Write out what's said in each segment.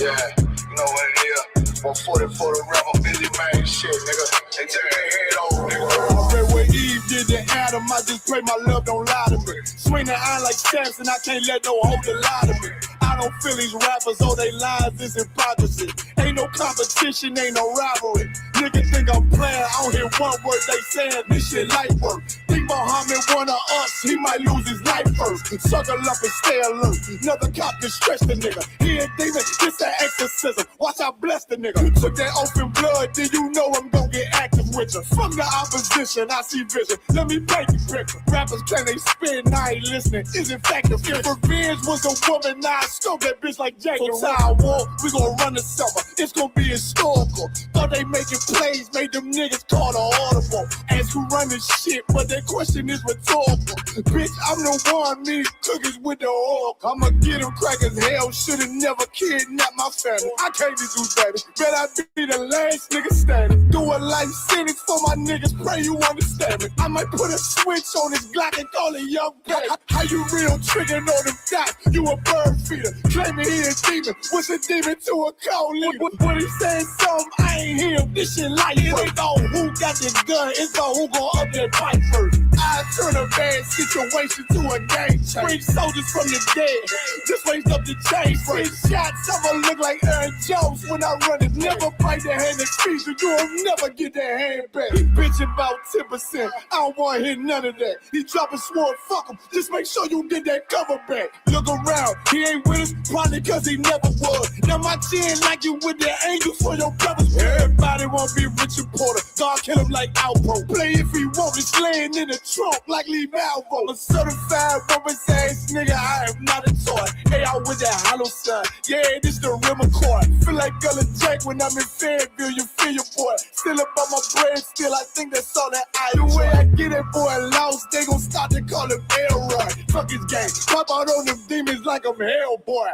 Yeah, you know what it is. 140 for the rapper, busy man, shit, nigga. They take their head over, nigga. I read what Eve did to Adam. I just pray my love don't lie to me. Swing the iron like stamps, and I can't let no hoe to lie to me. I don't feel these rappers, all they lies is hypocrisy. Ain't no competition, ain't no rivalry. Niggas think I'm playing, I don't hear one word they saying, this shit light work. Think Muhammad one of us, he might lose his life first. Suckle up and stay alert, another cop can stretch the nigga. He ain't demon, this an exorcism, watch I bless the nigga. Took that open blood, then you know I'm gon' get active with you. From the opposition, I see vision, let me paint the picture. Rappers claim they spit, and I ain't listening, is it fact if revenge was a woman, now I scope that bitch like Jake. So I war, we gon' run the summer, it's gon' be historical. Thought they making plays, made them niggas call the audible. Ask who run this shit, but that question is rhetorical. Bitch, I'm the one, me cookies with the oil. I'ma get them crackers, hell, should've never kidnapped my family. I can't do that, bet I be the last nigga standing. Do a life sentence for my niggas, pray you understand me. I might put a switch on this Glock and call it young pay. How you real trigger on them dots? You a bird feeder, claiming he a demon. What's a demon to a cold leader? When he saying something, I ain't hear him. This shit like it ain't on who got the gun, it's on who gon' up that fight first. I turn a bad situation to a game changer. Bring soldiers from the dead, just raise up the chain. Free shots, I'ma look like Aaron Jones when I run it. Never bite the hand that feeds you, you'll never get that hand back. He bitch about 10%, I don't wanna hear none of that. He dropping sword, fuck him, just make sure you get that cover back. Look around, he ain't with us, probably cause he never was. Now my chin like you with the angels for your brothers. Everybody wanna be Richard Porter, God kill him like Alpo. Play if he want, it's laying in the trunk like Lee Malvo. A certified woman's ass nigga, I am not a toy. Hey, I with that hollow son, yeah, this the rim McCoy. Feel like Gullah Jack when I'm in Fayetteville, you feel your boy. Still about my bread, still I think that's all that I do. The way I get it, boy, lost, they gon' start to call him Elroy. Fuck his game, pop out on them demons like I'm Hellboy.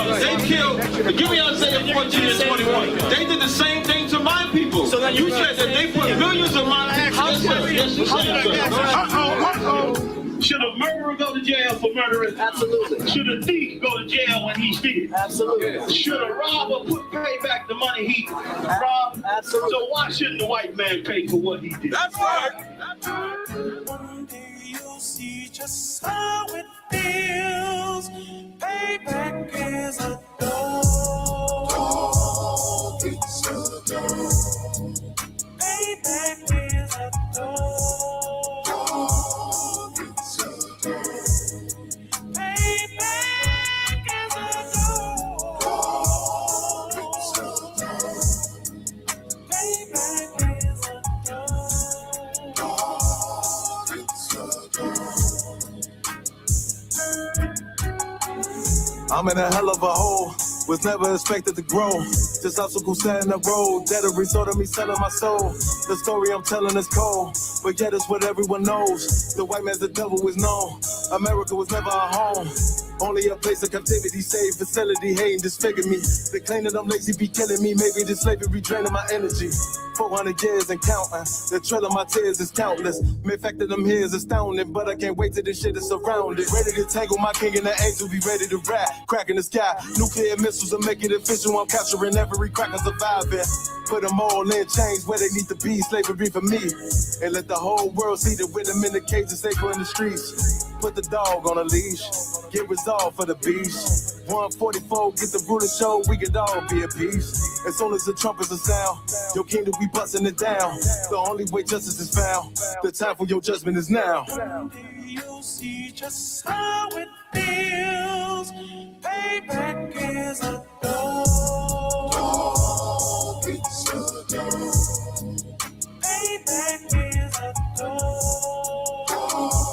They killed, give me Isaiah 14 and 21. They did the same thing to my people. So then you said that they put millions of my actions. Yes, you said. Should a murderer go to jail for murdering? Absolutely. Should a thief go to jail when he steals? Absolutely. Should a robber pay back the money he robbed? Absolutely. So why shouldn't the white man pay for what he did? That's right. That's right. One day you'll see just how it feels. Payback is a dog. It's a dog. Payback is a dog. It's a dog. Payback is a dog. It's a dog. Payback is a dog. It's a dog. I'm in a hell of a hole, was never expected to grow. Just obstacles set in the road, that a result of me selling my soul. The story I'm telling is cold, but yet it's what everyone knows. The white man's the devil is known. America was never a home, only a place of captivity, safe facility, hating disfigure me. They claim that I'm lazy, be killing me. Maybe this slavery draining my energy. 400 years and counting, the trail of my tears is countless. Main fact that I'm here is astounding, but I can't wait till this shit is surrounded. Ready to tangle my king and the angel, be ready to rap. Crack in the sky, nuclear missiles will make it official. I'm capturing every cracker surviving. Put them all in chains where they need to be, slavery for me. And let the whole world see that with them in the cages, safer in the streets. Put the dog on a leash, get resolved for the beast. 144, get the ruler show, we could all be at peace. As soon as the trumpets are sound, your kingdom we busting it down. The only way justice is found, the time for your judgment is now. You'll see just how it feels. Payback is a dog. It's a dog. Payback is a dog.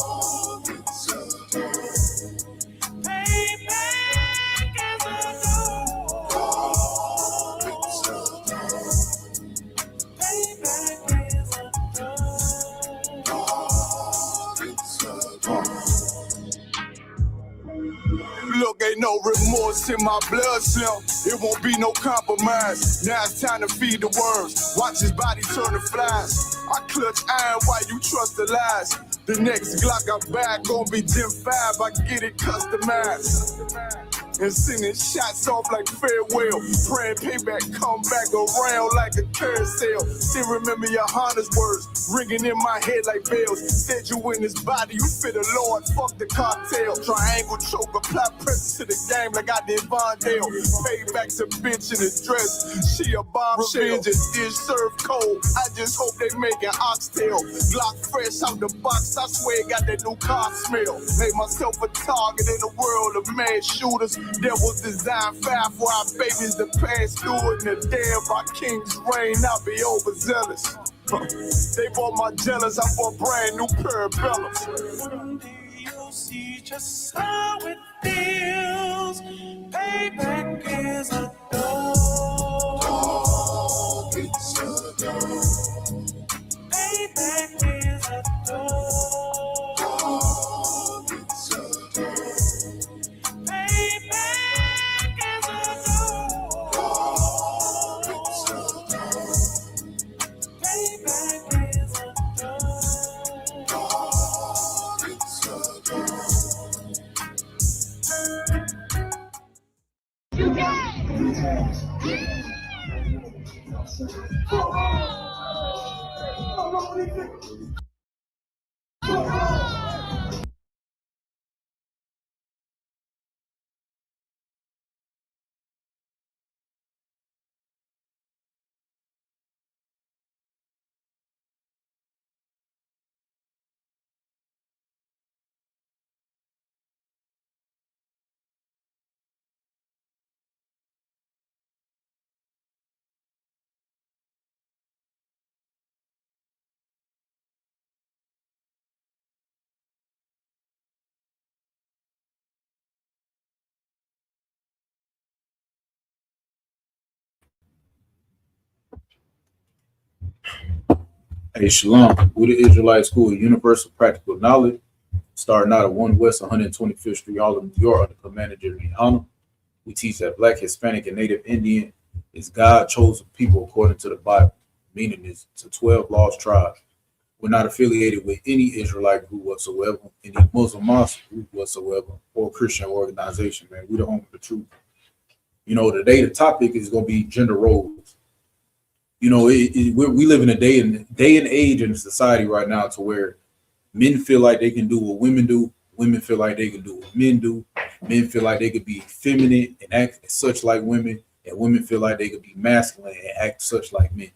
Ain't no remorse in my blood cell. It won't be no compromise. Now it's time to feed the worms. Watch his body turn to flies. I clutch iron while you trust the lies. The next Glock I buy gon' be Gen 5. I get it customized. And sending shots off like farewell. Praying payback come back around like a carousel. Still remember your Honda's words ringing in my head like bells. Said you in his body, you fit the Lord, fuck the cartel. Triangle choke, apply pressure to the game like I did Vondale. Payback's a bitch in a dress, she a bombshell. Revenge is dish served cold, I just hope they make an oxtail. Glock fresh out the box, I swear it got that new car smell. Made myself a target in a world of mad shooters. That was designed fire for our babies to pass through it. And the day of our king's reign, I'll be overzealous. They bought my jealous, I bought brand new parabellums. One day you'll see just how it feels. Payback is a dog. It's a dog. Payback is a dog. It's a dog. Payback is a dog. It's a dog. Payback is a dog. It's a Hey, Shalom. We're the Israelite School of Universal Practical Knowledge, starting out at 1 West 125th Street, Harlem, New York, under Commander Jeremy Hunter. We teach that Black, Hispanic, and Native Indian is God chosen people according to the Bible, meaning it's to 12 lost tribes. We're not affiliated with any Israelite group whatsoever, any Muslim group whatsoever, or Christian organization, man. We're the home of the truth. You know, today the topic is going to be gender roles. You know, we live in a day and age in society right now to where men feel like they can do what women do, women feel like they can do what men do, men feel like they could be feminine and act such like women, and women feel like they could be masculine and act such like men.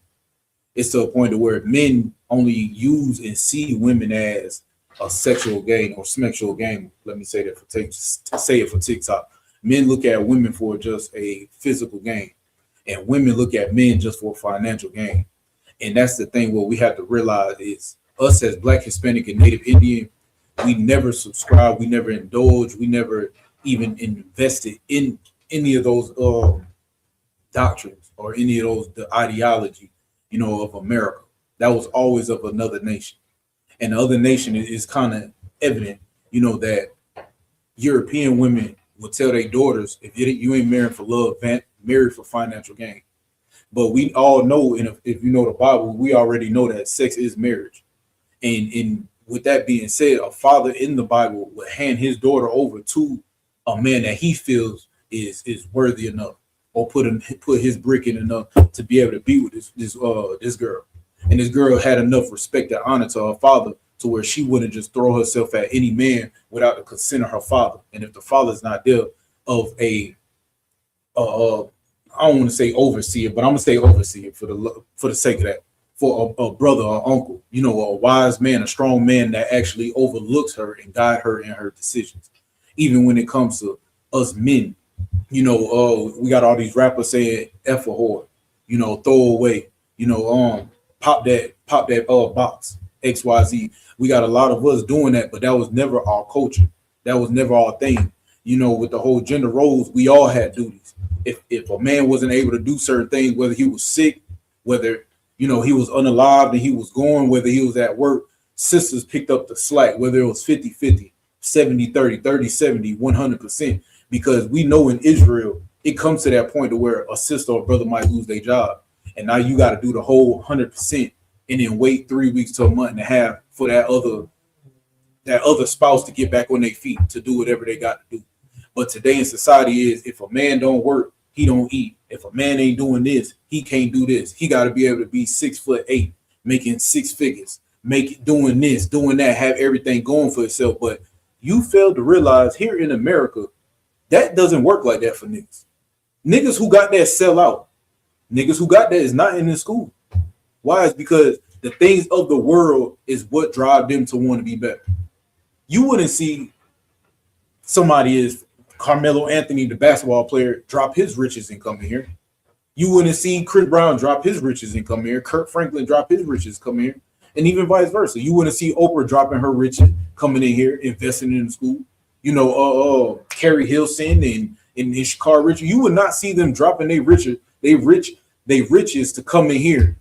It's to a point to where men only use and see women as a sexual game or sexual game. Let me say that for TikTok. Men look at women for just a physical game, and women look at men just for financial gain. And that's the thing what we have to realize is us as Black, Hispanic, and Native Indian, we never subscribe, we never indulge, we never even invested in any of those doctrines or any of those the ideology, you know, of America. That was always of another nation. And the other nation is kind of evident, you know, that European women will tell their daughters, if you ain't married for love, married for financial gain. But we all know, and if you know the Bible, we already know that sex is marriage. And with that being said, a father in the Bible would hand his daughter over to a man that he feels is worthy enough, or put his brick in enough to be able to be with this girl. And this girl had enough respect and honor to her father to where she wouldn't just throw herself at any man without the consent of her father. And if the father's not there, of a I don't want to say overseer, but I'm gonna say overseer for the sake of that, for a brother or uncle, you know, a wise man, a strong man that actually overlooks her and guide her in her decisions. Even when it comes to us men, you know, we got all these rappers saying F a whore, you know, throw away, you know, pop that box, XYZ. We got a lot of us doing that, but that was never our culture. That was never our thing. You know, with the whole gender roles, we all had duties. If a man wasn't able to do certain things, whether he was sick, whether, you know, he was unalived and he was gone, whether he was at work, sisters picked up the slack, whether it was 50-50, 70-30, 30-70, 100%. because we know in Israel it comes to that point to where a sister or brother might lose their job, and now you got to do the whole 100% and then wait 3 weeks to a month and a half for that other spouse to get back on their feet to do whatever they got to do. But today in society is, if a man don't work, he don't eat. If a man ain't doing this, he can't do this. He got to be able to be 6'8", making 6 figures, doing this, doing that, have everything going for itself. But you failed to realize here in America, that doesn't work like that for niggas. Niggas who got that sell out. Niggas who got that is not in the school. Why? It's because the things of the world is what drive them to want to be better. You wouldn't see somebody as Carmelo Anthony, the basketball player, drop his riches and come here. You wouldn't see Chris Brown drop his riches and come here. Kurt Franklin drop his riches, come here. And even vice versa. You wouldn't see Oprah dropping her riches, coming in here, investing in the school. You know, Carrie Hilson and Shakar Richard. You would not see them dropping their riches to come in here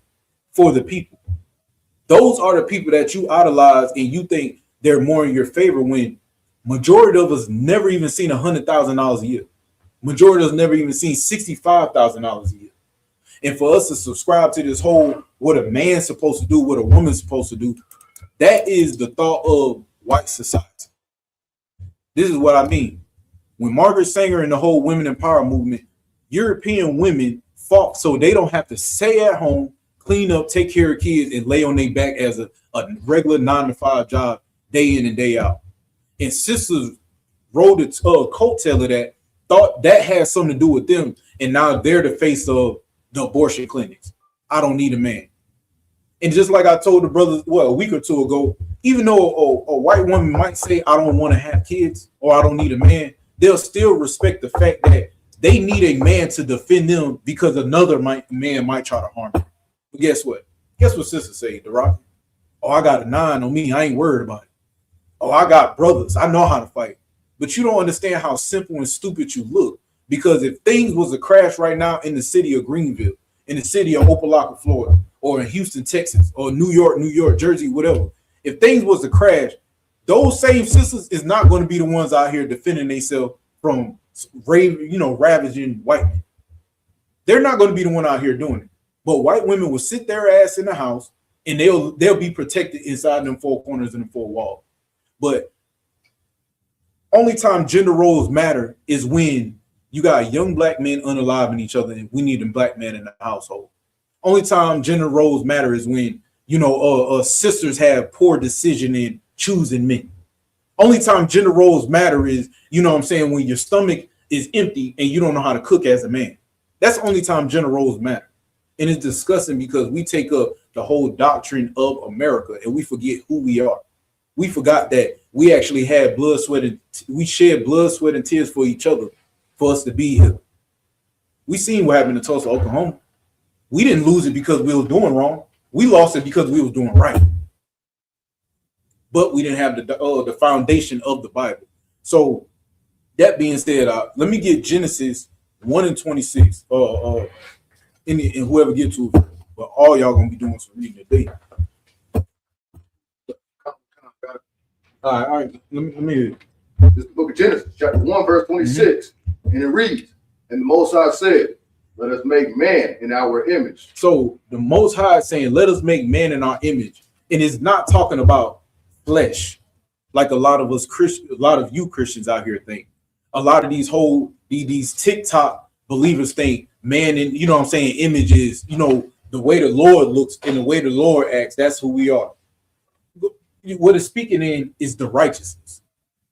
for the people. Those are the people that you idolize and you think they're more in your favor, when majority of us never even seen $100,000 a year. Majority of us never even seen $65,000 a year. And for us to subscribe to this whole what a man's supposed to do, what a woman's supposed to do, that is the thought of white society. This is what I mean. When Margaret Sanger and the whole women empowerment movement, European women fought so they don't have to stay at home, clean up, take care of kids, and lay on their back as a regular 9-to-5 job day in and day out. And sisters rode a coattail of that, thought that had something to do with them, and now they're the face of the abortion clinics. I don't need a man. And just like I told the brothers, a week or two ago, even though a white woman might say, I don't want to have kids or I don't need a man, they'll still respect the fact that they need a man to defend them because another man might try to harm them. But guess what? Guess what sisters say, the Rock? Oh, I got a 9 on me. I ain't worried about it. Oh, I got brothers. I know how to fight. But you don't understand how simple and stupid you look. Because if things was a crash right now in the city of Greenville, in the city of Opelika, Florida, or in Houston, Texas, or New York, Jersey, whatever, if things was to crash, those same sisters is not going to be the ones out here defending themselves from ravaging white men. They're not going to be the one out here doing it. But white women will sit their ass in the house and they'll be protected inside them 4 corners and the 4 walls. But only time gender roles matter is when you got young black men unaliving each other and we need a black man in the household. Only time gender roles matter is when, sisters have poor decision in choosing men. Only time gender roles matter is, when your stomach is empty and you don't know how to cook as a man. That's the only time gender roles matter. And it's disgusting because we take up the whole doctrine of America and we forget who we are. We forgot that we actually had we shed blood, sweat, and tears for each other for us to be here. We seen what happened in Tulsa, Oklahoma. We didn't lose it because we were doing wrong. We lost it because we was doing right. But we didn't have the foundation of the Bible. So that being said, let me get Genesis 1:26. And whoever get to it, but all y'all gonna be doing some reading today. All right. Let me. This is the book of Genesis, chapter 1, verse 26, and it reads, "And the Most High said, let us make man in our image." So the Most High is saying, let us make man in our image. And it's not talking about flesh, like a lot of you Christians out here think. A lot of these TikTok believers think man in, image is, the way the Lord looks and the way the Lord acts, that's who we are. What it's speaking in is the righteousness.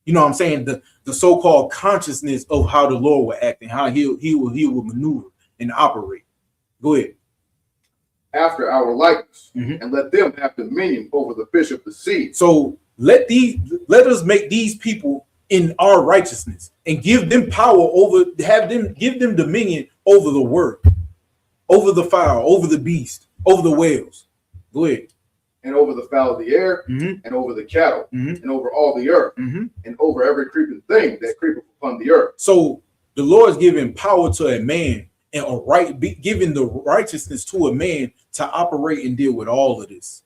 The so-called consciousness of how the Lord will act and how he will maneuver and operate. Go ahead. After our likeness, and let them have dominion over the fish of the sea. So let us make these people in our righteousness and give them power give them dominion over the word, over the fowl, over the beast, over the whales. Go ahead. And over the fowl of the air, and over the cattle, and over all the earth, and over every creeping thing that creepeth upon the earth. So the Lord is giving power to a man and giving the righteousness to a man to operate and deal with all of this.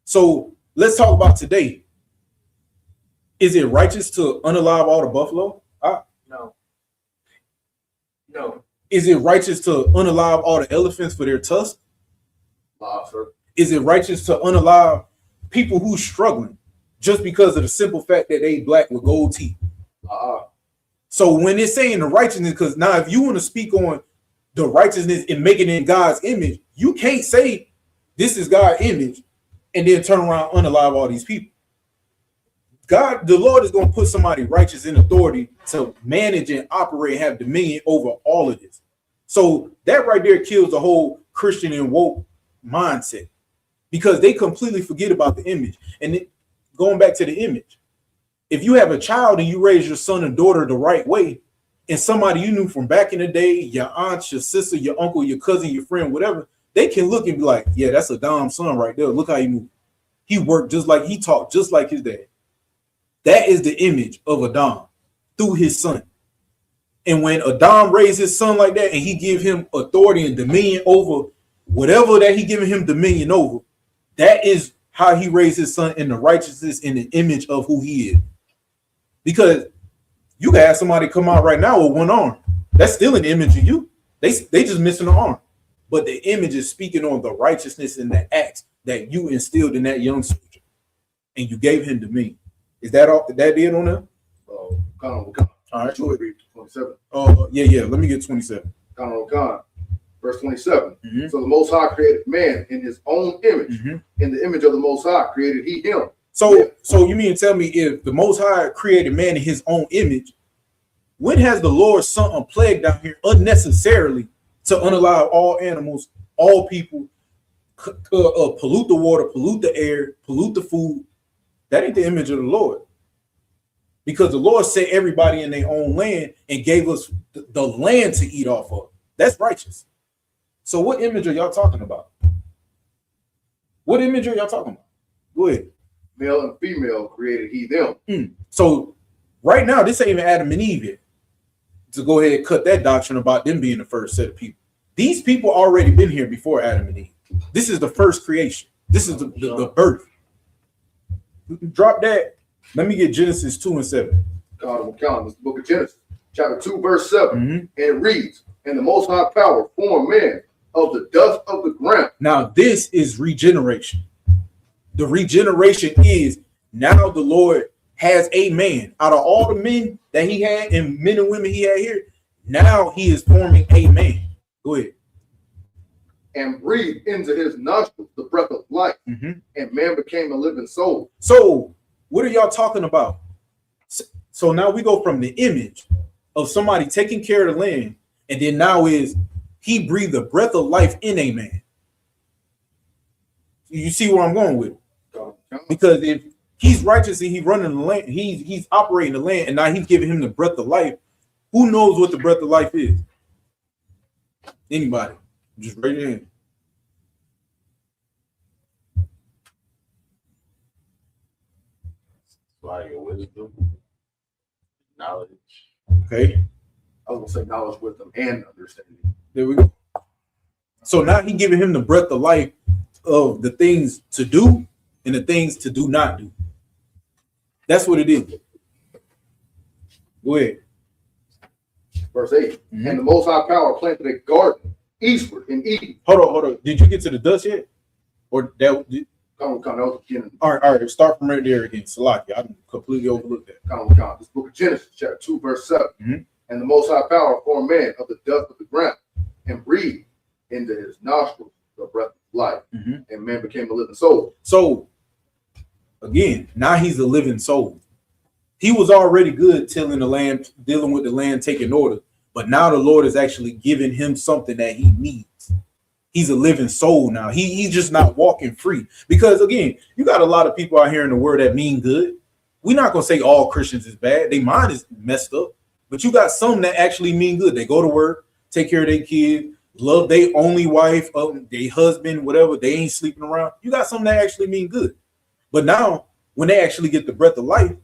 So let's talk about today. Is it righteous to unalive all the buffalo? No. Is it righteous to unalive all the elephants for their tusks? Sir. Is it righteous to unalive people who's struggling just because of the simple fact that they black with gold teeth? So when it's saying the righteousness, because now if you want to speak on the righteousness and make it in God's image, you can't say this is God's image and then turn around and unalive all these people. God, the Lord is going to put somebody righteous in authority to manage and operate and have dominion over all of this. So that right there kills the whole Christian and woke mindset, because they completely forget about the image. And going back to the image, if you have a child and you raise your son and daughter the right way, and somebody you knew from back in the day, your aunt, your sister, your uncle, your cousin, your friend, whatever, they can look and be like, yeah, that's a Dom son right there. Look how he moved. He worked just like, he talked just like his dad. That is the image of Adam through his son. And when Adam raised his son like that and he give him authority and dominion over whatever that he giving him dominion over, that is how he raised his son in the righteousness in the image of who he is. Because you can have somebody come out right now with one arm. That's still an image of you. They just missing an arm. But the image is speaking on the righteousness and the acts that you instilled in that young soldier. And you gave him dominion. Is that all? That it on there? All right. Go ahead, read 27. Yeah. Let me get 27. Verse 27. So the Most High created man in his own image. In the image of the Most High created he him. So you mean to tell me if the Most High created man in his own image, when has the Lord sent a plague down here unnecessarily to unalive all animals, all people, pollute the water, pollute the air, pollute the food? That ain't the image of the Lord. Because the Lord set everybody in their own land and gave us the land to eat off of. That's righteous. So what image are y'all talking about? What image are y'all talking about? Go ahead. Male and female created he them. So right now, this ain't even Adam and Eve yet. To go ahead and cut that doctrine about them being the first set of people. These people already been here before Adam and Eve. This is the first creation. This is the birth. Drop that. Let me get Genesis 2 and 7. God will count this book of Genesis, chapter 2, verse 7. And it reads, and the Most High power formed man of the dust of the ground. Now, this is regeneration. The regeneration is now the Lord has a man out of all the men that he had and men and women he had here. Now he is forming a man. Go ahead. And breathed into his nostrils the breath of life, and man became a living soul. So what are y'all talking about? So now we go from the image of somebody taking care of the land, and then now is he breathed the breath of life in a man. You see where I'm going with it? Because if he's righteous and he's running the land, he's operating the land, and now he's giving him the breath of life. Who knows what the breath of life is? Anybody? Just raise your hand. Like wisdom, knowledge. Okay. I was gonna say knowledge, wisdom, and understanding. There we go. So now he's giving him the breath of life of the things to do and the things to do not do. That's what it is. Go ahead. Verse 8. And the Most High power planted a garden eastward in Eden. Hold on. Did you get to the dust yet? Or that was beginning. All right. Start from right there again. Salaki, I completely overlooked that. This book of Genesis, chapter 2, verse 7. And the Most High power formed man of the dust of the ground and breathed into his nostrils the breath of life, and man became a living soul. So again, now he's a living soul. He was already good tilling the land, dealing with the land, taking order. But now the Lord is actually giving him something that he needs. He's a living soul now. He's just not walking free. Because again, you got a lot of people out here in the world that mean good. We're not going to say all Christians is bad. Their mind is messed up. But you got some that actually mean good. They go to work, take care of their kids, love their only wife, their husband, whatever. They ain't sleeping around. You got some that actually mean good. But now, when they actually get the breath of life,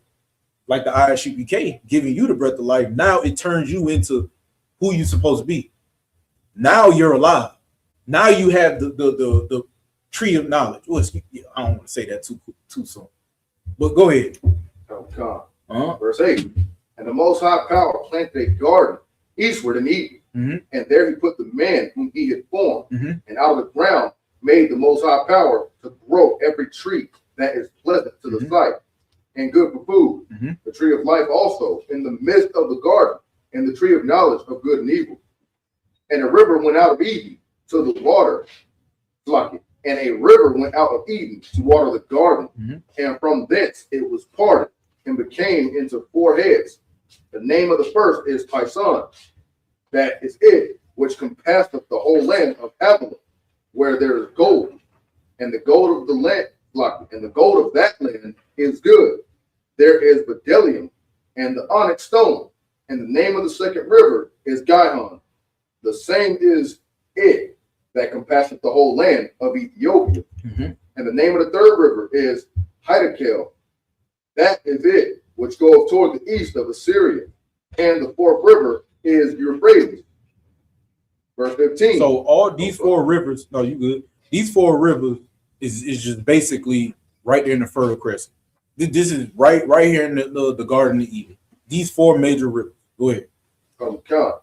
like the Isupk giving you the breath of life, now it turns you into who you're supposed to be. Now you're alive. Now you have the tree of knowledge. Well, I don't want to say that too soon. But go ahead. Verse 8. And the Most High power planted a garden eastward in Eden, Mhm. And there he put the man whom he had formed. Mhm. And out of the ground made the Most High Power to grow every tree that is pleasant to the Mhm. sight and good for food. Mhm. The tree of life also in the midst of the garden, and the tree of knowledge of good and evil. And a river went out of Eden to the water, and a river went out of Eden to water the garden. Mhm. And from thence it was parted and became into four heads. The name of the first is Pison, that is it which compasseth the whole land of Havilah, where there is gold, and the gold of the land, and the gold of that land is good. There is bdellium and the onyx stone, and the name of the second river is Gihon. The same is it that compasseth the whole land of Ethiopia. Mhm. And the name of the third river is Hiddekel. That is it which goeth toward the east of Assyria. And the fourth river is Euphrates. Verse 15. So all these four rivers, no, you good. These four rivers is just basically right there in the Fertile Crescent. This is right here in the Garden of Eden. These four major rivers. Go ahead. Oh God.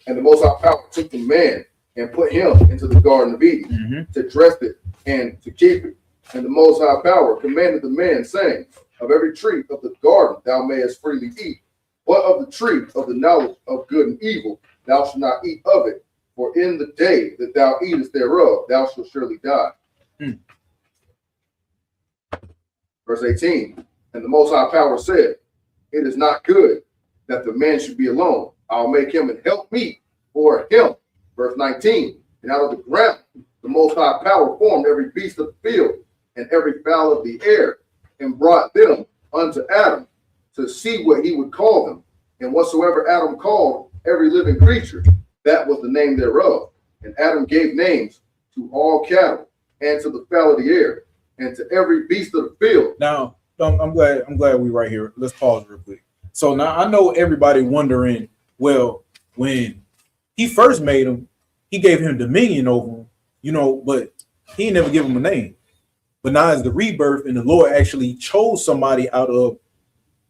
And the Most High Power took the man and put him into the Garden of Eden Mhm. to dress it and to keep it. And the Most High Power commanded the man, saying, of every tree of the garden thou mayest freely eat, but of the tree of the knowledge of good and evil thou shalt not eat of it, for in the day that thou eatest thereof thou shalt surely die. Hmm. Verse 18. And the Most High Power said, it is not good that the man should be alone. I'll make him an help meet for him. Verse 19. And out of the ground the Most High Power formed every beast of the field and every fowl of the air, and brought them unto Adam to see what he would call them. And whatsoever Adam called every living creature, that was the name thereof. And Adam gave names to all cattle, and to the fowl of the air, and to every beast of the field. Now, I'm glad we're right here. Let's pause real quick. So now I know everybody wondering, well, when he first made him, he gave him dominion over him, but he never give him a name. But now it's the rebirth, and the Lord actually chose somebody out of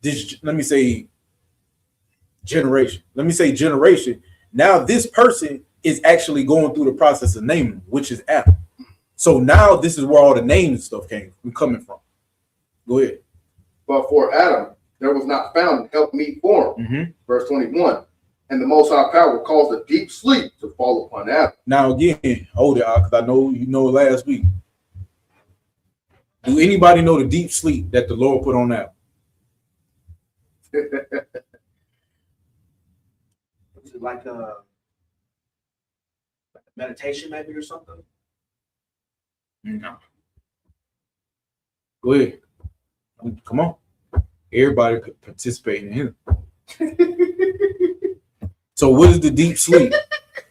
this, let me say generation. Now this person is actually going through the process of naming, which is Adam. So now this is where all the names and stuff coming from. Go ahead. But for Adam, there was not found help meet for him. Mm-hmm. Verse 21. And the Most High Power caused a deep sleep to fall upon Adam. Now again, hold it out, because I know you know last week. Do anybody know the deep sleep that the Lord put on Adam? Was it like a meditation maybe or something? No. Go ahead. Come on. Everybody could participate in here. So what is the deep sleep?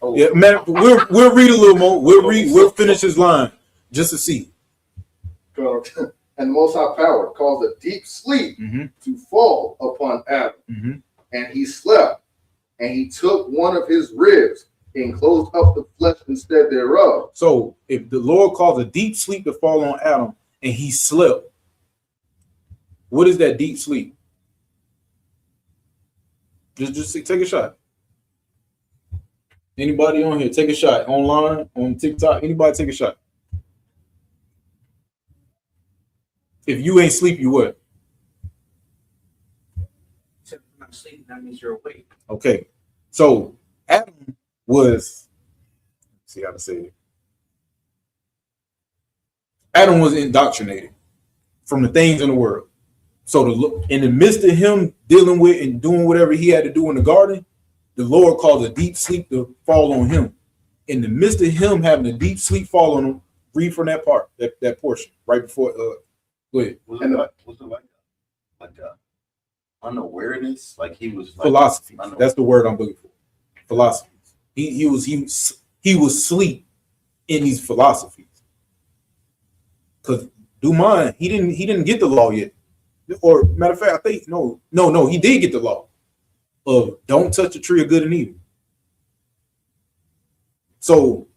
Yeah, man, we'll read a little more. We'll finish his line just to see. And the Most High Power caused a deep sleep to fall upon Adam. Mm-hmm. And he slept, and he took one of his ribs and closed up the flesh instead thereof. So if the Lord caused a deep sleep to fall on Adam and he slept, what is that deep sleep? Just take a shot. Anybody on here, take a shot. Online, on TikTok, anybody take a shot. If you ain't sleep, you what? If you're not sleeping, that means you're awake. Okay. So Adam was, see how to say it. Adam was indoctrinated from the things in the world. So in the midst of him dealing with and doing whatever he had to do in the garden, the Lord caused a deep sleep to fall on him. In the midst of him having a deep sleep fall on him, read from that part, that portion right before. Go ahead. Was it like a unawareness? Like he was like Philosophy. That's the word I'm looking for. Philosophies. He was asleep in these philosophies. Because do mind, he didn't get the law yet. Or matter of fact, I think no, he did get the law of don't touch the tree of good and evil. So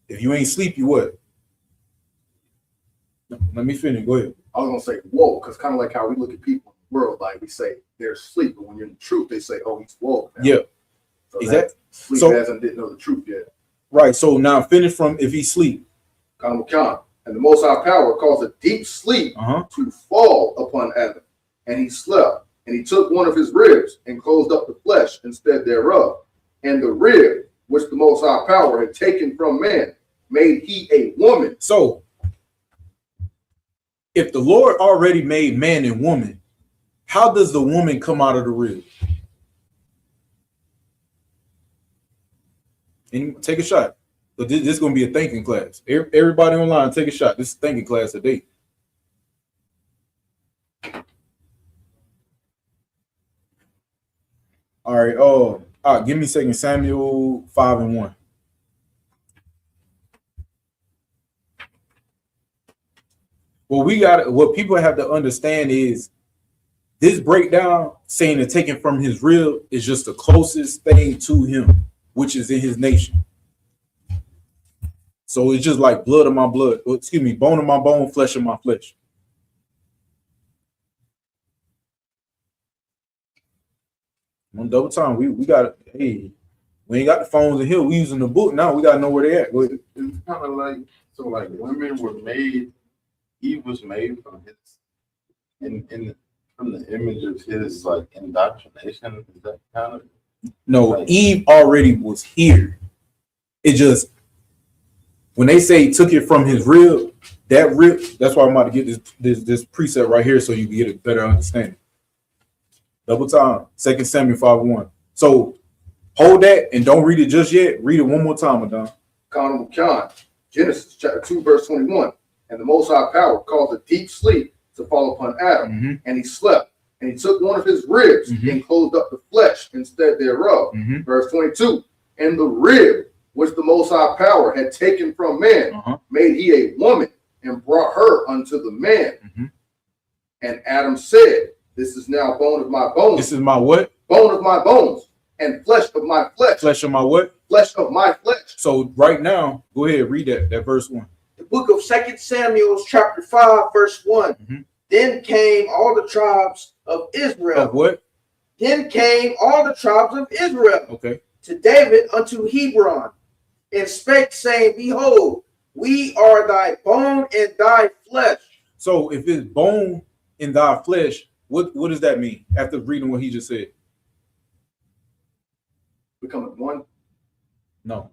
if you ain't sleep, you what? No, let me finish. Go ahead. I was gonna say woke, because kind of like how we look at people in the world, like we say they're asleep, but when you're in the truth, they say, oh, he's woke now. Yeah. So Exactly. Sleep So- hasn't didn't know the truth yet. Right. So now finish from if he sleep. Count. And the Most High Power caused a deep sleep to fall upon Adam, and he slept. And he took one of his ribs and closed up the flesh instead thereof. And the rib which the Most High Power had taken from man made he a woman. So if the Lord already made man and woman, how does the woman come out of the rib? And take a shot. So this is going to be a thinking class. Everybody online, take a shot. This is thinking class today. All right. Give me 2 Samuel 5:1. What people have to understand is this breakdown saying that taken from his rib is just the closest thing to him, which is in his nation. So it's just like blood of my blood, bone of my bone, flesh of my flesh. One double time, we got we ain't got the phones in here. We using the book now. We gotta know where they at. It's kind of like like women were made. Eve was made from his from the image of his like indoctrination. Is that kind of no? Eve already was here. It just when they say took it from his rib, that rib. That's why I'm about to get this precept right here so you can get a better understanding. Double time, 2 Samuel 5:1. So hold that and don't read it just yet. Read it one more time, Adon. Genesis chapter 2, verse 21. And the Most High Power caused a deep sleep to fall upon Adam, and he slept. And he took one of his ribs and closed up the flesh instead thereof. Verse 22. And the rib which the Most High Power had taken from man made he a woman and brought her unto the man. And Adam said, this is now bone of my bones. This is my what? Bone of my bones and flesh of my flesh. Flesh of my what? Flesh of my flesh. So right now, go ahead, read that verse 1. The book of 2 Samuel, chapter 5, verse 1. Then came all the tribes of Israel. Of what? Then came all the tribes of Israel to David unto Hebron, and spake, saying, behold, we are thy bone and thy flesh. So if it's bone in thy flesh, what does that mean after reading what he just said? Becoming one? No.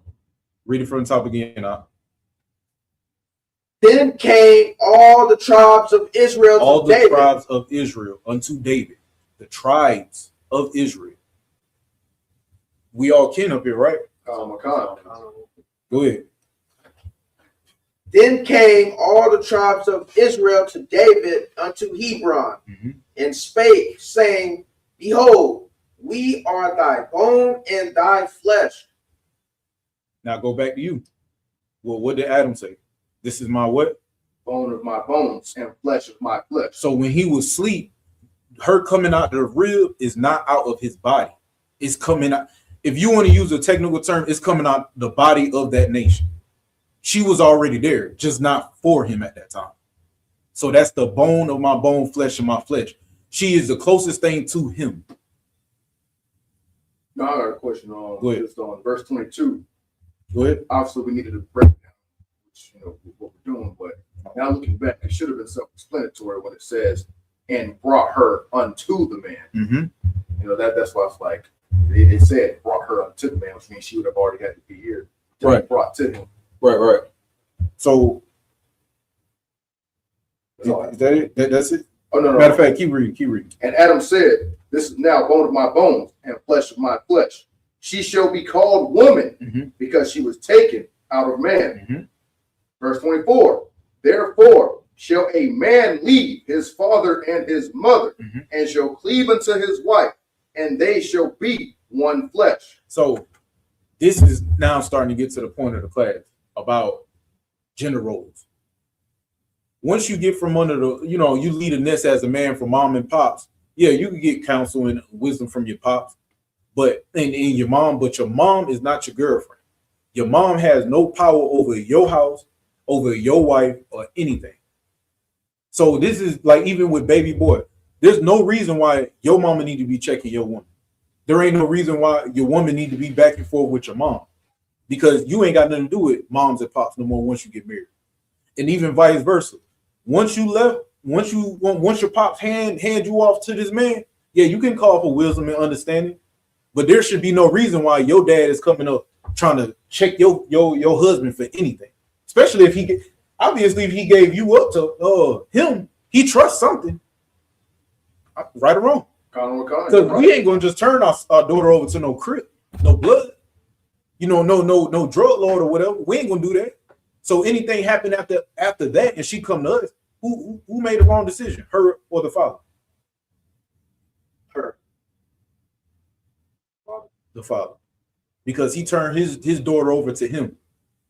Read it from the top again. Then came all the tribes of Israel all to the David. Tribes of Israel unto David. The tribes of Israel. We all kin up here, right? Go ahead. Then came all the tribes of Israel to David unto Hebron, and spake, saying, behold, we are thy bone and thy flesh. Now go back to you. Well, what did Adam say? This is my what? Bone of my bones and flesh of my flesh. So when he was asleep, her coming out the rib is not out of his body. It's coming out. If you want to use a technical term, it's coming out the body of that nation. She was already there, just not for him at that time. So that's the bone of my bone, flesh of my flesh. She is the closest thing to him. Now I got a question on just on verse 22. Go ahead. Obviously, we needed a breakdown, which what we're doing, but now looking back, it should have been self-explanatory when it says, and brought her unto the man. That's why it's like it said brought her unto the man, which means she would have already had to be here to be brought to him. Right. So is that it? That's it? Oh, no. Matter of fact, keep reading. And Adam said, this is now bone of my bones and flesh of my flesh. She shall be called woman because she was taken out of man. Verse 24, therefore shall a man leave his father and his mother and shall cleave unto his wife, and they shall be one flesh. So this is now starting to get to the point of the class about gender roles. Once you get from under the, you lead a nest as a man from mom and pops. Yeah, you can get counsel and wisdom from your pops, but and your mom, but your mom is not your girlfriend. Your mom has no power over your house, over your wife, or anything. So this is like even with baby boy, there's no reason why your mama need to be checking your woman. there ain't no reason why your woman need to be back and forth with your mom, because you ain't got nothing to do with moms and pops no more once you get married. And even vice versa. Once you left, once your pops hand you off to this man, yeah, you can call for wisdom and understanding, but there should be no reason why your dad is coming up trying to check your husband for anything. Especially if if he gave you up to him, he trusts something. Right or wrong. Because we ain't gonna just turn our daughter over to no crip, no blood, no drug lord or whatever. We ain't gonna do that. So anything happened after that, and she come to us, who made the wrong decision, her or the father? Her. The father, because he turned his daughter over to him,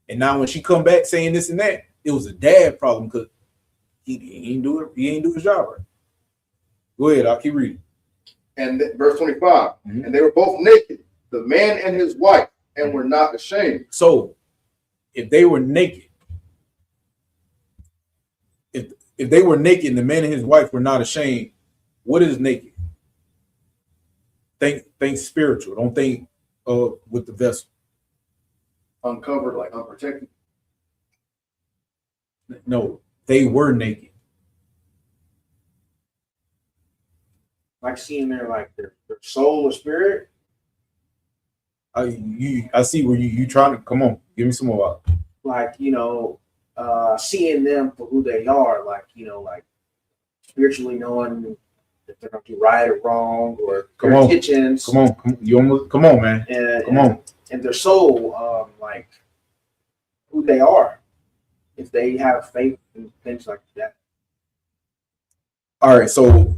and now when she come back saying this and that, it was a dad problem because he ain't do his job right. Go ahead, I'll keep reading. And verse 25, and they were both naked, the man and his wife, and were not ashamed. So if they were naked, if they were naked and the man and his wife were not ashamed, what is naked? Think spiritual. Don't think with the vessel. Uncovered, like unprotected. No, they were naked. Like seeing their soul or spirit. I see where you trying to come on. Give me some more. Like, seeing them for who they are, like spiritually knowing if they're gonna do right or wrong, or their intentions. Come on, man. And their soul, like who they are, if they have faith and things like that. All right, so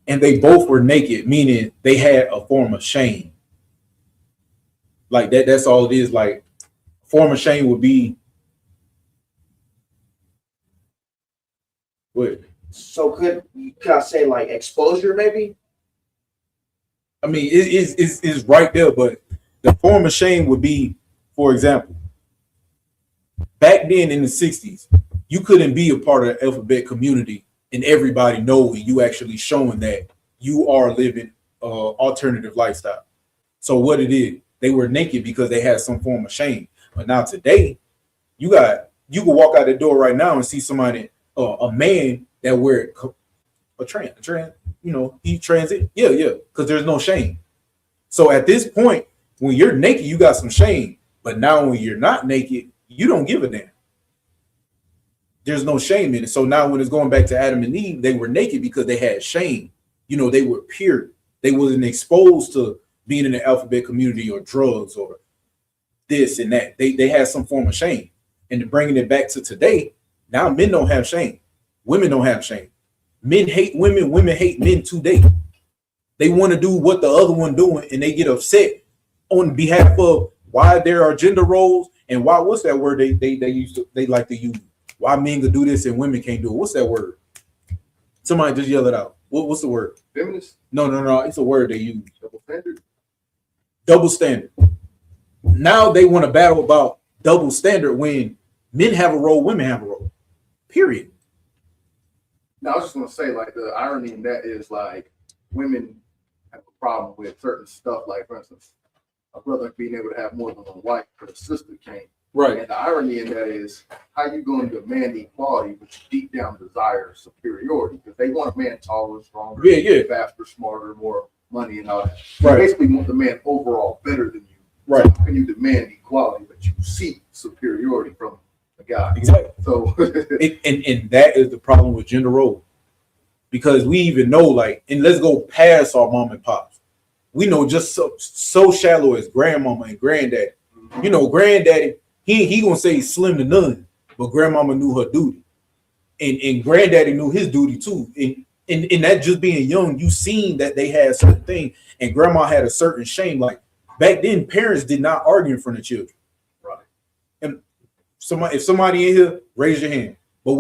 and they both were naked, meaning they had a form of shame. Like that's all it is. Like a form of shame would be what? So could I say like exposure maybe? I mean, it's right there, but the form of shame would be, for example, back then in the 60s, you couldn't be a part of the alphabet community and everybody know you actually showing that you are living alternative lifestyle. So what it is, they were naked because they had some form of shame. But now today, you can walk out the door right now and see somebody, a man that wear a trans, he transit, yeah, because there's no shame. So at this point, when you're naked, you got some shame. But now when you're not naked, you don't give a damn. There's no shame in it. So now when it's going back to Adam and Eve, they were naked because they had shame. They were pure. They wasn't exposed to being in the alphabet community or drugs or this and that. They had some form of shame. And bringing it back to today, now men don't have shame. Women don't have shame. Men hate women. Women hate men today. They want to do what the other one doing, and they get upset on behalf of why there are gender roles and why, what's that word they like to use? Why men could do this and women can't do it. What's that word? Somebody just yell it out. What's the word? Feminist? No. It's a word they use. Double standard. Double standard. Now they want to battle about double standard when men have a role, women have a role. Period. Now I was just gonna say, like, the irony in that is like women have a problem with certain stuff, like for instance, a brother being able to have more than one wife because a sister can't. Right. And the irony in that is how you going to demand equality, but you deep down desire superiority because they want a man taller, stronger, faster, smarter, more money, and all that. Right. They basically want the man overall better than you. Right. So how can you demand equality, but you seek superiority from a guy? Exactly. So and that is the problem with gender role, because we even know, like, and let's go past our mom and pops. We know just so shallow as grandmama and granddaddy. Granddaddy, he gonna say slim to none, but grandmama knew her duty, and granddaddy knew his duty too. And that just being young, you seen that they had certain things, and grandma had a certain shame. Like back then, parents did not argue in front of children. Right. And if somebody in here, raise your hand. But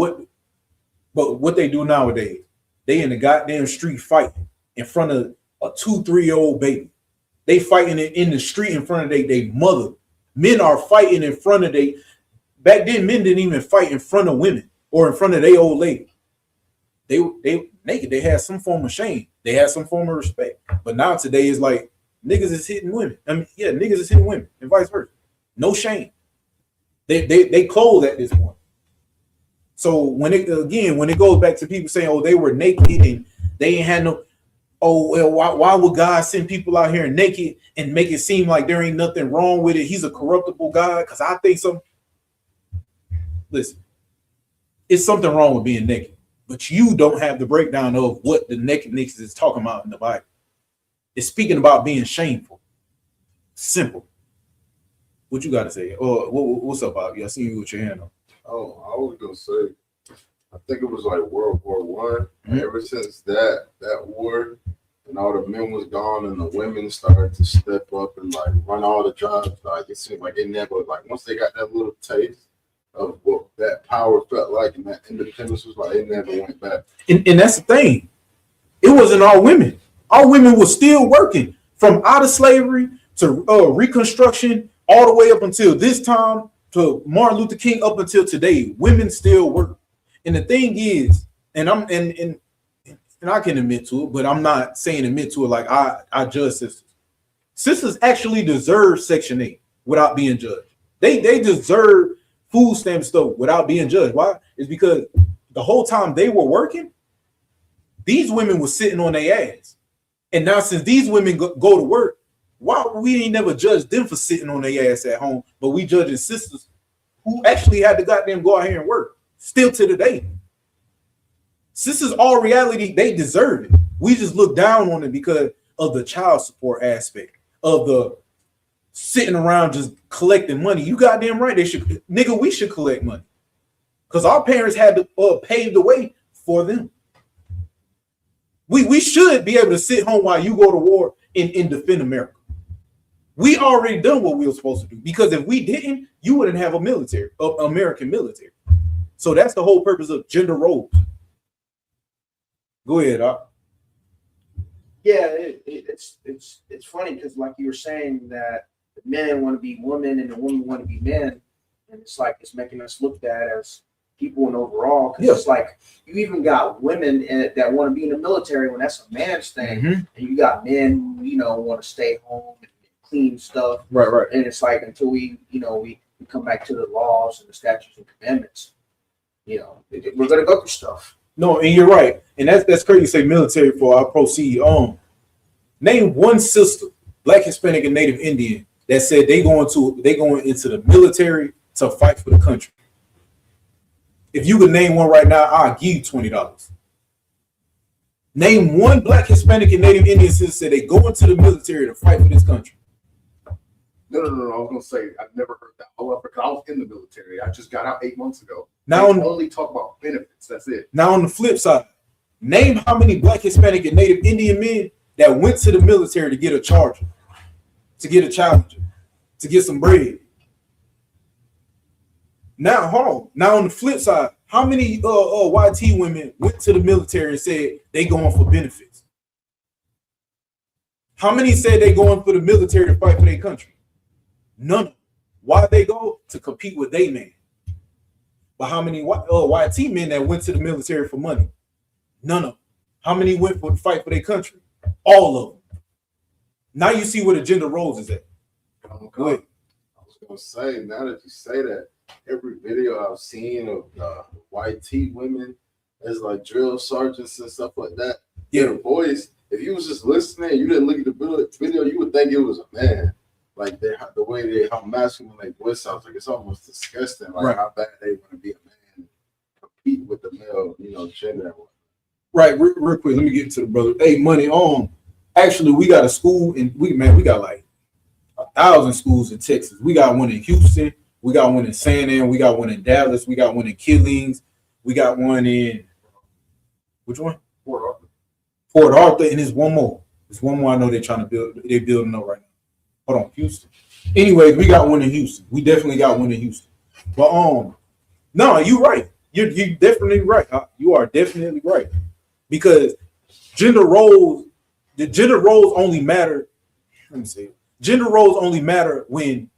what they do nowadays, they in the goddamn street fighting in front of a 2-3-year-old baby. They fighting in the street in front of their mother. Men are fighting in front of back then, men didn't even fight in front of women or in front of their old lady. They naked. They had some form of shame. They had some form of respect. But now today is like niggas is hitting women. I mean, yeah, niggas is hitting women and vice versa. No shame. They clothe at this point. So when it goes back to people saying, oh, they were naked and they ain't had no, oh, well, why would God send people out here naked and make it seem like there ain't nothing wrong with it? He's a corruptible God. Because I think listen, it's something wrong with being naked, but you don't have the breakdown of what the nakedness is talking about in the Bible. It's speaking about being shameful. Simple. What you got to say? Oh, what's up, Bobby? I see you with your hand up. Oh, I was gonna say, I think it was like World War One. Ever since that war, and all the men was gone, and the women started to step up and like run all the jobs. Like it seemed like it never, like once they got that little taste of what that power felt like and that independence was like, it never went back. And that's the thing. It wasn't all women. All women were still working from out of slavery to Reconstruction, all the way up until this time to Martin Luther King, up until today. Women still work. And the thing is, and I can admit to it, but I'm not saying admit to it like I judge sisters. Sisters actually deserve Section 8 without being judged. They deserve food stamp stuff without being judged. Why? It's because the whole time they were working, these women were sitting on their ass. And now since these women go to work, why we ain't never judged them for sitting on their ass at home, but we judging sisters who actually had to goddamn go out here and work. Still to the day. Sisters, all reality, they deserve it. We just look down on it because of the child support aspect, of the sitting around just collecting money. You goddamn right, they should, nigga, we should collect money. Because our parents had to pave the way for them. We should be able to sit home while you go to war and defend America. We already done what we were supposed to do. Because if we didn't, you wouldn't have a military, American military. So that's the whole purpose of gender roles. Go ahead, Doc. Yeah, it's funny because like you were saying that the men want to be women and the women want to be men, and it's like it's making us look at as people in overall. Because it's like you even got women that want to be in the military when that's a man's thing, and you got men who want to stay home and clean stuff. Right. And it's like until we come back to the laws and the statutes and commandments, we're gonna go through stuff. No, and you're right, and that's crazy. You say military for I proceed. Name one sister, Black, Hispanic, and Native Indian, that said they going into the military to fight for the country. If you could name one right now, I'll give you $20. Name one Black, Hispanic, and Native Indian sister said they go into the military to fight for this country. No. I was gonna say I've never heard that. However, because I was in the military. I just got out 8 months ago. Now they only talk about benefits. That's it. Now on the flip side, name how many Black, Hispanic, and Native Indian men that went to the military to get a Charger, to get a Challenger, to get some bread. Now, hold on. Now on the flip side, how many YT women went to the military and said they going for benefits? How many said they going for the military to fight for their country? None of them. Why they go? To compete with they men. But how many YT men that went to the military for money? None of them. How many went for the fight for their country? All of them. Now you see where the gender roles is at. Go ahead. I was gonna say, now that you say that, every video I've seen of YT women as like drill sergeants and stuff like that, their voice, if you was just listening, you didn't look at the video, you would think it was a man. Like the way how masculine their voice sounds, like it's almost disgusting. Like how bad they want to be a man, compete with the male, gender. Right, real quick, let me get to the brother. Hey, money on. Actually, we got a school and we got like 1,000 schools in Texas. We got one in Houston, we got one in San Antonio, we got one in Dallas, we got one in Killings, we got one in which one? Port Arthur, and there's one more. There's one more I know they're trying to build. They're building up right now. Hold on, Houston. Anyways, we got one in Houston. We definitely got one in Houston. But no, you're right. You're definitely right. You are definitely right. Because the gender roles only matter. Let me see. Gender roles only matter when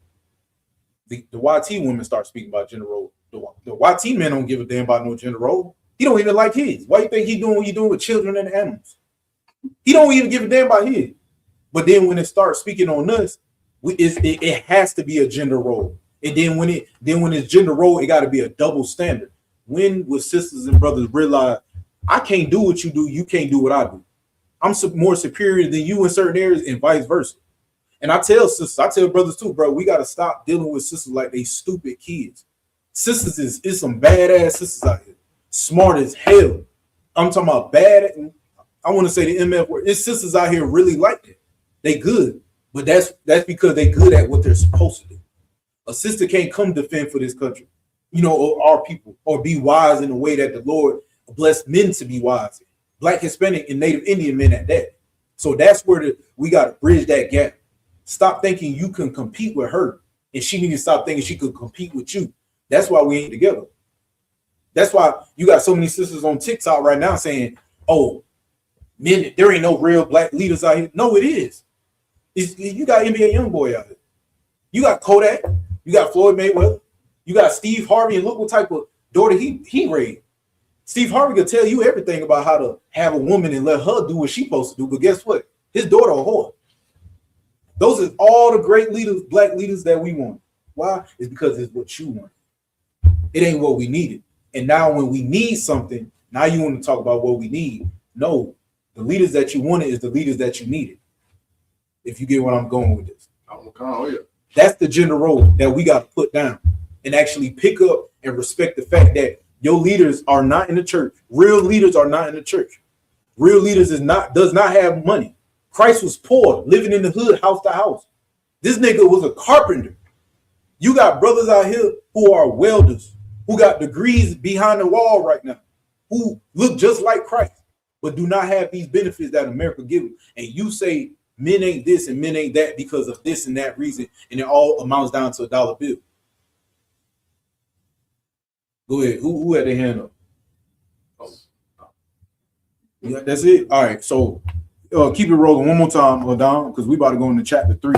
the YT women start speaking about gender roles. The YT men don't give a damn about no gender role. He don't even like his. Why you think he doing what he doing with children and animals? He don't even give a damn about his. But then when it starts speaking on us, it has to be a gender role. And then when it's gender role, it got to be a double standard. When will sisters and brothers realize I can't do what you do, you can't do what I do? I'm more superior than you in certain areas, and vice versa. And I tell sisters, I tell brothers too, bro, we got to stop dealing with sisters like they stupid kids. Sisters is some badass sisters out here, smart as hell. I'm talking about bad. I want to say the MF word. It's sisters out here really like it. They good, but that's because they good at what they're supposed to do. A sister can't come defend for this country, or our people, or be wise in the way that the Lord blessed men to be wise. Black, Hispanic, and Native Indian men at that. So that's where we got to bridge that gap. Stop thinking you can compete with her, and she needs to stop thinking she could compete with you. That's why we ain't together. That's why you got so many sisters on TikTok right now saying, "Oh, men, there ain't no real black leaders out here." No, it is. You got NBA YoungBoy out here. You got Kodak. You got Floyd Mayweather. You got Steve Harvey, and look what type of daughter he raised. Steve Harvey could tell you everything about how to have a woman and let her do what she's supposed to do. But guess what? His daughter a whore. Those are all the great leaders, black leaders that we want. Why? It's because it's what you want. It ain't what we needed. And now when we need something, now you want to talk about what we need. No, the leaders that you wanted is the leaders that you needed. If you get what I'm going with this. Oh, yeah. That's the gender role that we got to put down and actually pick up and respect the fact that your leaders are not in the church. Real leaders are not in the church. Real leaders does not have money. Christ was poor, living in the hood, house to house. This nigga was a carpenter. You got brothers out here who are welders, who got degrees behind the wall right now, who look just like Christ, but do not have these benefits that America gives. And you say men ain't this and men ain't that because of this and that reason, and it all amounts down to a dollar bill. Go ahead. Who had their hand up? Yeah, that's it. All right. So keep it rolling one more time, Don, because we about to go into chapter 3.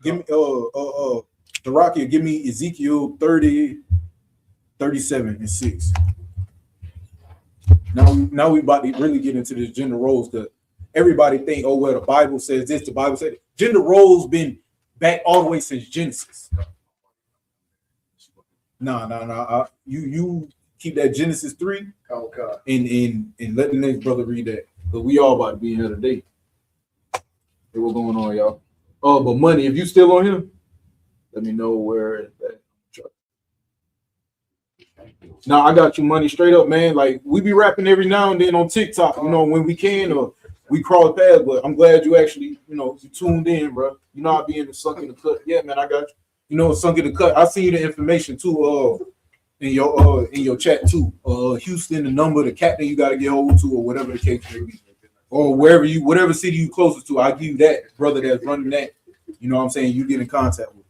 Give me the Rocky, give me Ezekiel 30, 37, and 6. Now we about to really get into this gender roles, because everybody think, oh well, the Bible says this, the Bible says that. Gender roles been back all the way since Genesis. No. You keep that Genesis 3 and let the next brother read that. Because we all about to be in here today. Hey, what's going on, y'all? Oh, but Money, if you still on here, let me know where it's at. Now I got you, Money, straight up, man. Like, we be rapping every now and then on TikTok, when we can, or we cross paths. But I'm glad you actually, you tuned in, bro. I be in the Sunk in the Cut. Yeah, man, I got you. Sunk in the Cut. I see the information too. In your chat too. Houston, the number, the captain you got to get hold to, or whatever the case may be, or whatever city you closest to. I'll give you that brother that's running that. You know what I'm saying? You get in contact with.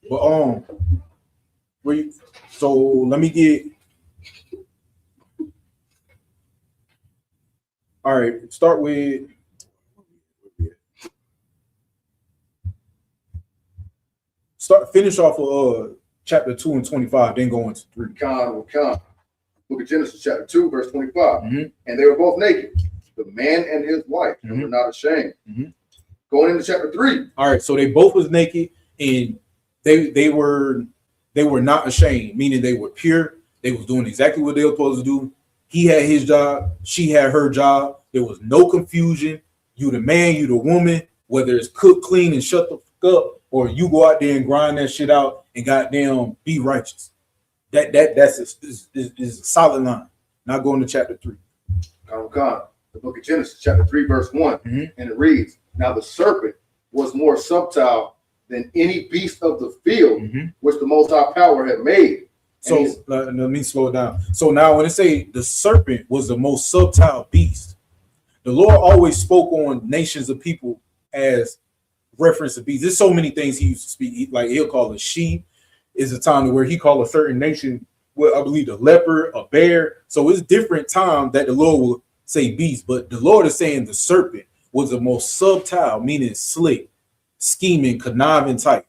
But so let me get. All right, start with. Finish off of chapter 2 and 25, then go into 3. Book of Genesis, chapter 2, verse 25. Mm-hmm. And they were both naked, the man and his wife, and were not ashamed. Mm-hmm. Going into chapter 3. All right, so they both was naked, and they were not ashamed, meaning they were pure. They was doing exactly what they were supposed to do. He had his job, she had her job. There was no confusion. You the man, you the woman, whether it's cook, clean, and shut the fuck up, or you go out there and grind that shit out and goddamn be righteous. That's a solid line. Now going to chapter 3. The book of Genesis, chapter 3, verse 1. Mm-hmm. And it reads, Now the serpent was more subtle than any beast of the field, which the Most High Power had made. So let me slow it down. So now when it say the serpent was the most subtle beast, the Lord always spoke on nations of people as reference to beasts. There's so many things he used to speak. Like he'll call a sheep. Is a time where he called a certain nation, well, I believe a leopard, a bear. So it's different time that the Lord will say beast, but the Lord is saying the serpent was the most subtle, meaning slick, scheming, conniving type.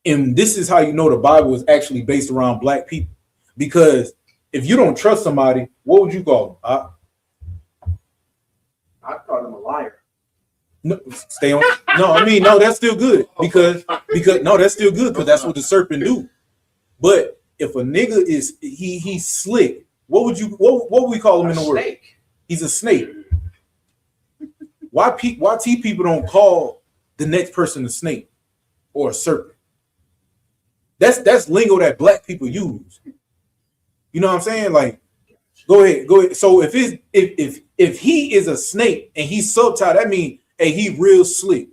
And this is how you know the Bible is actually based around black people. Because if you don't trust somebody, what would you call them? I call him a liar. No, stay on. No, I mean, no, that's still good because no, that's still good because that's what the serpent do. But if a nigga is he's slick, what would we call him in the world? He's a snake. Why people don't call the next person a snake or a serpent? That's lingo that black people use. You know what I'm saying? Like, go ahead. So if he is a snake and he's subtle, that means hey, he real slick.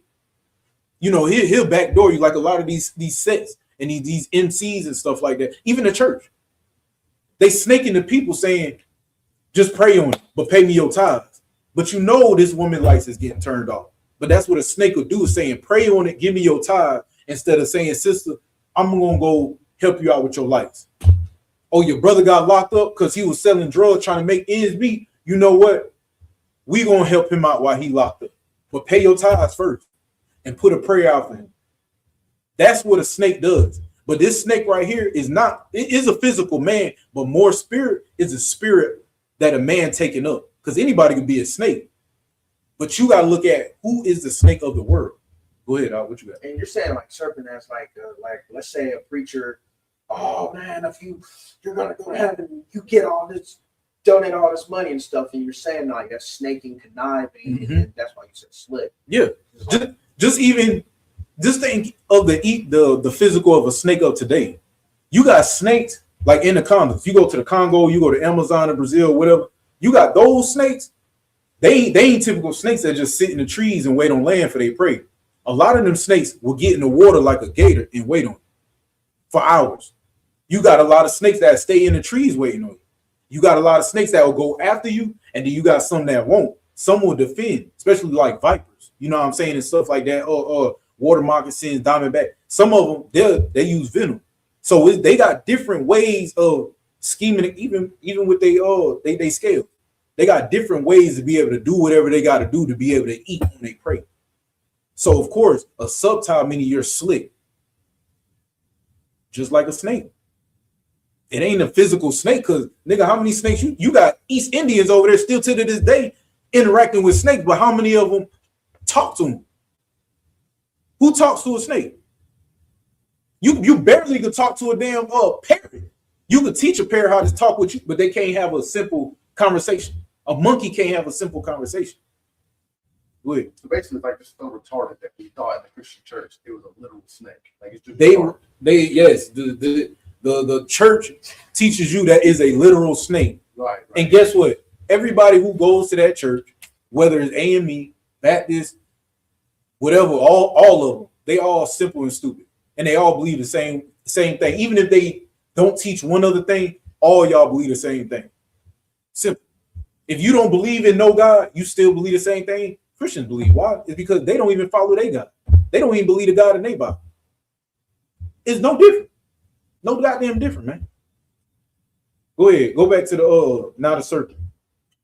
You know, he'll backdoor you like a lot of these sets and these MCs and stuff like that. Even the church, they snaking the people saying, just pray on it, but pay me your tithes. But you know this woman lights is getting turned off. But that's what a snake will do, is saying, pray on it, give me your tithe, instead of saying, sister, I'm gonna go help you out with your lights. Oh, your brother got locked up because he was selling drugs, trying to make ends meet. You know what? We gonna help him out while he locked up. But pay your tithes first and put a prayer out for him. That's what a snake does. But this snake right here is not, it is a physical man, but more spirit is a spirit that a man taking up. Because anybody can be a snake. But you got to look at who is the snake of the world. Go ahead, Al, what you got? And you're saying like serpent as like let's say a preacher, oh man, if you're gonna go to heaven, you get all this, donate all this money and stuff, and you're saying like that's snaking, conniving, and that's why you said slick. Yeah, just think of the physical of a snake of today. You got snakes like in the condos. You go to the Congo, you go to Amazon or Brazil, whatever. You got those snakes. They ain't typical snakes that just sit in the trees and wait on land for their prey. A lot of them snakes will get in the water like a gator and wait on it for hours. You got a lot of snakes that stay in the trees waiting on you. You got a lot of snakes that will go after you, and then you got some that won't. Some will defend, especially like vipers. You know what I'm saying, and stuff like that. Or water moccasins, diamondback. Some of them they use venom. So they got different ways of scheming. Even with they scale, they got different ways to be able to do whatever they got to do to be able to eat when they prey. So of course, a subtile meaning you're slick, just like a snake. It ain't a physical snake, because nigga, how many snakes you got? East Indians over there still to this day interacting with snakes, but how many of them talk to them? Who talks to a snake? You barely could talk to a damn parrot. You could teach a parrot how to talk with you, but they can't have a simple conversation. A monkey can't have a simple conversation. So basically, like, just so retarded that we thought in the Christian church it was a literal snake. Like, it's just the church teaches you that is a literal snake. Right. And guess what? Everybody who goes to that church, whether it's AME, Baptist, whatever, all of them, they all simple and stupid, and they all believe the same thing. Even if they don't teach one other thing, all y'all believe the same thing. Simple. If you don't believe in no God, you still believe the same thing Christians believe. Why? It's because they don't even follow their God. They don't even believe the God in their Bible. It's no different. No goddamn different, man. Go ahead. Go back to the serpent.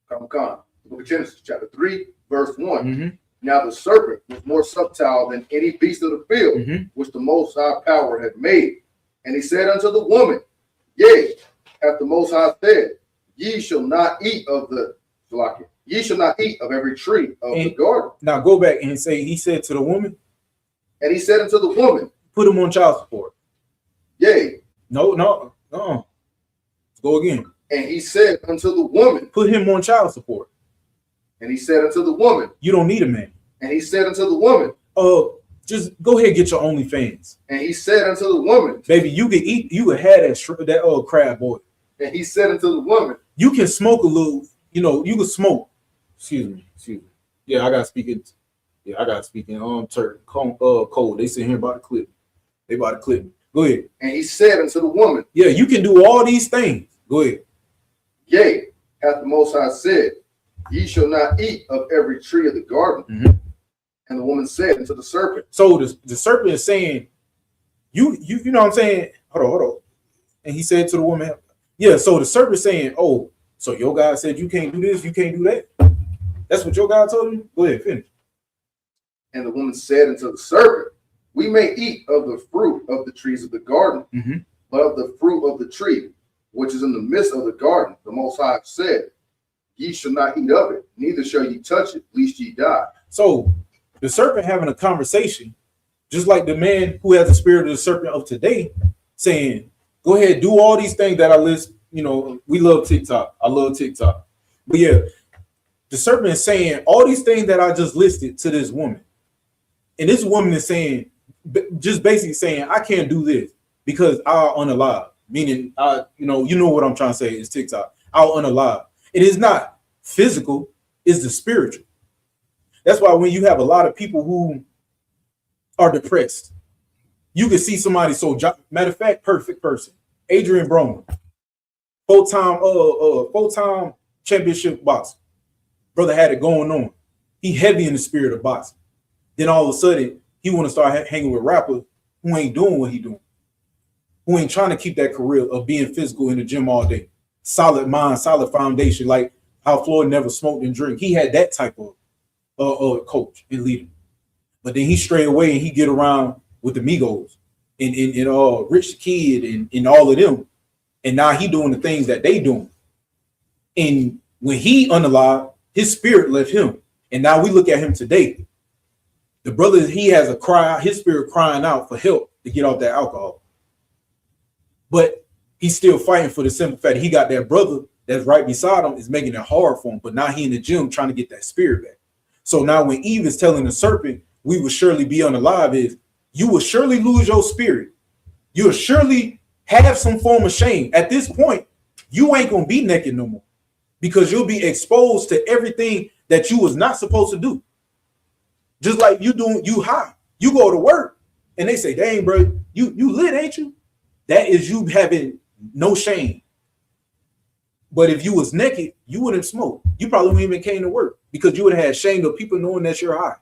Come. Book of Genesis, chapter 3, verse 1. Mm-hmm. Now the serpent was more subtle than any beast of the field, which the Most High Power had made. And he said unto the woman, yea, hath the Most High said, ye shall not eat of every tree of the garden. Now go back and say, he said to the woman. And he said unto the woman, put him on child support. Yea. No. Let's go again. And he said unto the woman, put him on child support. And he said unto the woman, you don't need a man. And he said unto the woman, just go ahead and get your OnlyFans. And he said unto the woman, baby, you can eat, you can have that crab boy. And he said unto the woman, you can smoke a little, you can smoke. Excuse me. Yeah, I gotta speak in code. They sit here about to clip. They about to clip me. Go ahead. And he said unto the woman, yeah, you can do all these things. Go ahead. Yea, hath the Most High said, ye shall not eat of every tree of the garden. And the woman said unto the serpent. So the serpent is saying, you know what I'm saying? Hold on. And he said to the woman, yeah, so the serpent is saying, oh, so your God said you can't do this, you can't do that. That's what your God told you? Go ahead, finish. And the woman said unto the serpent, we may eat of the fruit of the trees of the garden, but of the fruit of the tree, which is in the midst of the garden, the Most High said, ye shall not eat of it, neither shall ye touch it, lest ye die. So the serpent having a conversation, just like the man who has the spirit of the serpent of today, saying, go ahead, do all these things that I list. You know, we love TikTok. I love TikTok. But yeah, the serpent is saying all these things that I just listed to this woman. And this woman is saying, just basically saying, I can't do this because I'll unalive. Meaning, you know what I'm trying to say is TikTok. I'll unalive. It is not physical, it's the spiritual. That's why when you have a lot of people who are depressed, you can see somebody matter of fact, perfect person. Adrian Broner, full-time championship boxer. Brother had it going on. He heavy in the spirit of boxing. Then all of a sudden, he want to start hanging with rappers who ain't doing what he doing, who ain't trying to keep that career of being physical in the gym all day. Solid mind, solid foundation, like how Floyd never smoked and drink. He had that type of coach and leader. But then he strayed away and he get around with the Migos and Rich the Kid and all of them. And now he doing the things that they doing. And when he unalive, his spirit left him. And now we look at him today. The brother, he has a cry, his spirit crying out for help to get off that alcohol. But he's still fighting for the simple fact that he got that brother that's right beside him is making it hard for him. But now he in the gym trying to get that spirit back. So now when Eve is telling the serpent, we will surely be unalive, is you will surely lose your spirit. You'll surely have some form of shame. At this point, you ain't going to be naked no more because you'll be exposed to everything that you was not supposed to do. Just like you high. You go to work and they say, dang, bro, you lit, ain't you? That is you having no shame. But if you was naked, you wouldn't smoke. You probably wouldn't even came to work because you would have had shame of people knowing that you're high.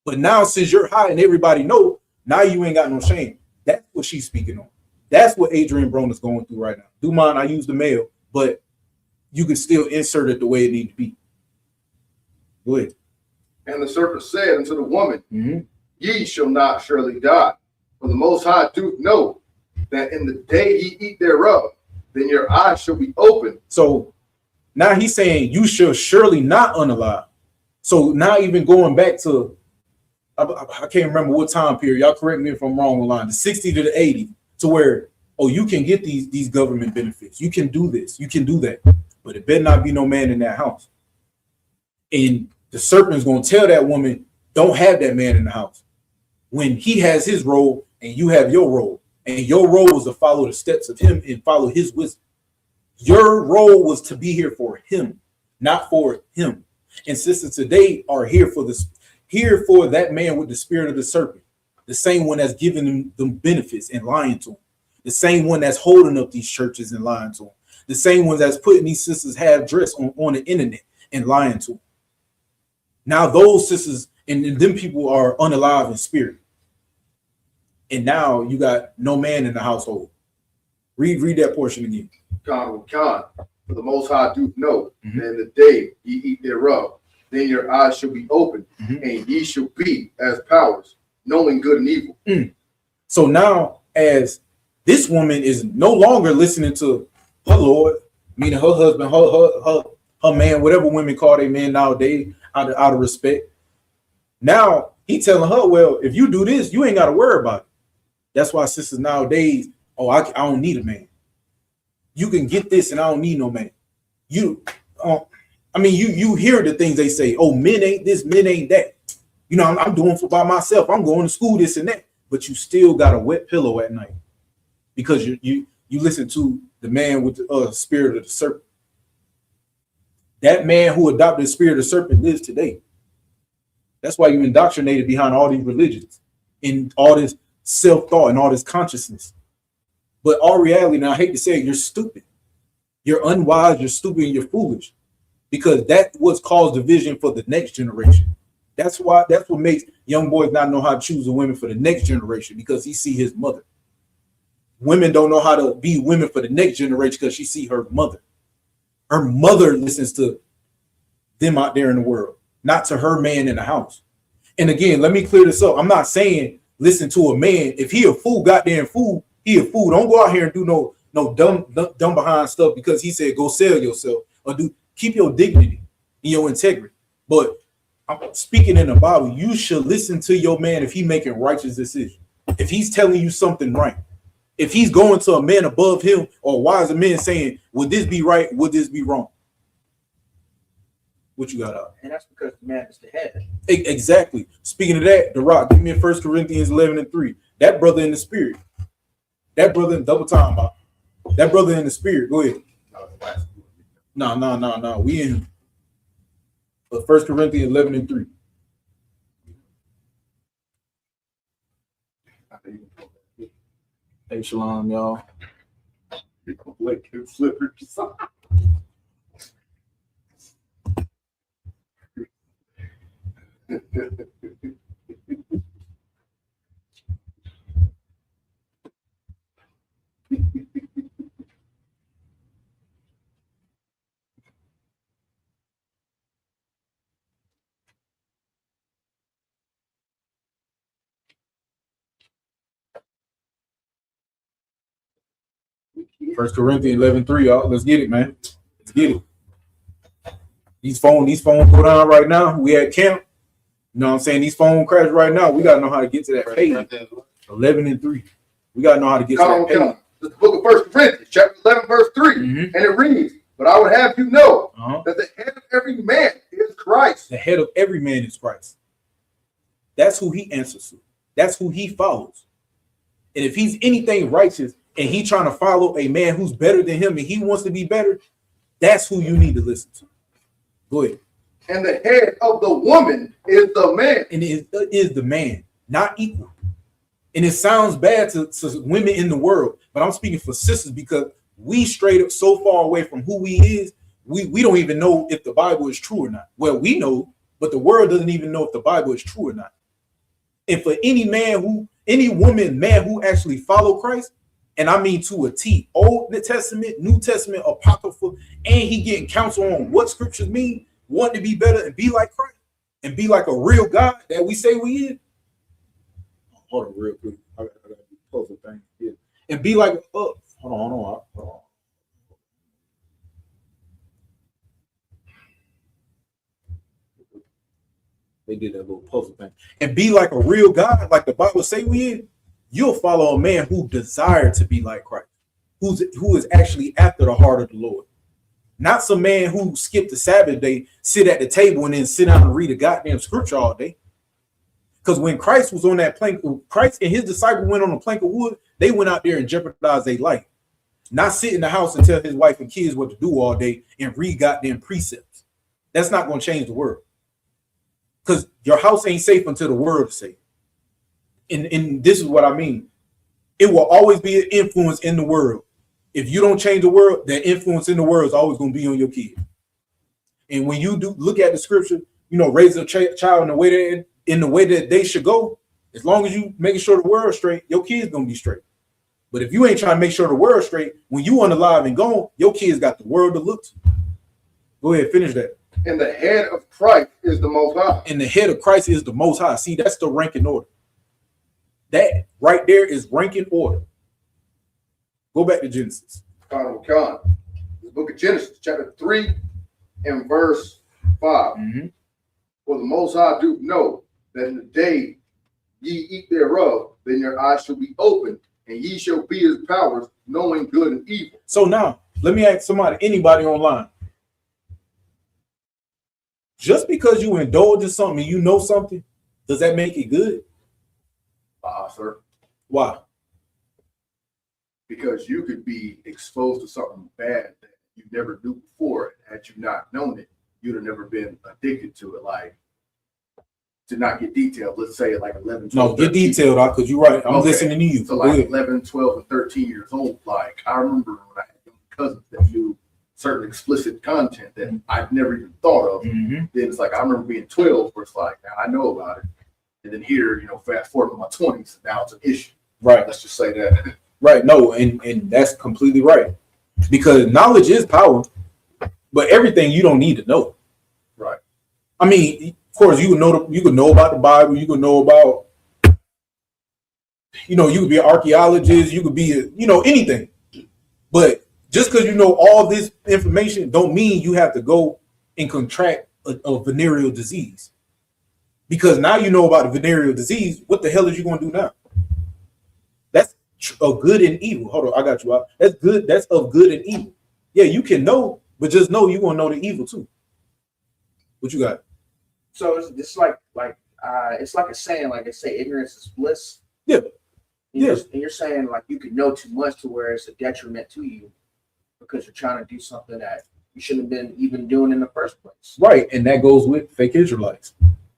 But now since you're high and everybody know, now you ain't got no shame. That's what she's speaking on. That's what Adrian Broner is going through right now. Do mind I use the male, but you can still insert it the way it needs to be. Go ahead. And the serpent said unto the woman, ye shall not surely die. For the Most High doth know that in the day ye eat thereof, then your eyes shall be open. So now he's saying you shall surely not unalive. So now even going back to, I can't remember what time period. Y'all correct me if I'm wrong on line. The 60 to the 80 to where, you can get these government benefits. You can do this. You can do that. But it better not be no man in that house. And the serpent's going to tell that woman, don't have that man in the house. When he has his role and you have your role. And your role was to follow the steps of him and follow his wisdom. Your role was to be here for him, not for him. And sisters today are here for that man with the spirit of the serpent, the same one that's giving them benefits and lying to them, the same one that's holding up these churches and lying to them, the same one that's putting these sisters half dressed on the internet and lying to them. Now those sisters and them people are unalive in spirit. And now you got no man in the household. Read that portion again. For the Most High doth know that in the day ye eat thereof, then your eyes shall be open, and ye shall be as powers, knowing good and evil. So now, as this woman is no longer listening to her Lord, meaning her husband, her man, whatever women call their man nowadays, out of respect. Now he telling her, well, if you do this, you ain't got to worry about it. That's why sisters nowadays, I don't need a man. You can get this, and I don't need no man. You hear the things they say. Oh, men ain't this, men ain't that. You know, I'm doing by myself. I'm going to school, this and that. But you still got a wet pillow at night because you listen to the man with the spirit of the serpent. That man who adopted the spirit of the serpent lives today. That's why you indoctrinated behind all these religions and all this self-thought and all this consciousness. But all reality, now I hate to say it, you're stupid. You're unwise, you're stupid, and you're foolish. Because that's what's caused division for the next generation. That's what makes young boys not know how to choose a woman for the next generation, because he see his mother. Women don't know how to be women for the next generation because she see her mother. Her mother listens to them out there in the world, not to her man in the house. And again, let me clear this up. I'm not saying listen to a man. If he a fool, goddamn fool, he a fool. Don't go out here and do no dumb behind stuff because he said go sell yourself or do. Keep your dignity and your integrity. But I'm speaking in the Bible, you should listen to your man if he's making righteous decisions. If he's telling you something right. If he's going to a man above him or a wiser man saying, would this be right? Would this be wrong? What you got out? And that's because the man is the head. Exactly. Speaking of that, The Rock, give me 1 Corinthians 11:3. That brother in the spirit. That brother in double time, Bob. That brother in the spirit. Go ahead. No. We in him. But 1 Corinthians 11:3. Hey, shalom, y'all. First Corinthians 11:3, y'all. Let's get it, man. Let's get it. These phones go down right now. We at camp. You know what I'm saying? These phones crash right now. We gotta know how to get to that page. 11:3. We gotta know how to get to that page. This is the book of 1 Corinthians, chapter 11, verse 3. And it reads, but I would have you know that the head of every man is Christ. The head of every man is Christ. That's who he answers to. That's who he follows. And if he's anything righteous and he trying to follow a man who's better than him and he wants to be better, that's who you need to listen to. Go ahead. And the head of the woman is the man. And it is the man, not equal. And it sounds bad to women in the world, but I'm speaking for sisters because we straight up so far away from who we is, we don't even know if the Bible is true or not. Well, we know, but the world doesn't even know if the Bible is true or not. And for any woman, man who actually follow Christ, and I mean to a T, Old Testament, New Testament, Apocryphal, and he getting counsel on what scriptures mean, want to be better and be like Christ, and be like a real God that we say we is. Hold on real quick. I gotta close the thing. Yeah. And be like, hold on. They did that little puzzle thing. And be like a real God, like the Bible say we is. You'll follow a man who desires to be like Christ, who is actually after the heart of the Lord. Not some man who skipped the Sabbath day, sit at the table, and then sit down and read a goddamn scripture all day. Because when Christ was on that plank, Christ and his disciples went on a plank of wood, they went out there and jeopardized their life. Not sit in the house and tell his wife and kids what to do all day and read goddamn precepts. That's not going to change the world. Because your house ain't safe until the world is safe. And this is what I mean. It will always be an influence in the world. If you don't change the world, that influence in the world is always going to be on your kid. And when you do look at the scripture, raise a child in the way that they should go, as long as you making sure the world's straight, your kid's going to be straight. But if you ain't trying to make sure the world's straight, when you unalive and gone, your kid's got the world to look to. Go ahead, finish that. And the head of Christ is the Most High. And the head of Christ is the Most High. See, that's the ranking order. That right there is ranking order. Go back to Genesis. The book of Genesis, chapter 3 and verse 5. For the Most High do know that in the day ye eat thereof, then your eyes shall be opened, and ye shall be his powers, knowing good and evil. So now, let me ask anybody online. Just because you indulge in something and you know something, does that make it good? Sir. Why? Because you could be exposed to something bad that you never knew before. Had you not known it, you'd have never been addicted to it. Like, to not get detailed, let's say like 11, 12, no, get 13. Detailed, because you're right. I'm listening to you. So like 11, 12, and 13 years old, like I remember when I had young cousins that knew certain explicit content that I'd never even thought of. Then it's like, I remember being 12, where it's like, now I know about it. And then here, fast forward to my 20s, now it's an issue. Right. Let's just say that. Right. No, and that's completely right. Because knowledge is power, but everything you don't need to know. Right. I mean, of course, you could know about the Bible, you could know about, you could be an archaeologist, you could be anything. But Just because you know all this information don't mean you have to go and contract a venereal disease. Because now you know about the venereal disease, what the hell is you going to do now? That's of good and evil. Hold on, I got you out. That's good. That's of good and evil. Yeah, you can know, but just know you're going to know the evil too. What you got? So it's like it's like a saying, like they say, ignorance is bliss. Yeah. And you're saying like you could know too much to where it's a detriment to you because you're trying to do something that you shouldn't have been even doing in the first place. Right, and that goes with fake Israelites.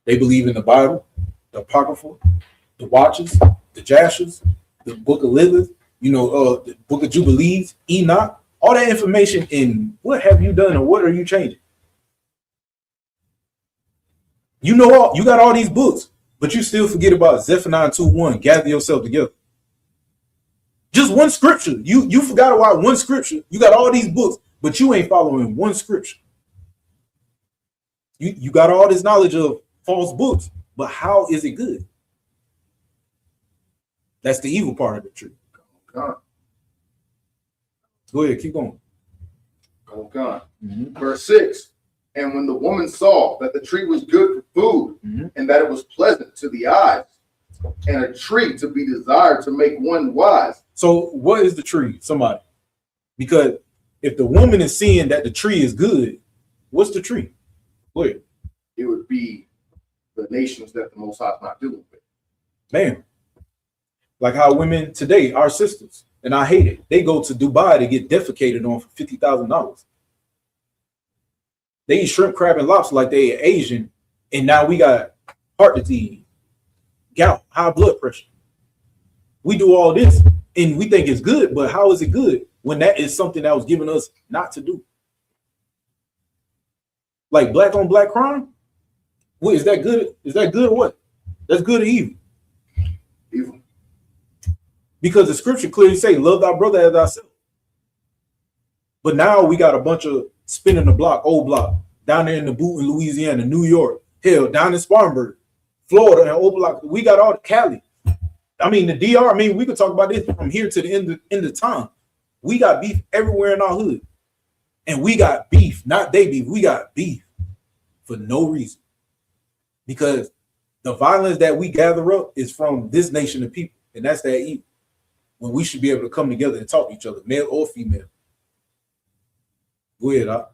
They believe in the Bible, the Apocrypha, the Watches, the Jashers, the Book of Lilith, the Book of Jubilees, Enoch, all that information in what have you done and what are you changing? You got all these books, but you still forget about Zephaniah 2:1. Gather yourself together. Just one scripture. You forgot about one scripture. You got all these books, but you ain't following one scripture. You got all this knowledge of false books, but how is it good? That's the evil part of the truth. God. Go ahead, keep going. Oh God. Verse 6. And when the woman saw that the tree was good for food, and that it was pleasant to the eyes, and a tree to be desired to make one wise. So what is the tree? Somebody. Because if the woman is seeing that the tree is good, what's the tree? Go ahead. It would be the nations that the Most High is not dealing with. Man. Like how women today, our sisters, and I hate it, they go to Dubai to get defecated on for $50,000. They eat shrimp, crab, and lobster like they Asian, and now we got heart disease, gout, high blood pressure. We do all this, and we think it's good, but how is it good when that is something that was given us not to do? Like black on black crime? What is that good? Is that good or what? That's good or evil? Evil. Because the scripture clearly say, love thy brother as thyself. But now we got a bunch of spinning the block, old block, down there in the boot in Louisiana, New York, hell, down in Spartanburg, Florida, and old block. We got all the Cali. I mean, the DR, we could talk about this from here to the end of time. We got beef everywhere in our hood. And we got beef, not they beef. We got beef for no reason. Because the violence that we gather up is from this nation of people. And that's that evil. When we should be able to come together and talk to each other, male or female. Go ahead, Doc.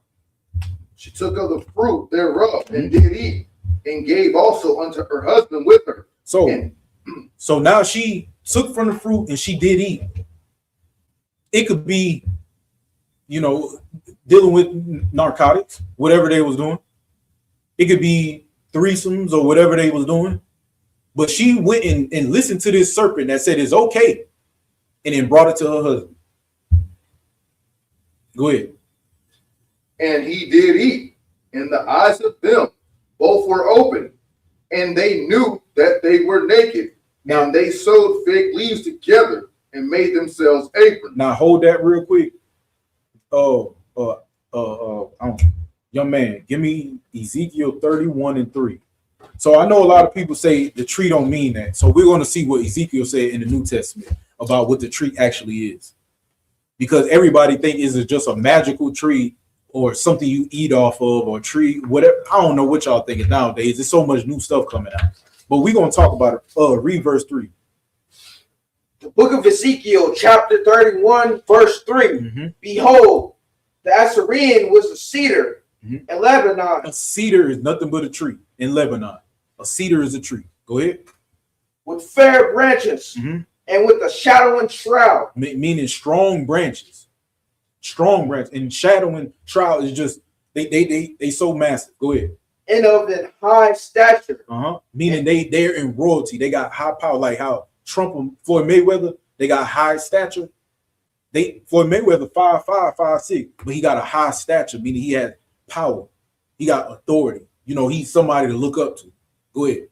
She took of the fruit thereof and did eat, and gave also unto her husband with her. So now she took from the fruit and she did eat. It could be, dealing with narcotics, whatever they was doing. It could be threesomes or whatever they was doing. But she went and listened to this serpent that said it's okay, and then brought it to her husband. Go ahead. And he did eat, and the eyes of them both were open, and they knew that they were naked. Now, and they sewed fig leaves together and made themselves aprons. Now hold that real quick. Young man, give me Ezekiel 31:3. So I know a lot of people say the tree don't mean that. So we're going to see what Ezekiel said in the New Testament about what the tree actually is. Because everybody think is it just a magical tree or something you eat off of or tree, whatever. I don't know what y'all thinking nowadays. There's so much new stuff coming out. But we're going to talk about it. Read verse 3. The book of Ezekiel, chapter 31, verse 3. Behold, the Assyrian was a cedar in Lebanon. A cedar is nothing but a tree in Lebanon. A cedar is a tree. Go ahead. With fair branches and with a shadowing shroud. Meaning strong branches. Strong branch. And shadowing shroud is just, they so massive. Go ahead. And of an high stature. Meaning they're in royalty. They got high power, like how Trump, Floyd Mayweather, they got high stature. Floyd Mayweather 5'5", 5'6", but he got a high stature, meaning he had power. He got authority. He's somebody to look up to. Go ahead.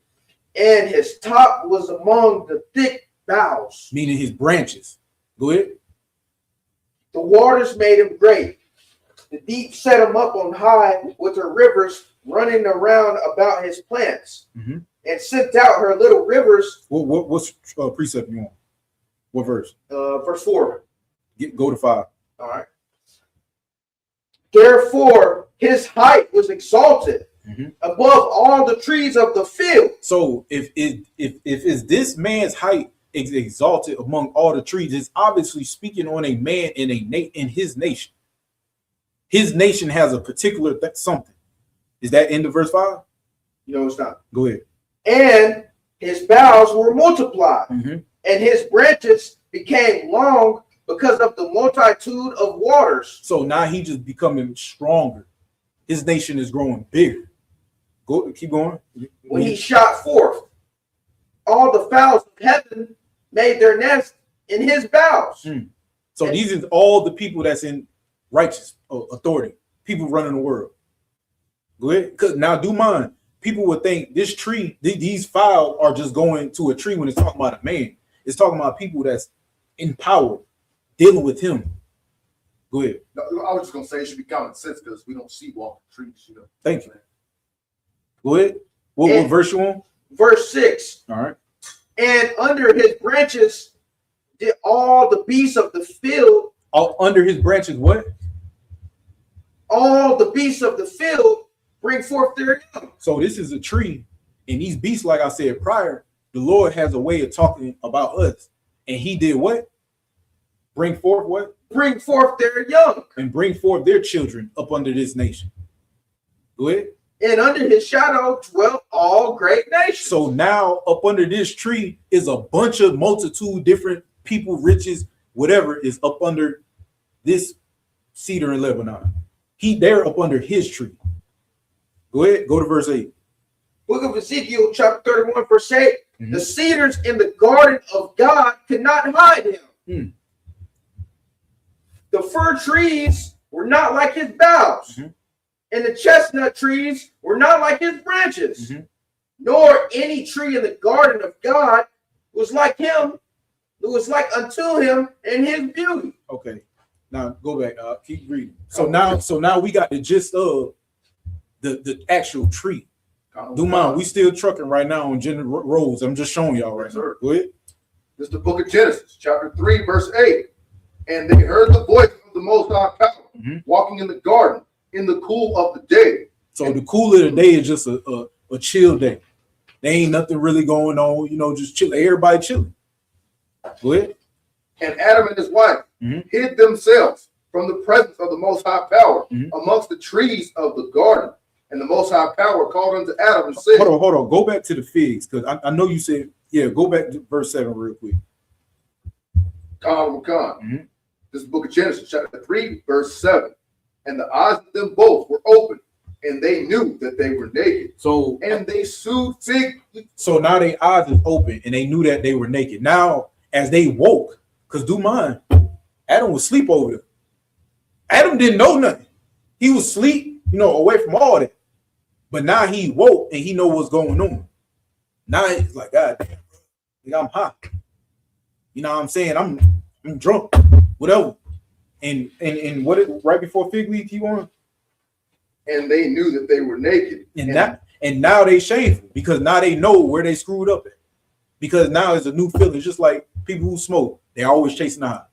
And his top was among the thick boughs. Meaning his branches. Go ahead. The waters made him great. The deep set him up on high with her rivers running around about his plants. And sent out her little rivers. What's precept you want? What verse? Verse 4. Go to 5. All right. Therefore, his height was exalted above all the trees of the field. So if is this man's height is exalted among all the trees, it's obviously speaking on a man in his nation. His nation has a particular something. Is that in the verse 5? No, it's not. Go ahead. And his boughs were multiplied, and his branches became long because of the multitude of waters. So now he just becoming stronger. His nation is growing bigger. Go, keep going. When he shot forth, all the fowls of heaven made their nest in his boughs. So these are all the people that's in righteous authority, people running the world. Go ahead. Because now, do mind, people would think this tree, these fowls are just going to a tree when it's talking about a man. It's talking about people that's in power, dealing with him. Go ahead. No, I was just gonna say it should be common sense because we don't see walking trees, you know. Thank you. Go ahead. What verse you on? Verse 6. All right. And under his branches did all the beasts of the field. All under his branches, what? All the beasts of the field bring forth their young. So this is a tree, and these beasts, like I said prior, the Lord has a way of talking about us. And he did what? Bring forth what? Bring forth their young. And bring forth their children up under this nation. Go ahead. And under his shadow dwelt all great nations. So now up under this tree is a bunch of multitude, different people, riches, whatever is up under this cedar in Lebanon. They're up under his tree. Go ahead, go to verse 8. Book of Ezekiel, chapter 31, verse 8. The cedars in the garden of God could not hide him. The fir trees were not like his boughs, and the chestnut trees were not like his branches, nor any tree in the garden of God was like him, who was like unto him in his beauty. Okay, now go back. Keep reading. So now we got the gist of the actual tree. Do mind, we still trucking right now on general roads. I'm just showing y'all right now. Go ahead. This is the book of Genesis, chapter 3, verse 8. And they heard the voice of the Most High Power walking in the garden in the cool of the day. So the cool of the day is just a chill day. There ain't nothing really going on, you know, just chill. Everybody chilling. Go ahead. And Adam and his wife hid themselves from the presence of the Most High Power amongst the trees of the garden. And the Most High Power called unto Adam and said, Hold on. Go back to the figs, because I know you said, go back to verse 7 real quick. This is the book of Genesis, chapter 3, verse 7. And the eyes of them both were open, and they knew that they were naked. And they sewed fig. So now their eyes is open, and they knew that they were naked. Now, as they woke, because do mind, Adam was asleep over there. Adam didn't know nothing. He was asleep, away from all that. But now he woke, and he know what's going on. Now he's like, God damn, I'm hot. You know what I'm saying? I'm drunk, whatever. And what right before fig leaf, keep on. And they knew that they were naked. And now they shameful because now they know where they screwed up at. Because now it's a new feeling, just like people who smoke. They're always chasing the high.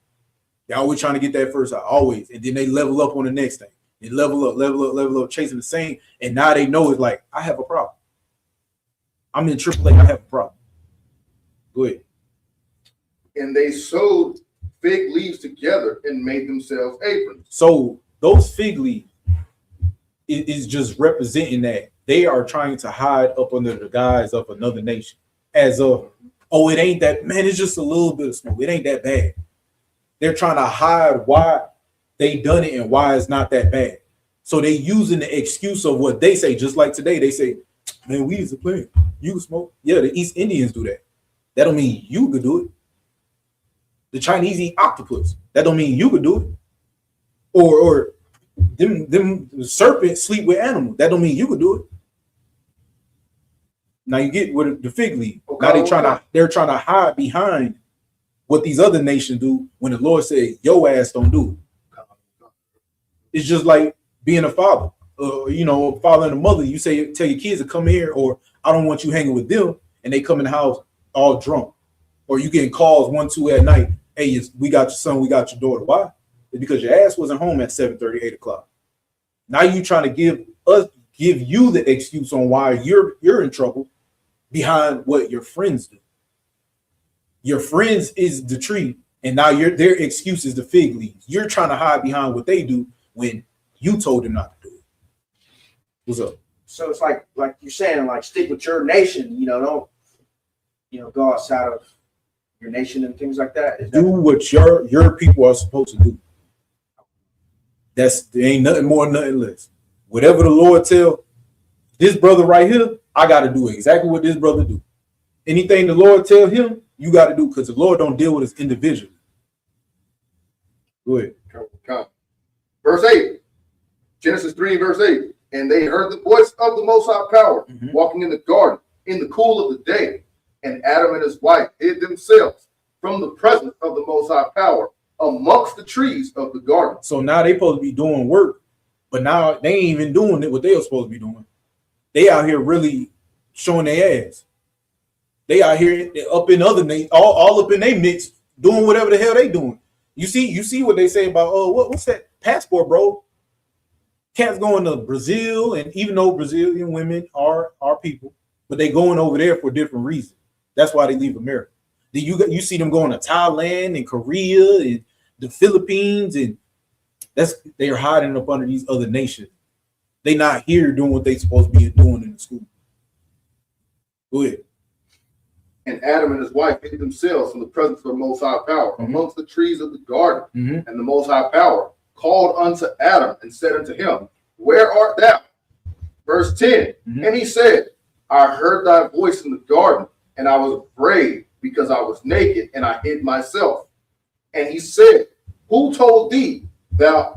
They're always trying to get that first high, always. And then they level up on the next thing. They level up, chasing the same. And now they know it's like, I have a problem. I'm in AAA, I have a problem. Go ahead. And they sewed fig leaves together and made themselves aprons. So those fig leaves is just representing that they are trying to hide up under the guise of another nation. As of, it ain't that, man, it's just a little bit of smoke. It ain't that bad. They're trying to hide why they done it and why it's not that bad. So they using the excuse of what they say, just like today, they say, man, we is a plan. You smoke. Yeah, the East Indians do that. That don't mean you could do it. The Chinese eat octopus. That don't mean you could do it. Or them serpents sleep with animals. That don't mean you could do it. Now you get with the fig leaf. Now they're trying to hide behind what these other nations do when the Lord said, your ass don't do it. It's just like being a father. A father and a mother. You tell your kids to come here, or I don't want you hanging with them, and they come in the house all drunk. Or you getting calls 1, 2 at night. Hey, we got your son, we got your daughter. Why? It's because your ass wasn't home at 7:30, 8 o'clock. Now you trying to give you the excuse on why you're in trouble behind what your friends do. Your friends is the tree, and now their excuse is the fig leaves. You're trying to hide behind what they do when you told them not to do it. What's up? So it's like you're saying, like, stick with your nation, don't, go outside of your nation and things like that. Do what your people are supposed to do. There ain't nothing more, nothing less. Whatever the Lord tell this brother right here, I got to do exactly what this brother do. Anything the Lord tell him, you got to do, because the Lord don't deal with us individually. Go ahead. Come. Verse 8, Genesis 3, verse 8. And they heard the voice of the Most High Power walking in the garden in the cool of the day. And Adam and his wife hid themselves from the presence of the Most High Power amongst the trees of the garden. So now they supposed to be doing work, but now they ain't even doing it what they were supposed to be doing. They out here really showing their ass. They out here up in other nations, all up in their mix, doing whatever the hell they doing. You see what they say about, what's that passport, bro? Cats going to Brazil, and even though Brazilian women are people, but they going over there for different reasons. That's why they leave America. You see them going to Thailand and Korea and the Philippines, and they're hiding up under these other nations. They not here doing what they supposed to be doing in the school. Go ahead. And Adam and his wife hid themselves from the presence of the Most High Power amongst the trees of the garden. And the Most High Power called unto Adam and said unto him, Where art thou? Verse 10. And he said, I heard thy voice in the garden, and I was afraid because I was naked, and I hid myself. And he said, Who told thee that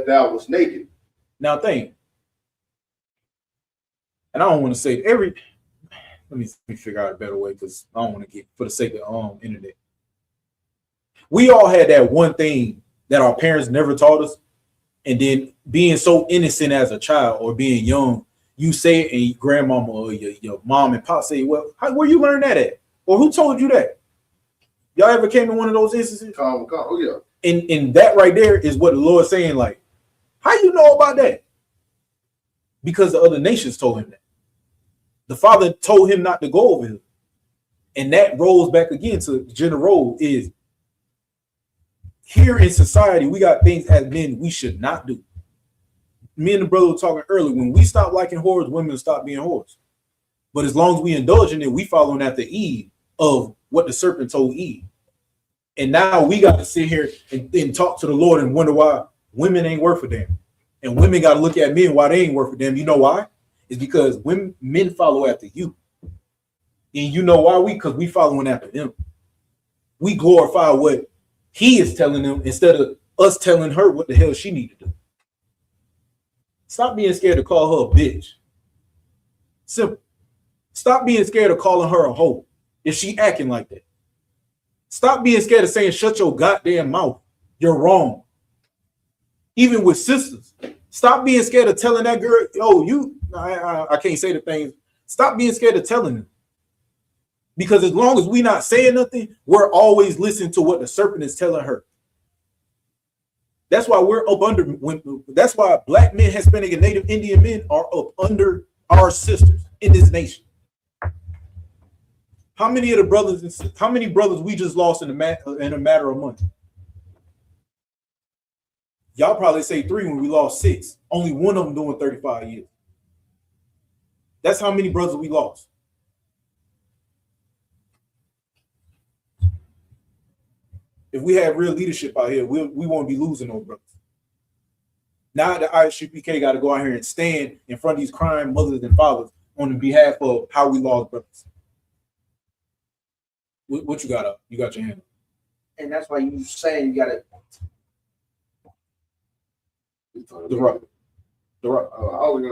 thou was naked? Now think, and I don't want to say let me figure out a better way, because I don't want to get, for the sake of internet. We all had that one thing that our parents never taught us, and then being so innocent as a child or being young, you say it, and your grandmama or your mom and pop say, well, where you learn that at? Or who told you that? Y'all ever came in one of those instances? Oh, yeah. And that right there is what the Lord's saying, like, how you know about that? Because the other nations told him that. The Father told him not to go over here. And that rolls back again to general role is, here in society, we got things as men we should not do. Me and the brother were talking earlier, when we stop liking whores, women stop being whores. But as long as we indulge in it, we following after Eve of what the serpent told Eve. And now we got to sit here and talk to the Lord and wonder why women ain't worth a damn. And women got to look at men why they ain't worth a damn. You know why? It's because men follow after you. And you know why? Because we following after them. We glorify what he is telling them instead of us telling her what the hell she need to do. Stop being scared to call her a bitch. Simple. Stop being scared of calling her a hoe if she acting like that. Stop being scared of saying, shut your goddamn mouth. You're wrong. Even with sisters. Stop being scared of telling that girl, I can't say the things. Stop being scared of telling them. Because as long as we not saying nothing, we're always listening to what the serpent is telling her. That's why we're up under. That's why black men, Hispanic, and Native Indian men are up under our sisters in this nation. How many of the brothers? How many brothers we just lost in a matter of months? Y'all probably say 3 when we lost 6. Only one of them doing 35 years. That's how many brothers we lost. If we had real leadership out here, we won't be losing those brothers. Now the Isupk got to go out here and stand in front of these crying mothers and fathers on behalf of how we lost brothers. What you got up? You got your hand up. And that's why you saying you got to. The rock. I was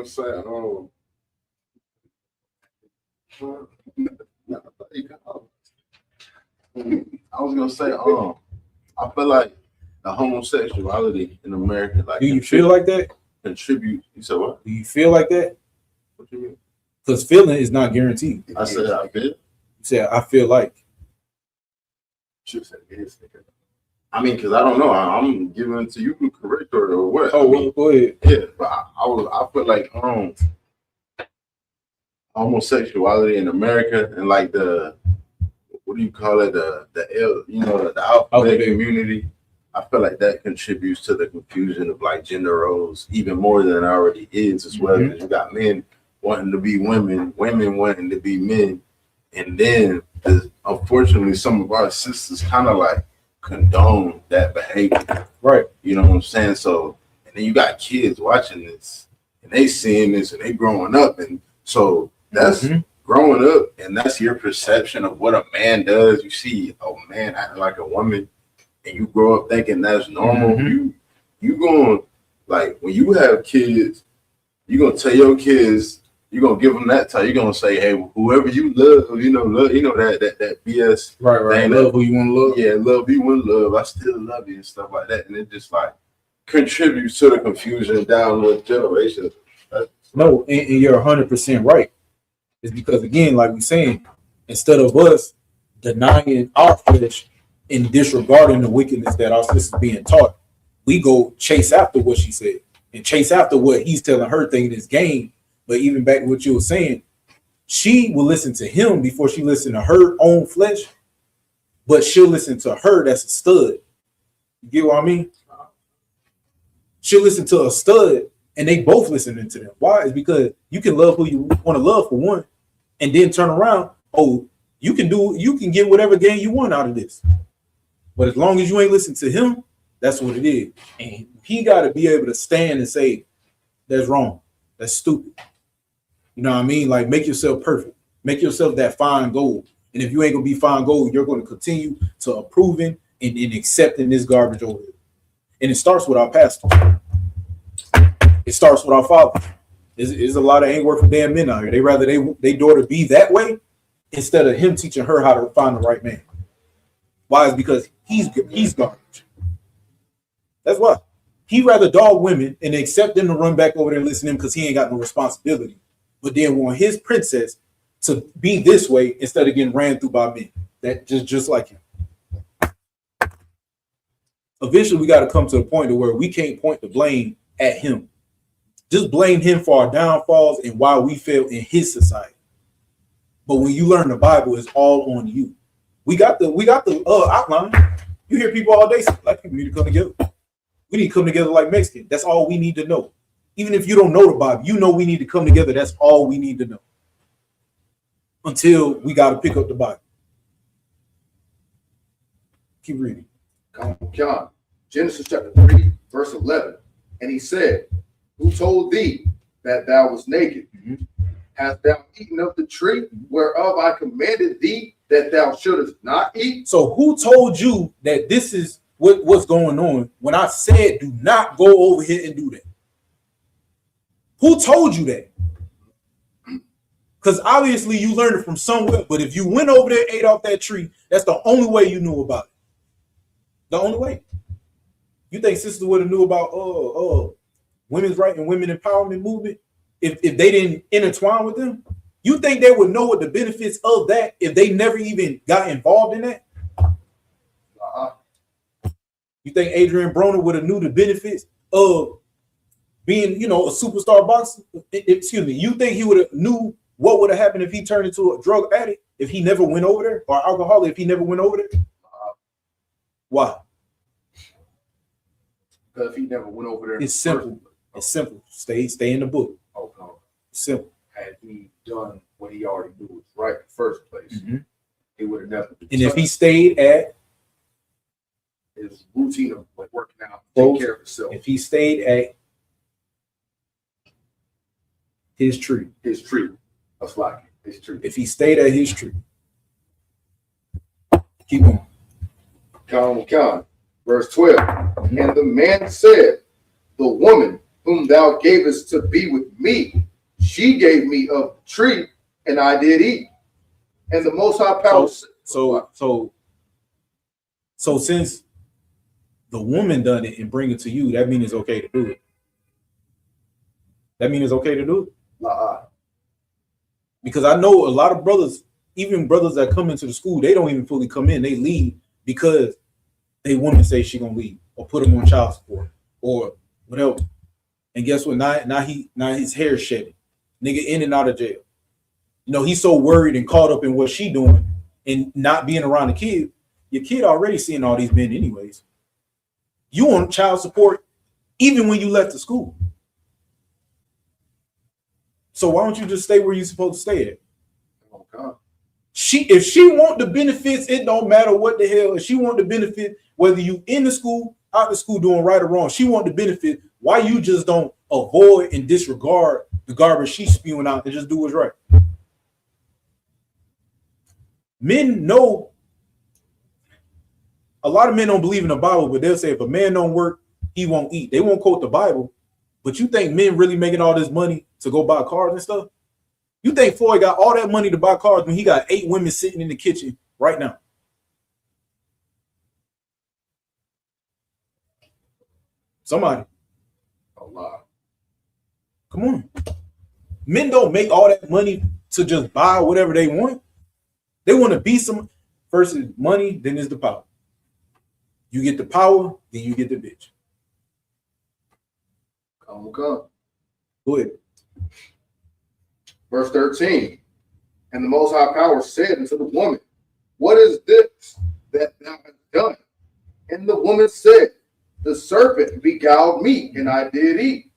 gonna say, I feel like the homosexuality in America, like, do you feel like that? Contribute. You said what? Do you feel like that? What you mean? Because feeling is not guaranteed. I said I feel. You said I feel like. Should say it is. I mean, because I don't know. I'm giving it to you to correct or what. Oh, well, go ahead. Yeah, but I feel like homosexuality in America and like the what do you call it, the alphabet community. I feel like that contributes to the confusion of like gender roles even more than it already is as well. Because you got men wanting to be women, women wanting to be men, and then unfortunately some of our sisters kind of like condone that behavior. Right. You know what I'm saying? So, and then you got kids watching this and they seeing this and they growing up. And so that's growing up and that's your perception of what a man does. You see a man acting like a woman and you grow up thinking that's normal. You going, like, when you have kids, you're going to tell your kids, you're gonna give them that time. You're gonna say, "Hey, whoever you love, that BS, right? Love who you want to love. Yeah, love who you want to love. I still love you and stuff like that." And it just like contributes to the confusion down with generations. No, and you're 100% right. It's because again, like we're saying, instead of us denying our flesh and disregarding the wickedness that our sister's being taught, we go chase after what she said and chase after what he's telling her, thinking is game. But even back to what you were saying, she will listen to him before she listen to her own flesh, but she'll listen to her that's a stud. You get what I mean? She'll listen to a stud and they both listening to them. Why? It's because you can love who you want to love for one, and then turn around, oh, you can get whatever gain you want out of this. But as long as you ain't listen to him, that's what it is. And he got to be able to stand and say, that's wrong. That's stupid. You know what I mean? Like, make yourself perfect. Make yourself that fine gold. And if you ain't going to be fine gold, you're going to continue to approving and accepting this garbage over here. And it starts with our pastor. It starts with our father. There's a lot of ain't worth for damn men out here. They rather they daughter be that way instead of him teaching her how to find the right man. Why? It's because he's garbage. That's why. He rather dog women and accept them to run back over there and listen to him because he ain't got no responsibility. But then want his princess to be this way instead of getting ran through by men. That just like him. Eventually, we got to come to a point to where we can't point the blame at him. Just blame him for our downfalls and why we fail in his society. But when you learn the Bible, it's all on you. We got the outline. You hear people all day say, like, we need to come together. We need to come together like Mexicans. That's all we need to know. Even if you don't know the Bible, you know we need to come together. That's all we need to know. Until we got to pick up the Bible. Keep reading. John, Genesis chapter 3, verse 11. And he said, who told thee that thou was naked? Hast thou eaten of the tree whereof I commanded thee that thou shouldest not eat? So who told you that this is what's going on when I said do not go over here and do that? Who told you that? Because obviously you learned it from somewhere, but if you went over there and ate off that tree, that's the only way you knew about it. The only way. You think sisters would have knew about women's right and women empowerment movement if they didn't intertwine with them? You think they would know what the benefits of that if they never even got involved in that? You think Adrian Broner would have knew the benefits of being, a superstar boxer? Excuse me. You think he would have knew what would have happened if he turned into a drug addict if he never went over there, or alcoholic if he never went over there? Why? Because if he never went over there. It's simple. It's simple. Stay in the book. Okay. Simple. Had he done what he already knew was right in the first place, he would have never. And if he stayed at his routine of like working out, taking care of himself. If he stayed at his tree. That's like his tree. If he stayed at his tree. Keep on. Count. Verse 12. And the man said, the woman whom thou gavest to be with me, she gave me of the tree, and I did eat. And the Most High Power. So since the woman done it and bring it to you, that means it's okay to do it. That means it's okay to do it. Because I know a lot of brothers, even brothers that come into the school, they don't even fully come in. They leave because they woman say she gonna leave or put him on child support or whatever. And guess what? Now his hair shedding. Nigga in and out of jail. You know, he's so worried and caught up in what she doing and not being around the kid. Your kid already seeing all these men anyways. You on child support even when you left the school. So why don't you just stay where you're supposed to stay at? Oh God. If she want the benefits, it don't matter what the hell. If she want the benefit, whether you in the school, out the school, doing right or wrong, she want the benefit. Why you just don't avoid and disregard the garbage she's spewing out and just do what's right? Men know. A lot of men don't believe in the Bible, but they'll say if a man don't work, he won't eat. They won't quote the Bible, but you think men really making all this money to go buy cars and stuff? You think Floyd got all that money to buy cars when he got 8 women sitting in the kitchen right now? Somebody. A lot. Come on. Men don't make all that money to just buy whatever they want. They want to be some. First is money, then is the power. You get the power, then you get the bitch. Come. Go ahead. Verse 13. And the Most High Power said unto the woman, what is this that thou hast done? And the woman said, the serpent beguiled me, and I did eat.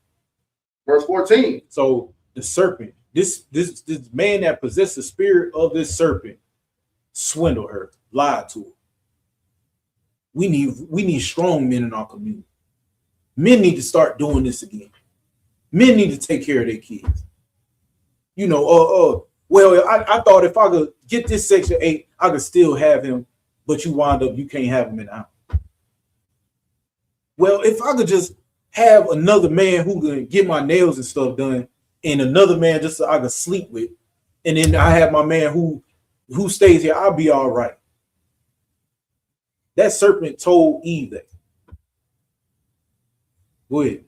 Verse 14. So the serpent, this man that possessed the spirit of this serpent, swindled her, lied to her. We need strong men in our community. Men need to start doing this again. Men need to take care of their kids. You know, well, I thought if I could get this Section 8, I could still have him, but you wind up, you can't have him in the house. Well, if I could just have another man who can get my nails and stuff done, and another man just so I could sleep with, and then I have my man who stays here, I'll be all right. That serpent told Eve that. Go ahead.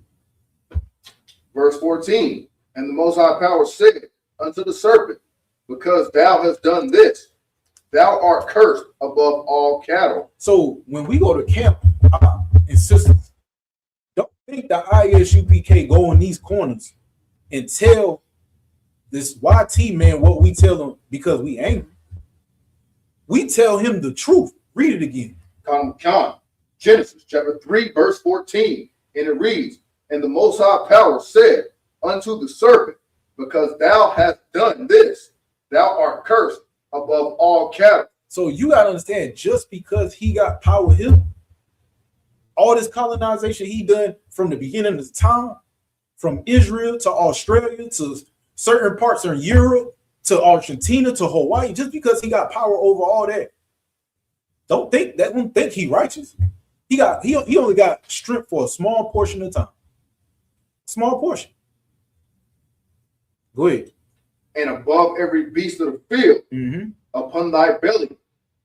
Verse 14. And the Most High Power said unto the serpent, because thou hast done this, thou art cursed above all cattle. So when we go to camp, and sisters, don't think the ISUPK go in these corners and tell this YT man what we tell him because we angry. We tell him the truth. Read it again. Genesis chapter 3, verse 14. And it reads, and the Most High Power said unto the serpent, because thou hast done this, thou art cursed above all cattle. So you got to understand, just because he got power here, all this colonization he done from the beginning of the time, from Israel to Australia to certain parts of Europe to Argentina to Hawaii, just because he got power over all that, don't think he righteous. He only got strength for a small portion of time. Small portion. Go ahead. And above every beast of the field, upon thy belly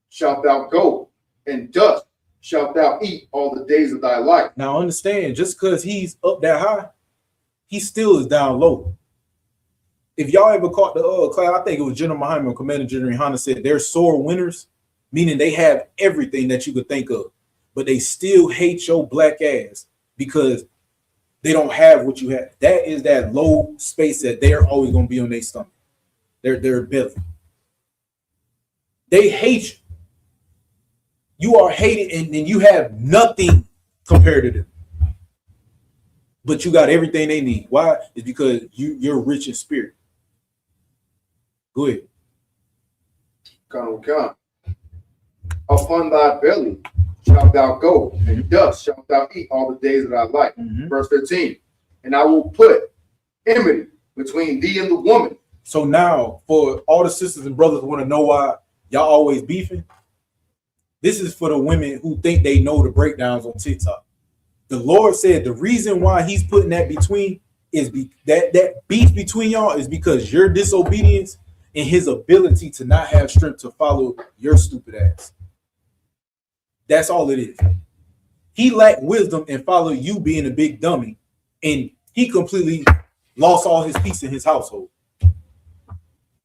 shalt thou go, and dust shalt thou eat all the days of thy life. Now understand, just because he's up that high, he still is down low. If y'all ever caught the class, I think it was General Muhammad, Commander General Hanna said they're sore winners, meaning they have everything that you could think of, but they still hate your black ass because they don't have what you have. That is that low space that they're always going to be on their stomach, their belly. They hate you. You are hated, and you have nothing compared to them. But you got everything they need. Why? It's because you're rich in spirit. Go ahead. Come. Upon thy belly shalt thou go, and dust shalt thou eat all the days of thy life. Verse 15. And I will put enmity between thee and the woman. So now, for all the sisters and brothers who want to know why y'all always beefing, this is for the women who think they know the breakdowns on TikTok. The Lord said the reason why he's putting that between is that beef between y'all is because your disobedience and his ability to not have strength to follow your stupid ass. That's all it is. He lacked wisdom and followed you being a big dummy, and he completely lost all his peace in his household.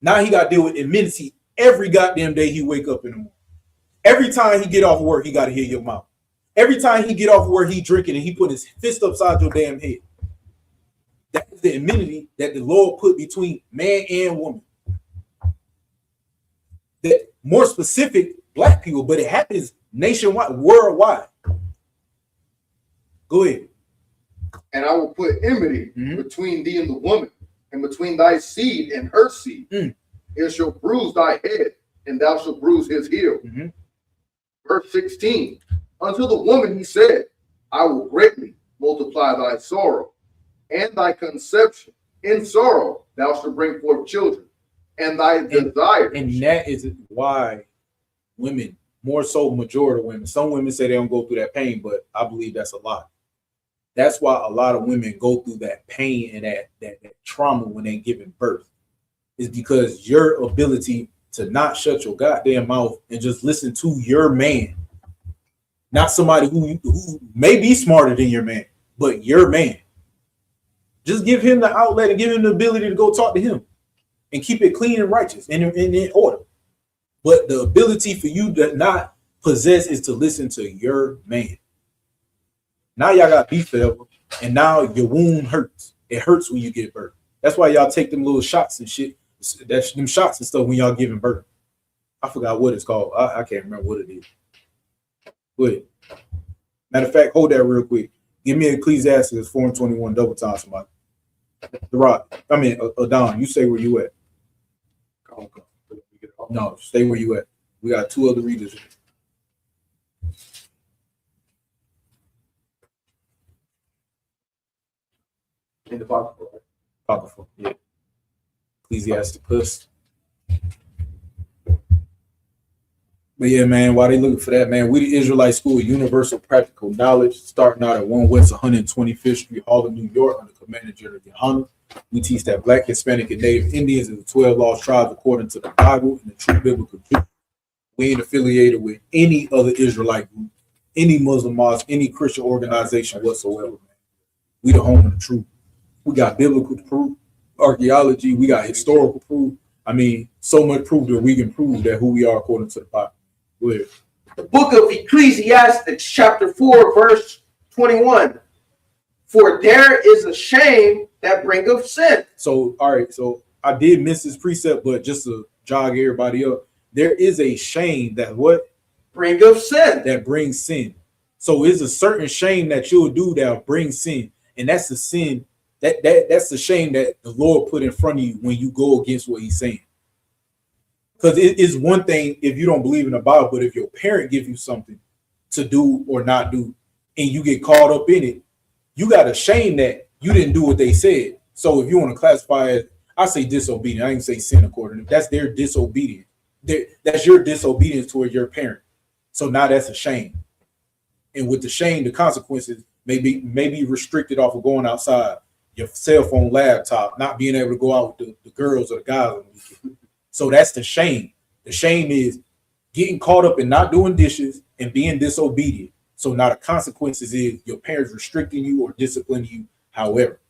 Now he got to deal with enmity every goddamn day he wake up in the morning. Every time he get off work, he got to hear your mouth. Every time he get off where he drinking and he put his fist upside your damn head. That is the immunity that the Lord put between man and woman. That more specific, black people, but it happens nationwide, worldwide. Go ahead. And I will put enmity between thee and the woman, and between thy seed and her seed. It shall bruise thy head, and thou shalt bruise his heel. Verse 16. Unto the woman he said, I will greatly multiply thy sorrow and thy conception. In sorrow thou shalt bring forth children, and thy desire. And that is why women, more so majority of women, some women say they don't go through that pain, but I believe that's a lie. That's why a lot of women go through that pain and that trauma when they're giving birth. Is because your ability to not shut your goddamn mouth and just listen to your man, not somebody who may be smarter than your man, but your man. Just give him the outlet and give him the ability to go talk to him and keep it clean and righteous and in order. But the ability for you to not possess is to listen to your man. Now y'all got beef forever, and now your wound hurts. It hurts when you give birth. That's why y'all take them little shots and shit. That's them shots and stuff when y'all giving birth. I forgot what it's called. I can't remember what it is. Go ahead. Matter of fact, hold that real quick. Give me Ecclesiastes 4:21 double time, somebody. The Rock. I mean, Adon, you say where you at. No, stay where you at. We got two other readers. In the Apocrypha. Yeah. Ecclesiastes. But yeah, man, while they looking for that, man, we the Israelite School of Universal Practical Knowledge, starting out at 1 West 125th Street, Harlem, New York, under Commander General Yohana. We teach that Black, Hispanic, and Native Indians are the 12 lost tribes according to the Bible and the true biblical truth. We ain't affiliated with any other Israelite group, any Muslim mosque, any Christian organization whatsoever, man. We the home of the truth. We got biblical proof, archaeology, we got historical proof. I mean, so much proof that we can prove that who we are according to the Bible. Go ahead. The book of Ecclesiastes, chapter 4, verse 21. For there is a shame that bringeth sin. So, all right. So I did miss this precept, but just to jog everybody up, there is a shame that what? Bringeth sin. That brings sin. So it's a certain shame that you'll do that'll bring sin. And that's the sin, that's the shame that the Lord put in front of you when you go against what he's saying. Because it is one thing if you don't believe in the Bible, but if your parent gives you something to do or not do, and you get caught up in it, you got to shame that you didn't do what they said. So if you want to classify it, I say disobedient. I ain't say sin according to that's their disobedience. That's your disobedience toward your parent. So now that's a shame. And with the shame, the consequences may be restricted off of going outside, your cell phone, laptop, not being able to go out with the girls or the guys on the weekend. So that's the shame. The shame is getting caught up in not doing dishes and being disobedient. So now the consequences is your parents restricting you or disciplining you, however.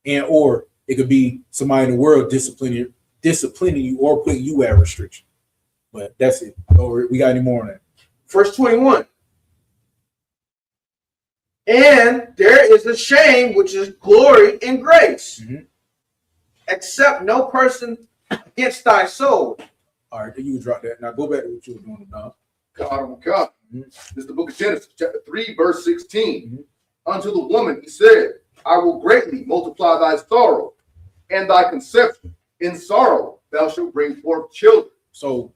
And or it could be somebody in the world disciplining you or putting you at restriction. But that's it. So we got any more on that? Verse 21. And there is a shame which is glory and grace, except no person against thy soul. All right, you drop that. Now go back to what you were doing now. God. This is the book of Genesis, chapter 3, verse 16. Unto the woman he said, I will greatly multiply thy sorrow and thy conception. In sorrow thou shalt bring forth children. So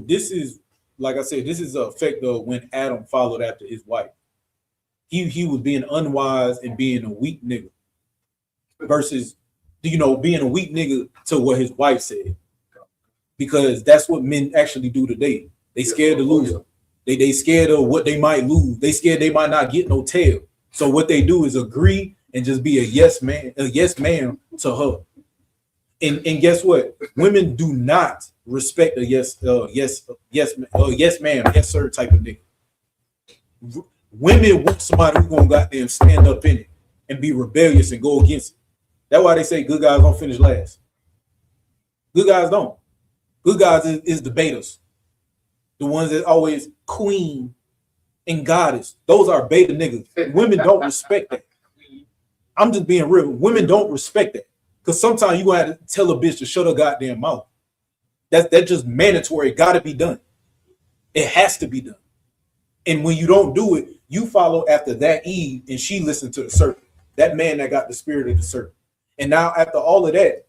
this is, like I said, this is the effect of when Adam followed after his wife. He was being unwise and being a weak nigga versus, being a weak nigga to what his wife said. Because that's what men actually do today. They scared to lose. They scared of what they might lose. They scared they might not get no tail. So what they do is agree and just be a yes ma'am to her. And guess what? Women do not respect a yes ma'am, yes sir type of nigga. Women want somebody who's gonna goddamn stand up in it and be rebellious and go against it. That's why they say good guys don't finish last. Good guys don't. Good guys is debaters. The ones that always queen. and goddess. Those are beta niggas. Women don't respect that. I'm just being real. Women don't respect that. Because sometimes you gonna have to tell a bitch to shut her goddamn mouth. That's just mandatory. It gotta be done. It has to be done. And when you don't do it, you follow after that Eve, and she listened to the serpent. That man that got the spirit of the serpent. And now after all of that,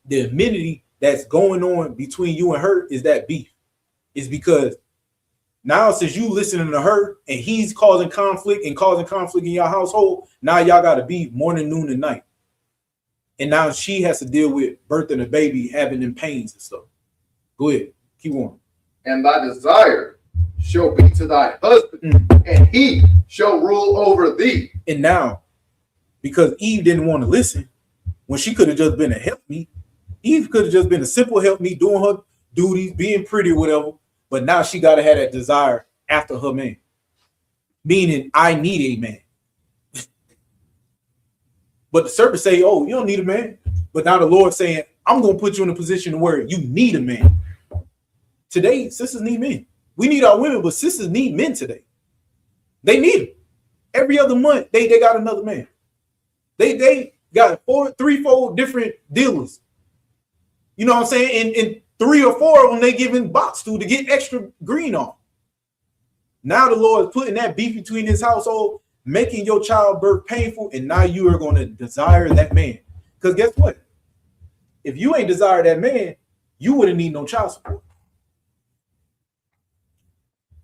the amenity that's going on between you and her is that beef. It's because now since you listening to her and he's causing conflict in your household, now y'all got to be morning, noon, and night. And now she has to deal with birthing a baby, having them pains and stuff. Go ahead, keep on. And thy desire shall be to thy husband, and he shall rule over thee. And now, because Eve didn't want to listen, when she could have just been a helpmeet, Eve could have just been a simple helpmeet, doing her duties, being pretty, whatever. But now she got to have that desire after her man. Meaning, I need a man. But the serpent say, oh, you don't need a man. But now the Lord saying, I'm going to put you in a position where you need a man. Today, sisters need men. We need our women, but sisters need men today. They need them. Every other month, they got another man. They got 3-4 different dealers. You know what I'm saying? And 3 or 4 of them they giving box to get extra green on. Now the Lord is putting that beef between his household, making your childbirth painful, and now you are going to desire that man. Because guess what? If you ain't desire that man, you wouldn't need no child support.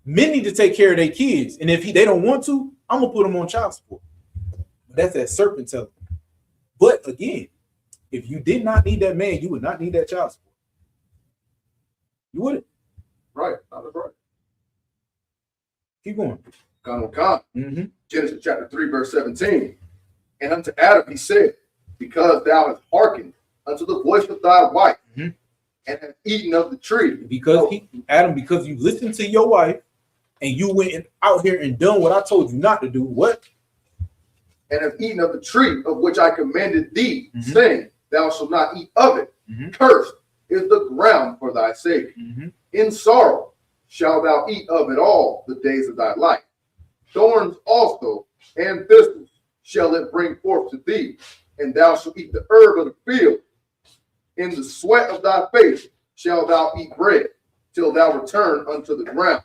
Men need to take care of their kids, and if they don't want to, I'm gonna put them on child support. That's that serpent telling. But again, if you did not need that man, you would not need that child support. You wouldn't. Right, that's right. Keep going. Genesis chapter 3, verse 17. And unto Adam he said, because thou hast hearkened unto the voice of thy wife, and hast eaten of the tree. Because because you listened to your wife, and you went out here and done what I told you not to do. What? And have eaten of the tree of which I commanded thee, saying, thou shalt not eat of it. Cursed is the ground for thy sake. In sorrow shalt thou eat of it all the days of thy life. Thorns also and thistles shall it bring forth to thee, and thou shalt eat the herb of the field. In the sweat of thy face shalt thou eat bread, till thou return unto the ground.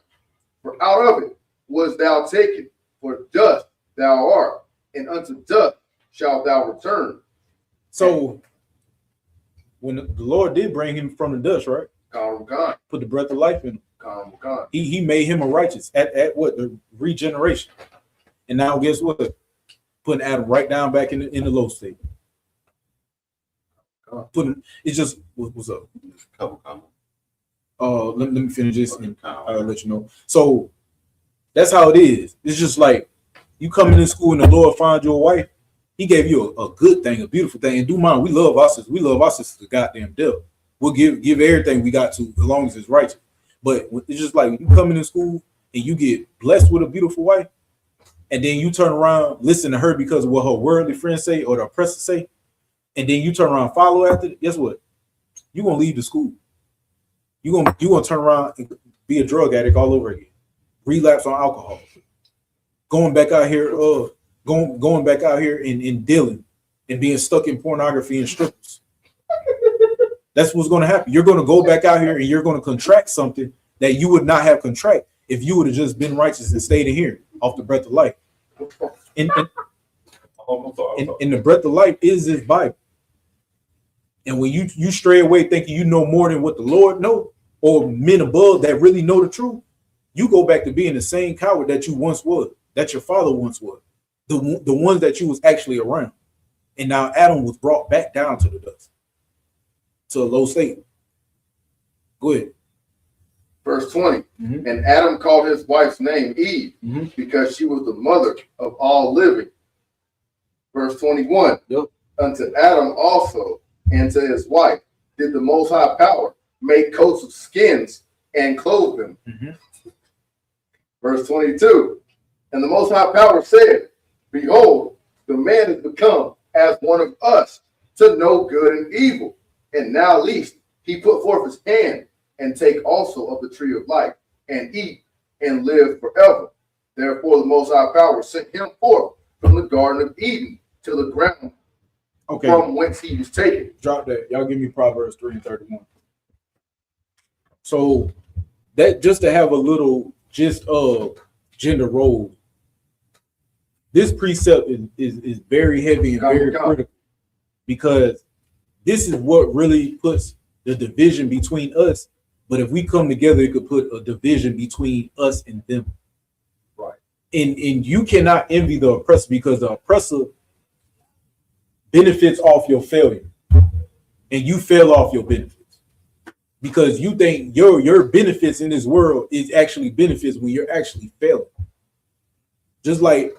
For out of it was thou taken, for dust thou art, and unto dust shalt thou return. So, when the Lord did bring him from the dust, right? Put the breath of life in him. He made him a righteous at what? The regeneration. And now guess what? Putting Adam right down back in the low state. It's just what's up? Let me finish this and I'll let you know. So that's how it is. It's just like you come into school and the Lord finds you a wife. He gave you a good thing, a beautiful thing. And do mind, we love our sisters. We love our sisters to goddamn death. We'll give everything we got to as long as it's righteous. But it's just like you come into school and you get blessed with a beautiful wife, and then you turn around, listen to her because of what her worldly friends say or the oppressors say, and then you turn around and follow after it. Guess what? You're gonna leave the school. You're gonna turn around and be a drug addict all over again, relapse on alcohol, going back out here, going back out here and dealing and being stuck in pornography and strippers. That's what's gonna happen. You're gonna go back out here and you're gonna contract something that you would not have contract if you would have just been righteous and stayed in here off the breath of life. And the breath of life is this Bible. And when you stray away thinking you know more than what the Lord knows, or men above that really know the truth, you go back to being the same coward that you once was, that your father once was, the ones that you was actually around. And now Adam was brought back down to the dust, to a low state. Go ahead. Verse 20. And Adam called his wife's name Eve, because she was the mother of all living. Verse 21. Unto Adam also and to his wife did the Most High Power make coats of skins and clothe them. Verse 22. And the Most High Power said, behold, the man is become as one of us to know good and evil. And now least he put forth his hand and take also of the tree of life and eat and live forever. Therefore, the Most High Power sent him forth from the Garden of Eden to the ground from whence he was taken. Drop that. Y'all give me Proverbs 3:31. So that just to have a little gist of gender roles, this precept is very heavy and very critical, because this is what really puts the division between us. But if we come together, it could put a division between us and them. Right. And you cannot envy the oppressor, because the oppressor benefits off your failure, and you fail off your benefits, because you think your benefits in this world is actually benefits when you're actually failing. Just like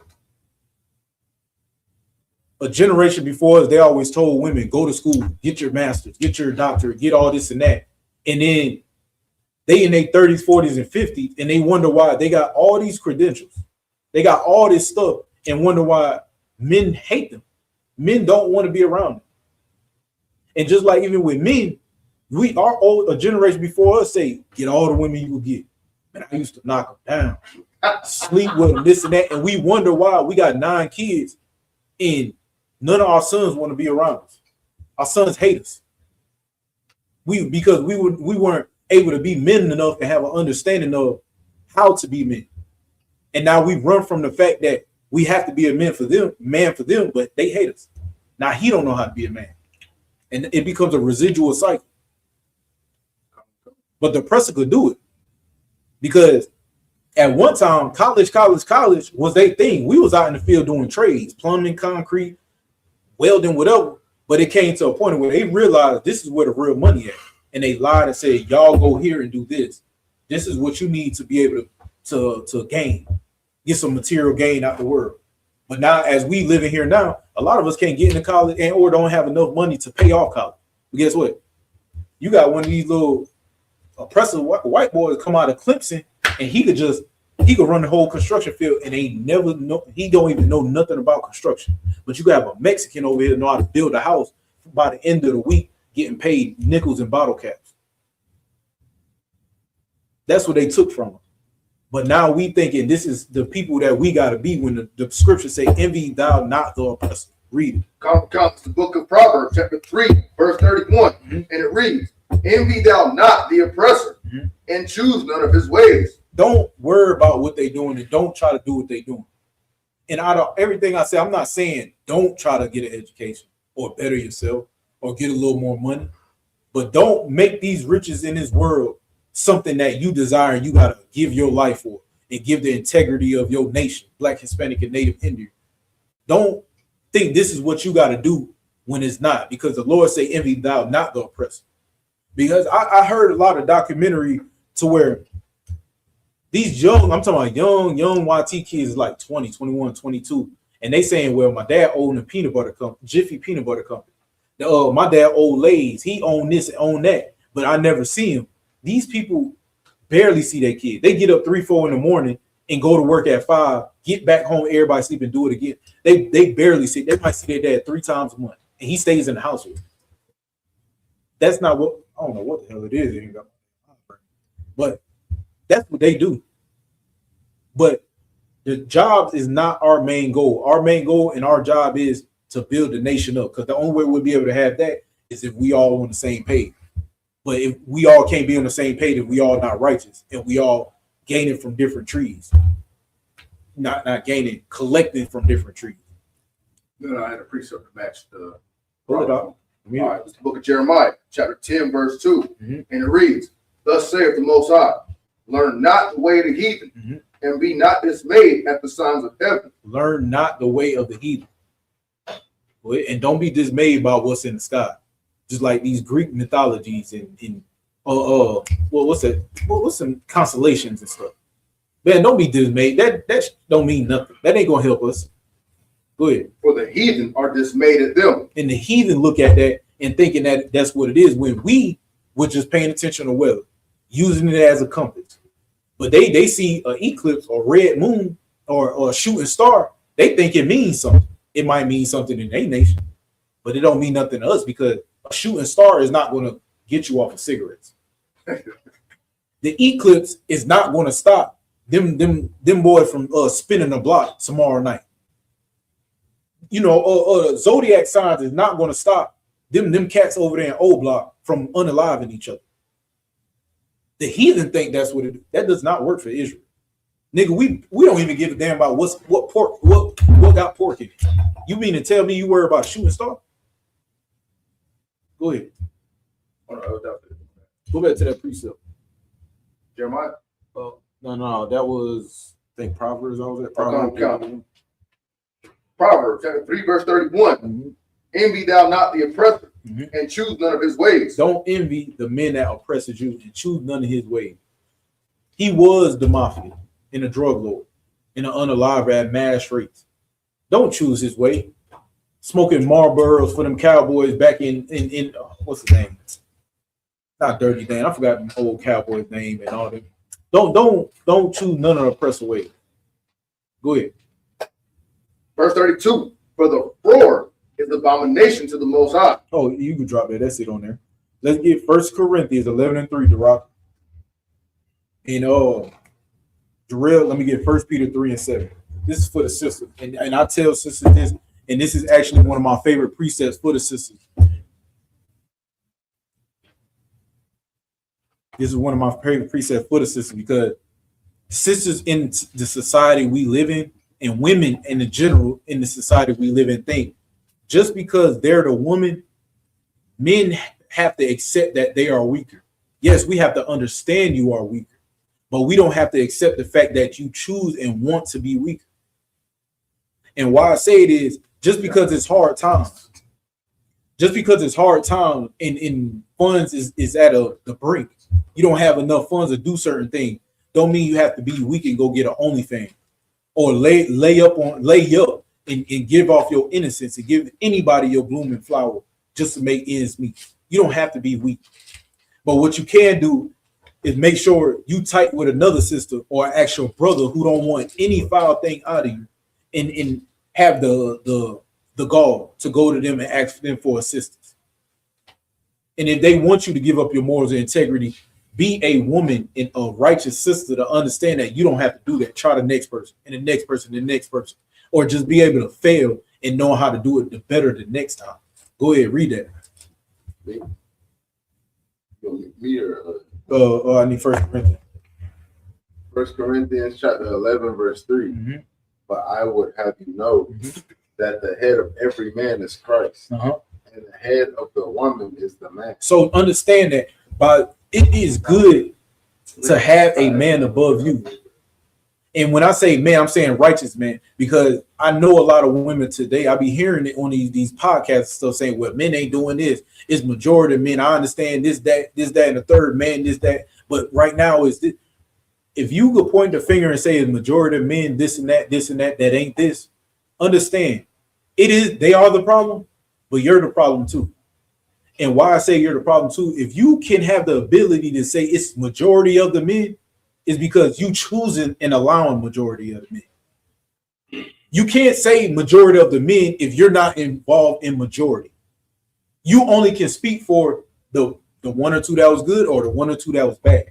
a generation before us, they always told women, go to school, get your master's, get your doctorate, get all this and that. And then they in their 30s, 40s, and 50s, and they wonder why they got all these credentials. They got all this stuff and wonder why men hate them. Men don't want to be around them. And just like even with men, a generation before us say, get all the women you will get. Man, I used to knock them down, sleep with them, this and that. And we wonder why we got 9 kids and none of our sons want to be around us. Our sons hate us. Because we weren't able to be men enough to have an understanding of how to be men. And now we run from the fact that we have to be a man for them, but they hate us. Now he don't know how to be a man. And it becomes a residual cycle. But the oppressor could do it. Because at one time, college was their thing. We was out in the field doing trades, plumbing, concrete, welding, whatever. But it came to a point where they realized this is where the real money at. And they lied and said, y'all go here and do this. This is what you need to be able to gain. Get some material gain out the world. But now, as we living here now, a lot of us can't get into college and or don't have enough money to pay off college. But guess what? You got one of these little oppressive white boys come out of Clemson, and he could run the whole construction field, and he don't even know nothing about construction. But you got a Mexican over here know how to build a house by the end of the week, getting paid nickels and bottle caps. That's what they took from him. But now we thinking this is the people that we got to be when the scriptures say, envy thou not the oppressor. Read it. Comes the book of Proverbs, chapter 3, verse 31. Mm-hmm. And it reads, envy thou not the oppressor, mm-hmm, and choose none of his ways. Don't worry about what they're doing, and don't try to do what they're doing. And out of everything I say, I'm not saying don't try to get an education or better yourself or get a little more money, but don't make these riches in this world something that you desire and you got to give your life for and give the integrity of your nation, Black, Hispanic, and Native Indian. Don't think this is what you got to do when it's not, because the Lord say, envy thou not the oppressor. Because I heard a lot of documentary to where these I'm talking about young YT kids like 20, 21, 22. And they saying, well, my dad owned a peanut butter company, Jiffy Peanut Butter Company. My dad owned Lay's. He owned this and owned that, but I never see him. These people barely see their kids. They get up 3, 4 in the morning and go to work at 5, get back home, everybody sleep and do it again. They barely see. They might see their dad 3 times a month, and he stays in the house with them. That's not what, I don't know what the hell it is. But that's what they do. But the job is not our main goal. Our main goal and our job is to build the nation up, because the only way we'll be able to have that is if we all on the same page. But if we all can't be on the same page, if we all not righteous and we all gaining from different trees, not gaining, collecting from different trees. Then I had a precept to match the. Pull it up. All right, it's the book of Jeremiah, chapter 10, verse 2. Mm-hmm. And it reads, thus saith the Most High, learn not the way of the heathen, mm-hmm, and be not dismayed at the signs of heaven. Learn not the way of the heathen. And don't be dismayed by what's in the sky. Just like these Greek mythologies and what's that? What's some constellations and stuff. Man, don't be dismayed. That don't mean nothing. That ain't gonna help us. Go ahead. For the heathen are dismayed at them. And the heathen look at that and thinking that that's what it is, when we were just paying attention to weather, using it as a compass. But they see an eclipse or red moon or a shooting star, they think it means something. It might mean something in their nation, but it don't mean nothing to us, because a shooting star is not going to get you off of cigarettes. The eclipse is not going to stop them boys from spinning the block tomorrow night. You know, zodiac signs is not going to stop them cats over there in O Block from unaliving each other. The heathen think that's what it is. That does not work for Israel. Nigga, we don't even give a damn about what got pork in it. You mean to tell me you worry about shooting star? Go ahead. Go back to that precept. Jeremiah? No, that was, I think, Proverbs. I was at Proverbs. Proverbs chapter 3, verse 31. Mm-hmm. Envy thou not the oppressor, and choose none of his ways. Don't envy the men that oppresses you and choose none of his ways. He was the mafia and a drug lord and an unalive at mass rates. Don't choose his way. Smoking Marlboros for them Cowboys back in what's his name? Not Dirty Dan. I forgot the old Cowboy's name and all that. Don't choose none of the oppressor ways. Go ahead. Verse 32. For the fraud is abomination to the Most High. Oh, you can drop that. That's it on there. Let's get 1 Corinthians 11:3 to rock. And Jarrell, let me get 1 Peter 3:7. This is for the sisters. And I tell sisters this, and this is actually one of my favorite precepts for the sisters. This is one of my favorite precepts for the sisters because sisters in the society we live in and women in the general in the society we live in think just because they're the woman, men have to accept that they are weaker. Yes, we have to understand you are weaker, but we don't have to accept the fact that you choose and want to be weaker. And why I say it is just because it's hard times, and funds is at the brink. You don't have enough funds to do certain things. Don't mean you have to be weak and go get an OnlyFans or lay up and give off your innocence and give anybody your blooming flower just to make ends meet. You don't have to be weak. But what you can do is make sure you tight with another sister or actual brother who don't want any foul thing out of you and have the gall to go to them and ask them for assistance. And if they want you to give up your morals and integrity, be a woman and a righteous sister to understand that you don't have to do that. Try the next person and the next person and the next person, or just be able to fail and know how to do it the better the next time. Go ahead, read that. I need 1 Corinthians. 1 Corinthians chapter 11, verse 3. Mm-hmm. But I would have you know that the head of every man is Christ, and the head of the woman is the man. So understand that, but it is good to have a man above you. And when I say man, I'm saying righteous man, because I know a lot of women today, I be hearing it on these podcasts and stuff saying, well, men ain't doing this. It's majority of men. I understand this, that, and the third man, this, that. But right now is this. If you could point the finger and say it's majority of men, this and that, that ain't this, understand it is, they are the problem, but you're the problem too. And why I say you're the problem too, if you can have the ability to say it's majority of the men, is because you choosing and allowing majority of the men. You can't say majority of the men if you're not involved in majority. You only can speak for the one or two that was good or the one or two that was bad.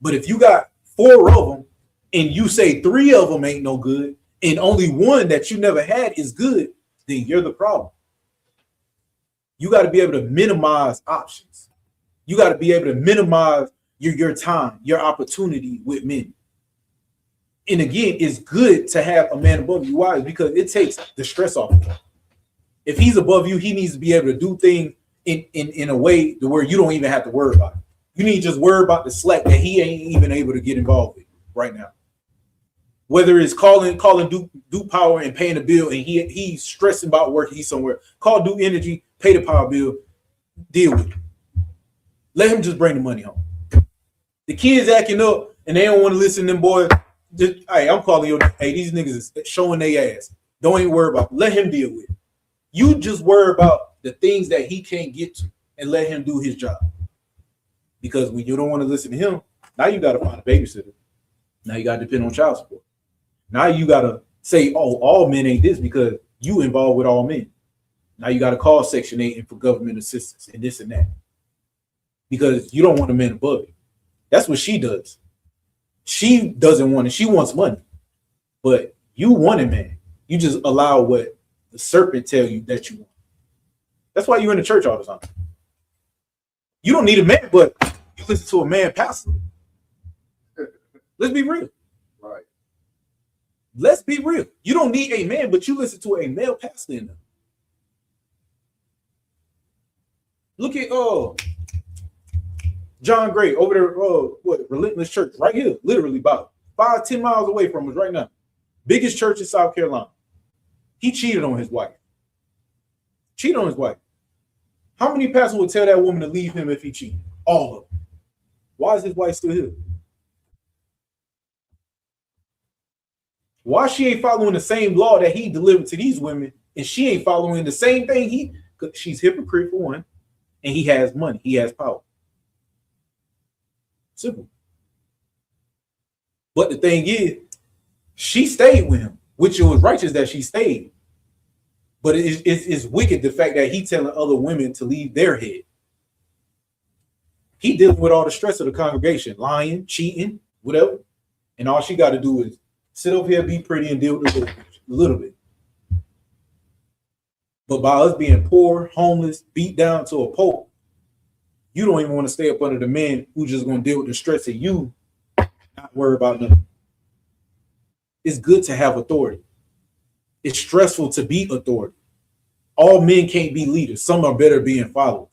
But if you got 4 of them and you say 3 of them ain't no good and only one that you never had is good, then you're the problem. You got to be able to minimize options. You got to be able to minimize your time, your opportunity with men. And again, it's good to have a man above you. Why? Because it takes the stress off of him. If he's above you, he needs to be able to do things in a way to where you don't even have to worry about it. You need to just worry about the slack that he ain't even able to get involved with right now. Whether it's calling Duke Power and paying the bill, and he's stressing about work, he's somewhere. Call Duke Energy, pay the power bill, deal with it. Let him just bring the money home. The kids acting up and they don't want to listen to them boys. Just, hey, I'm calling you. Hey, these niggas is showing their ass. Don't even worry about it. Let him deal with it. You just worry about the things that he can't get to and let him do his job. Because when you don't want to listen to him, now you got to find a babysitter. Now you got to depend on child support. Now you got to say, oh, all men ain't this because you involved with all men. Now you got to call Section 8 and for government assistance and this and that. Because you don't want a man above you. That's what she does. She doesn't want it. She wants money. But you want it, man. You just allow what the serpent tell you that you want. That's why you're in the church all the time. You don't need a man, but you listen to a man pastor. Let's be real. Right. Let's be real. You don't need a man, but you listen to a male pastor in them. Look at John Gray over there, Relentless Church, right here, literally about 5-10 miles away from us right now. Biggest church in South Carolina. He cheated on his wife. How many pastors would tell that woman to leave him if he cheated? All of them. Why is his wife still here? Why she ain't following the same law that he delivered to these women, and she ain't following the same thing she's hypocrite for one, and he has money, he has power. Simple. But the thing is, she stayed with him, which it was righteous that she stayed. But it's wicked the fact that he telling other women to leave their head. He dealing with all the stress of the congregation, lying, cheating, whatever. And all she got to do is sit over here, be pretty, and deal with it a little bit. But by us being poor, homeless, beat down to a pulp, you don't even want to stay up under the men who just going to deal with the stress of you, not worry about nothing. It's good to have authority. It's stressful to be authority. All men can't be leaders. Some are better being followers.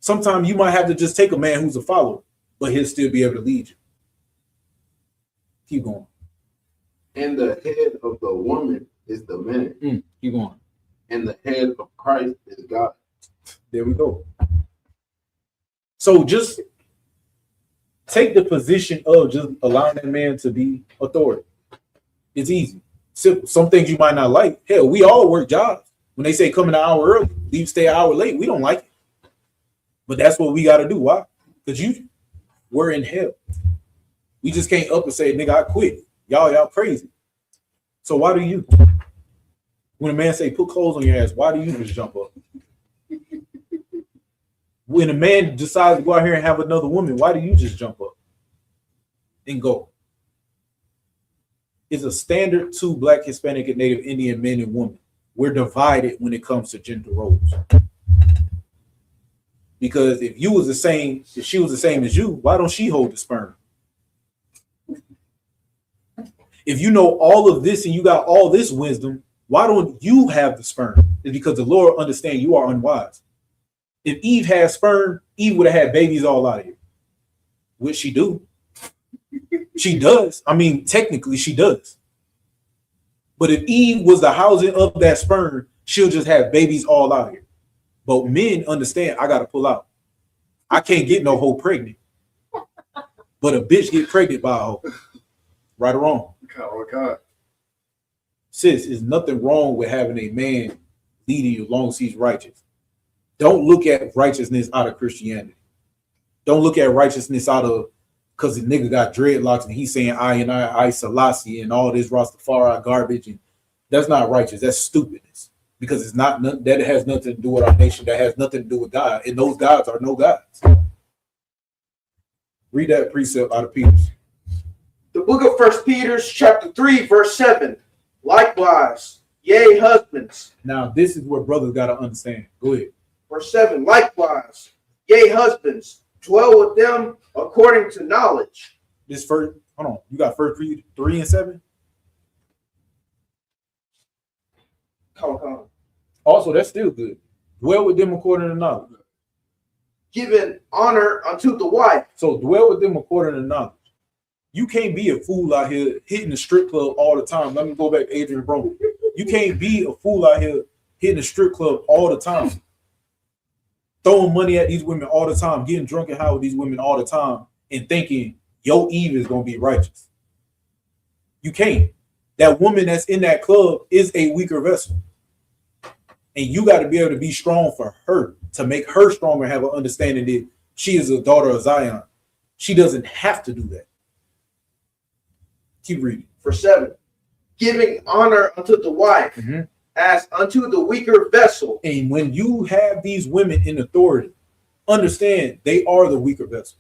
Sometimes you might have to just take a man who's a follower, but he'll still be able to lead you. Keep going. And the head of the woman is the man. Keep going. And the head of Christ is God. There we go. So just take the position of just allowing that man to be authority. It's easy. Simple. Some things you might not like. Hell, we all work jobs. When they say come an hour early, leave, stay an hour late, we don't like it. But that's what we got to do. Why? Because we're in hell. We just can't up and say, nigga, I quit. Y'all crazy. So why do you? When a man say put clothes on your ass, why do you just jump up? When a man decides to go out here and have another woman, why do you just jump up and go? It's a standard to Black, Hispanic, and Native Indian men and women. We're divided when it comes to gender roles. Because if she was the same as you, why don't she hold the sperm? If you know all of this and you got all this wisdom, why don't you have the sperm? It's because the Lord understands you are unwise. If Eve had sperm, Eve would have had babies all out of here. Would she do? She does. I mean, technically she does. But if Eve was the housing of that sperm, she'll just have babies all out here. But men understand, I got to pull out. I can't get no hoe pregnant. But a bitch get pregnant by a hoe. Right or wrong? Oh, God. Sis, there's nothing wrong with having a man leading you as long as he's righteous. Don't look at righteousness out of Christianity. Don't look at righteousness out of because the nigga got dreadlocks and he's saying I Selassie and all this Rastafari garbage, and that's not righteous. That's stupidness. Because it's not that it has nothing to do with our nation. That has nothing to do with God. And those gods are no gods. Read that precept out of Peter's. The book of 1 Peter, chapter 3, verse 7. Likewise, yea, husbands. Now, this is where brothers got to understand. Go ahead. Verse 7. Likewise, yea, husbands, dwell with them according to knowledge. This first, hold on. You got 1 Peter 3 and 7? Come on. Also, that's still good. Dwell with them according to knowledge. Giving honor unto the wife. So dwell with them according to knowledge. You can't be a fool out here hitting the strip club all the time. Let me go back to Adrian Brown. You can't be a fool out here hitting the strip club all the time. Throwing money at these women all the time, getting drunk and high with these women all the time, and thinking your Eve is going to be righteous. You can't. That woman that's in that club is a weaker vessel. And you got to be able to be strong for her, to make her stronger, have an understanding that she is a daughter of Zion. She doesn't have to do that. Keep reading. Verse 7. Giving honor unto the wife as unto the weaker vessel. And when you have these women in authority, understand they are the weaker vessel.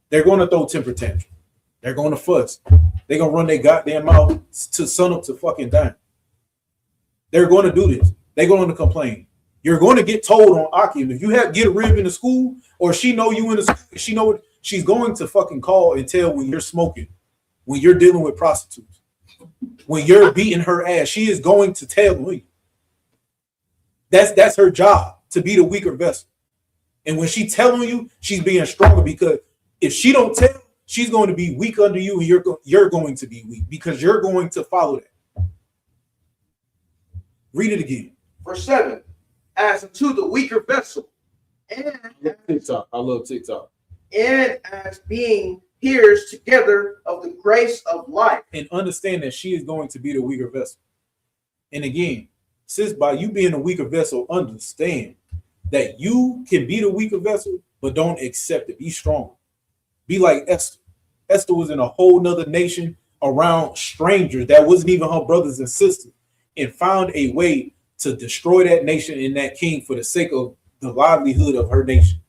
They're going to throw temper tantrum. They're going to fuss. They're going to run their goddamn mouth to sun up to fucking dime. They're going to do this. They're going to complain. You're going to get told on Aki. If you get a rib in the school, or she know you in the school, she know it, she's going to fucking call and tell when you're smoking, when you're dealing with prostitutes, when you're beating her ass. She is going to tell you. That's her job, to be the weaker vessel. And when she's telling you, she's being stronger, because if she don't tell, she's going to be weak under you, and you're going to be weak because you're going to follow that. Read it again. Verse 7. As unto the weaker vessel, and TikTok. I love TikTok. And as being peers together of the grace of life. And understand that she is going to be the weaker vessel. And again, sis, by you being a weaker vessel, understand that you can be the weaker vessel, but don't accept it. Be strong. Be like Esther. Esther was in a whole nother nation around strangers that wasn't even her brothers and sisters, and found a way to destroy that nation and that king for the sake of the livelihood of her nation.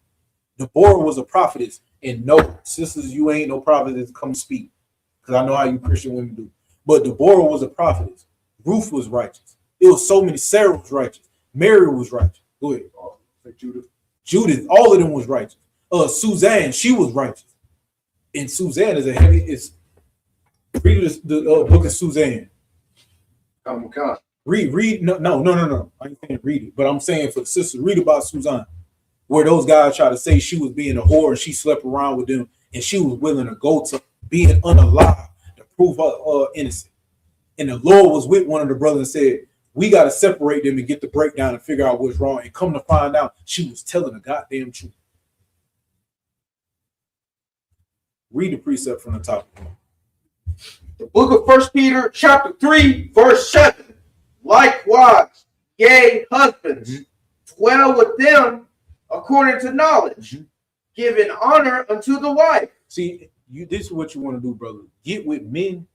Deborah was a prophetess, and no, sisters, you ain't no prophetess, come speak, because I know how you Christian women do. But Deborah was a prophetess. Ruth was righteous. It was so many. Sarah was righteous. Mary was righteous. Go ahead. Judith, all of them was righteous. Suzanne, she was righteous. And Suzanne is a heavy. It's read the book of Suzanne. Read. No. I ain't saying read it, but I'm saying for the sister, read about Suzanne, where those guys try to say she was being a whore and she slept around with them, and she was willing to go to being unalive to prove her innocent. And the Lord was with one of the brothers and said, we got to separate them and get the breakdown and figure out what's wrong. And come to find out, she was telling the goddamn truth. Read the precept from the top. The book of 1 Peter chapter 3, verse 7. Likewise, yea, husbands, dwell with them according to knowledge, giving honor unto the wife. See, this is what you want to do, brother. Get with men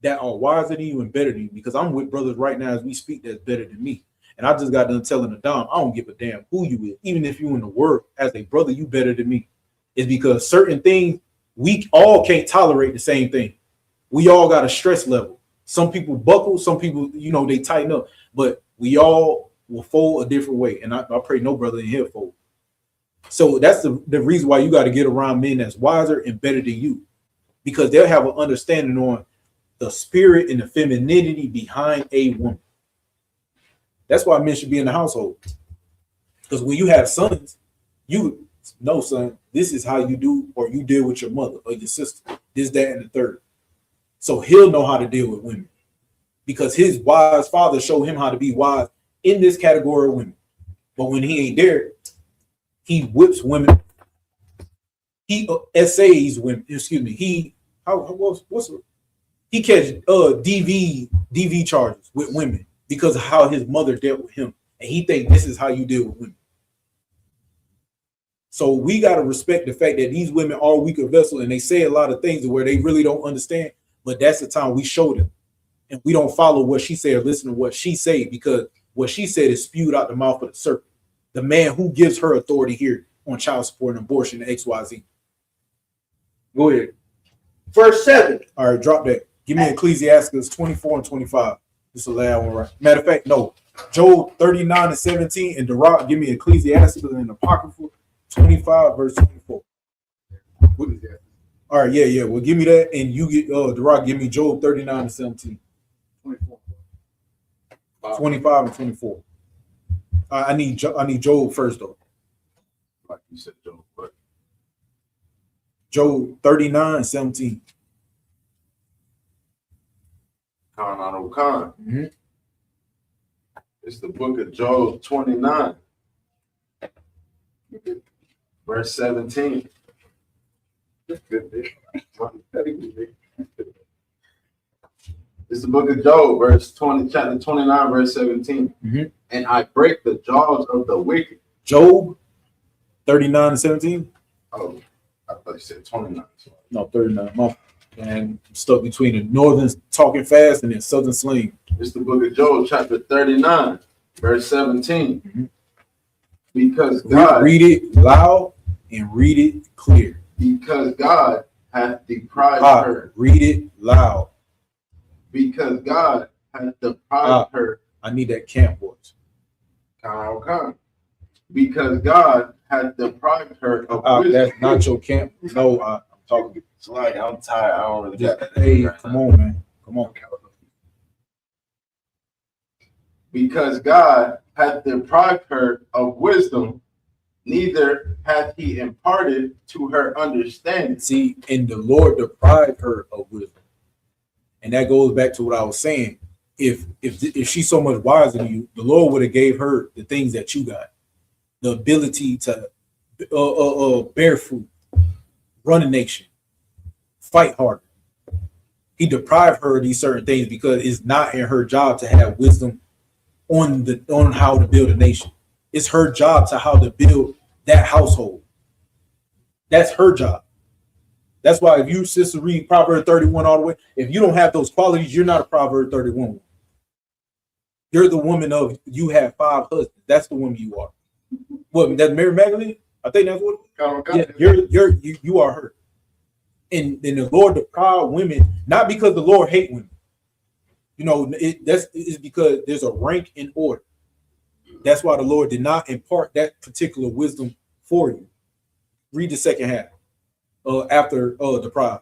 that are wiser than you and better than you, because I'm with brothers right now as we speak that's better than me. And I just got done telling the Dom, I don't give a damn who you is. Even if you in the word as a brother, you better than me. It's because certain things, we all can't tolerate the same thing. We all got a stress level. Some people buckle, some people, they tighten up, but we all will fold a different way. And I pray no brother in here fold. So that's the reason why you got to get around men that's wiser and better than you, because they'll have an understanding on the spirit and the femininity behind a woman. That's why men should be in the household. Because when you have sons, you know, son, this is how you do, or you deal with your mother or your sister, this, that, and the third. So he'll know how to deal with women, because his wise father showed him how to be wise in this category of women. But when he ain't there, he whips women. He essays women. Excuse me. He catch DV charges with women because of how his mother dealt with him, and he think this is how you deal with women. So we got to respect the fact that these women are weaker vessels, and they say a lot of things where they really don't understand. But that's the time we show them, and we don't follow what she said or listen to what she said, because what she said is spewed out the mouth of the serpent, the man who gives her authority here on child support and abortion and XYZ. Go ahead. Verse 7. All right, drop that. Give me Ecclesiastes 24 and 25. This is the last one, right? Matter of fact, no. Job 39 and 17, and Derock, give me Ecclesiastes and Apocrypha 25 verse 24. What is that? All right, yeah. Well, give me that, and you get Derock, give me Job 39 and 17. 25 and 24. I need Job first though. Like you said, Job, but Job 39 and 17. Khan on Khan. It's the book of Job 29, verse 17. It's the book of Job, chapter 29, verse 17. And I break the jaws of the wicked. Job 39 and 17. Oh, I thought you said 29. No, 39. And I'm stuck between the northern talking fast and then southern sling. It's the book of Job, chapter 39, verse 17. Because God read it loud and read it clear. Because God hath deprived her. Read it loud. Because God hath deprived her. I need that camp voice. Because God hath deprived her of wisdom. That's not your camp. No, I'm talking. It's like I'm tired. I don't really got that. Hey, come on, man. Come on. Because God hath deprived her of wisdom, neither hath he imparted to her understanding. See, and the Lord deprived her of wisdom. And that goes back to what I was saying. If she's so much wiser than you, the Lord would have gave her the things that you got. The ability to bear fruit, run a nation, fight harder. He deprived her of these certain things because it's not in her job to have wisdom on how to build a nation. It's her job to how to build that household. That's her job. That's why if you, sister, read Proverbs 31 all the way, if you don't have those qualities, you're not a Proverbs 31. You're the woman of, you have 5 husbands. That's the woman you are. What, that's Mary Magdalene? I think that's what it is. Yeah, you are her. And the Lord deprived women, not because the Lord hate women. You know, it's because there's a rank and order. That's why the Lord did not impart that particular wisdom for you. Read the second half after the pride.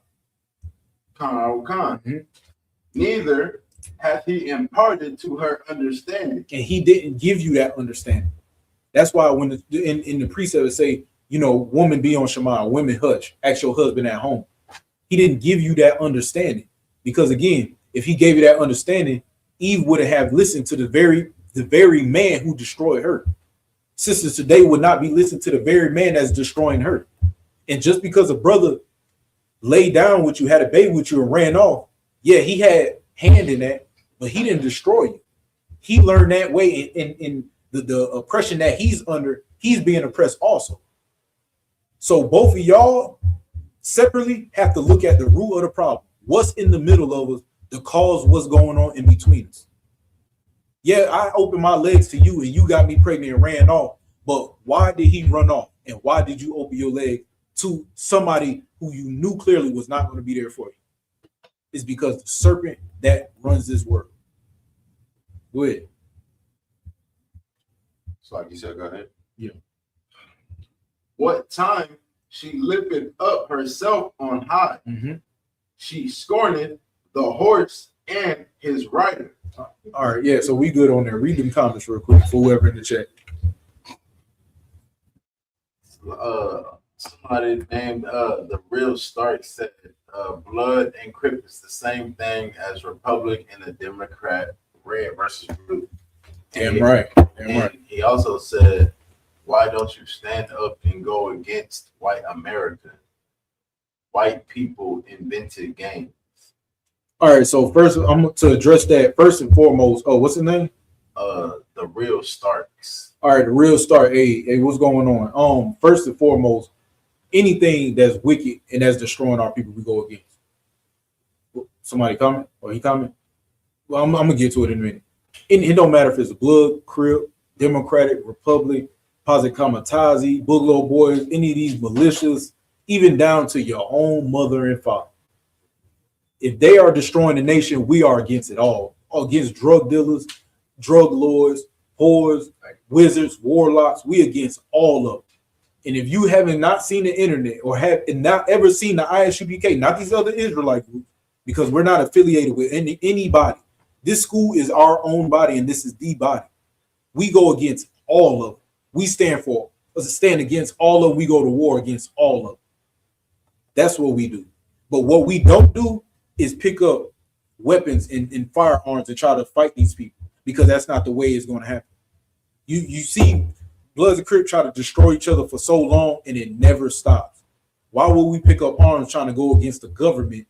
Neither hath he imparted to her understanding. And he didn't give you that understanding. That's why when in the precept it say, you know, woman be on Shema, women hush, ask your husband at home. He didn't give you that understanding. Because again, if he gave you that understanding, Eve would have listened to the very man who destroyed her. Sisters today would not be listening to the very man that's destroying her. And just because a brother laid down with you, had a baby with you, and ran off, yeah, he had hand in that, but he didn't destroy you. He learned that way in the oppression that he's under. He's being oppressed also. So both of y'all separately have to look at the root of the problem. What's in the middle of us? The cause, what's going on in between us. Yeah, I opened my legs to you and you got me pregnant and ran off. But why did he run off? And why did you open your leg to somebody who you knew clearly was not going to be there for you? It's because the serpent that runs this world. Go ahead. So like you said, go ahead. Yeah. What time she lifted up herself on high. Mm-hmm. She scorned the horse and his rider. All right, yeah, so we good on there. Read them comments real quick for whoever in the chat. Somebody named the real Stark said blood and crip is the same thing as Republic and the Democrat, red versus blue. Damn right. He also said, why don't you stand up and go against white America? White people invented games. All right, so first I'm to address that first and foremost. Oh, what's his name? The real Starks. All right, the real Stark. Hey, what's going on? First and foremost, anything that's wicked and that's destroying our people, we go against. Somebody comment? Or he comment? Well, I'm gonna get to it in a minute. It don't matter if it's blood, crip, Democratic, Republic, Posit Kamatazi, Booglow Boys, any of these militias, even down to your own mother and father. If they are destroying the nation, we are against it all. Against drug dealers, drug lords, whores, wizards, warlocks, we against all of them. And if you haven't not seen the internet or have not ever seen the ISUPK, not these other Israelite groups, because we're not affiliated with anybody. This school is our own body, and this is the body. We go against all of them. We stand against all of them. We go to war against all of them. That's what we do. But what we don't do is pick up weapons and firearms and try to fight these people, because that's not the way it's going to happen. You see Bloods and Crips try to destroy each other for so long, and it never stops. Why would we pick up arms trying to go against the government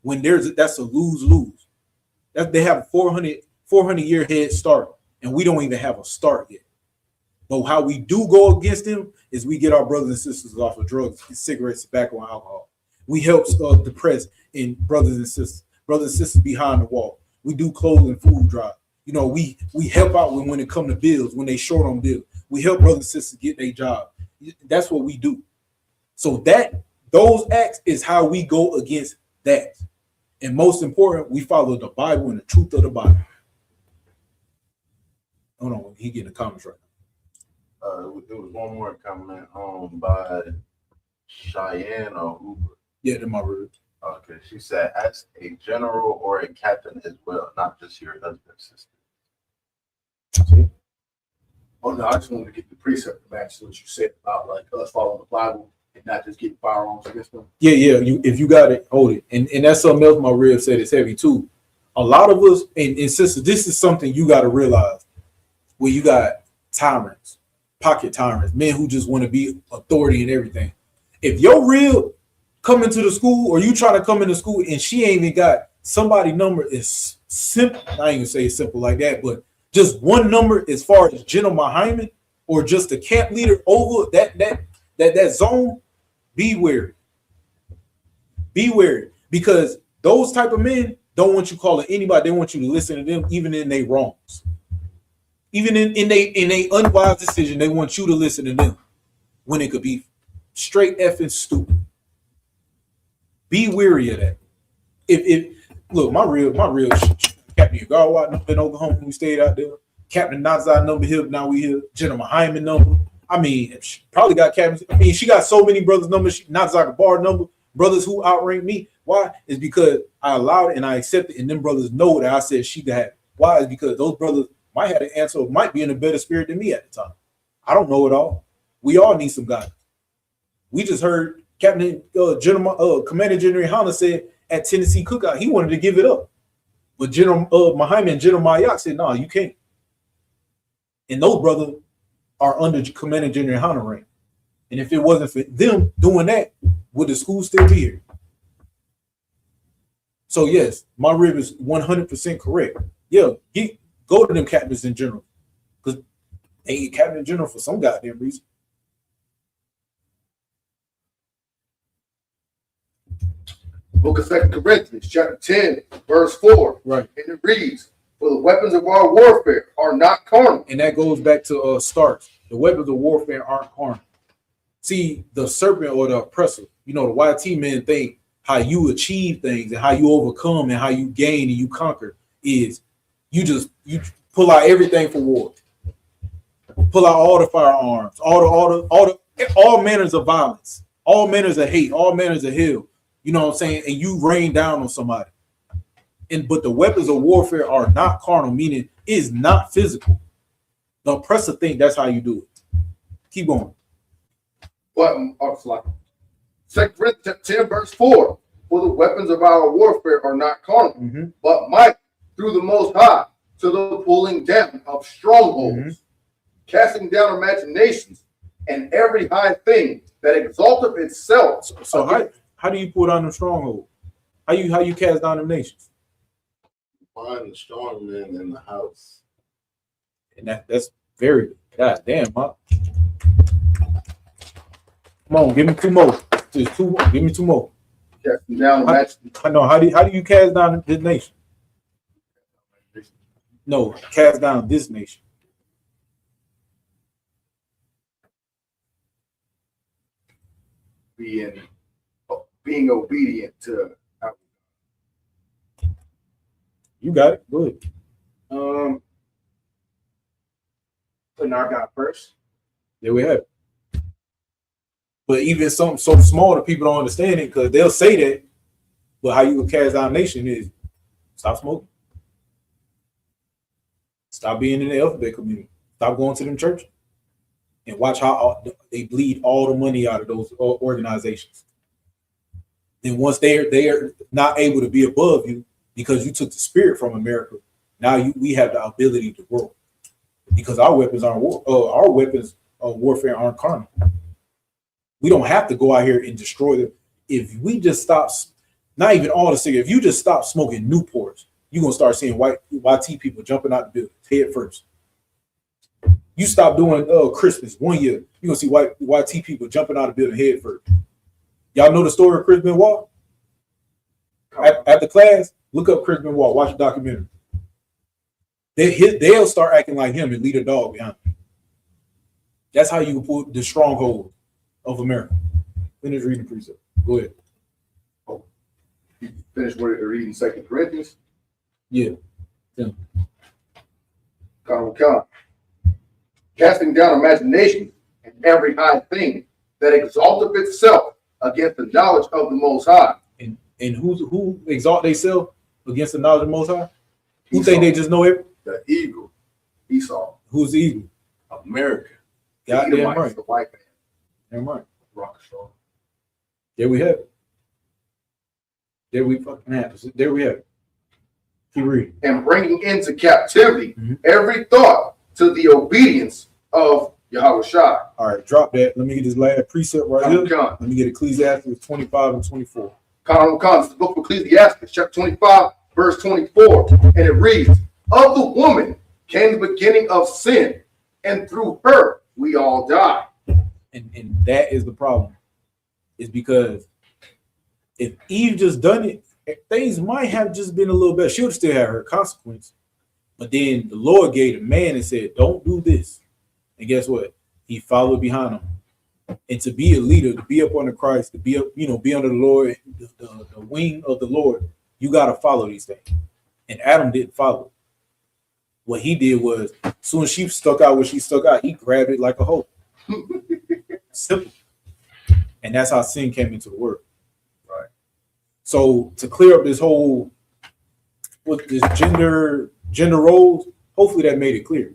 when that's a lose-lose? They have a 400-year head start, and we don't even have a start yet. But how we do go against them is we get our brothers and sisters off of drugs, cigarettes, tobacco, and alcohol. We help depressed and brothers and sisters behind the wall. We do clothes and food drive. You know, we help out when it comes to bills, when they short on bills. We help brothers and sisters get their job. That's what we do. So Those acts is how we go against that. And most important, we follow the Bible and the truth of the Bible. Hold on, he getting the comments right now. There was one more comment by Cheyenne or Uber. Yeah, they're my words. Okay, she said, ask a general or a captain as well, not just your husband's sister. Oh no, I just wanted to get the precept to match what you said about like us following the Bible and not just getting firearms against them. Yeah. If you got it, hold it. And that's something else my rib said is heavy too. A lot of us, and sisters, this is something you got to realize. Where you got tyrants, pocket tyrants, men who just want to be authority and everything. If your rib come into the school or you try to come into school and she ain't even got somebody number is simple. I ain't gonna say it's simple like that, but just one number as far as General Hyman or just the camp leader over that zone, be wary. Be wary, because those type of men don't want you calling anybody. They want you to listen to them, even in their wrongs. Even in a unwise decision, they want you to listen to them when it could be straight effing stupid. Be weary of that. If look, my real Captain Ugarwa in Oklahoma, we stayed out there. Captain Nazar number here, now we here. General Hyman number. I mean, she probably got captains. I mean, she got so many brothers numbers. Nazar bar number. Brothers who outrank me. Why? It's because I allowed it and I accepted it, and them brothers know that I said she could have it. Why? It's because those brothers might have the answer, might be in a better spirit than me at the time. I don't know it all. We all need some guidance. We just heard Captain Commander General Hanna said at Tennessee Cookout he wanted to give it up, but General Muhammad and General Mayak said, "No, you can't." And those brothers are under Commander General Hanna rank. And if it wasn't for them doing that, would the school still be here? So yes, my rib is 100% correct. Yeah, go to them captains in general, because they get captain in general for some goddamn reason. Book of 2 Corinthians, chapter 10, verse 4. Right. And it reads, for the weapons of our warfare are not carnal. And that goes back to starts. The weapons of warfare aren't carnal. See, the serpent or the oppressor, the YT men think how you achieve things and how you overcome and how you gain and you conquer is you pull out everything for war. Pull out all the firearms, all manners of violence, all manners of hate, all manners of hell. You know what I'm saying? And you rain down on somebody. But the weapons of warfare are not carnal, meaning it is not physical. The oppressor think that's how you do it. Keep going. But 2 Corinthians 10, verse 4. For the weapons of our warfare are not carnal, but mighty through the Most High to the pulling down of strongholds, casting down imaginations, and every high thing that exalteth itself. So how do you pull down the stronghold? How you cast down them nations? Find the strong men in the house. And that's very goddamn. Huh? Come on, give me two more. Just two more. Give me two more. Casting down I know. How do you cast down this nation? No, cast down this nation. Being obedient to. You got it. Go ahead. Putting our God first. There we have it. But even something so small that people don't understand it, because they'll say that, but how you would cast down a nation is stop smoking. Stop being in the alphabet community. Stop going to them churches. And watch how they bleed all the money out of those organizations. Then once they are not able to be above you because you took the spirit from America, now we have the ability to grow. Because our weapons aren't our weapons of warfare aren't carnal. We don't have to go out here and destroy them. If we just stop, not even all the cigarettes, if you just stop smoking Newports, you're gonna start seeing YT people jumping out the building head first. You stop doing Christmas 1 year, you're gonna see YT people jumping out the building head first. Y'all know the story of Chris Benoit? After class, look up Chris Benoit, watch the documentary. They'll start acting like him and lead a dog behind him. That's how you put the stronghold of America. Finish reading the precept. Go ahead. You finished with it reading 2 Corinthians? Yeah. Count. Casting down imagination and every high thing that exalteth itself against the knowledge of the Most High. And who exalt themselves against the knowledge of the Most High? Who Esau. think they just know it? The eagle, Esau. Who's the eagle? America. Goddamn Edomites, right. the white man. Damn right. Rock star. There we have it. There we fucking have it. There we have it. Keep reading. And bringing into captivity Mhm. every thought to the obedience of Yahweh Shai. All right, drop that. Let me get this last precept right here. Count. Let me get Ecclesiastes 25 and 24. It's the book of Ecclesiastes, chapter 25, verse 24. And it reads, of the woman came the beginning of sin, and through her we all die. And that is the problem. Is because if Eve just done it, things might have just been a little better. She would still have her consequence. But then the Lord gave the man and said, don't do this. And guess what? He followed behind him. And to be a leader, to be up under Christ, to be up, be under the Lord, the wing of the Lord, you got to follow these things. And Adam didn't follow. What he did was, as soon as she stuck out where she stuck out, he grabbed it like a hoe. Simple. And that's how sin came into the world. Right. So to clear up this whole with this gender roles, hopefully that made it clear.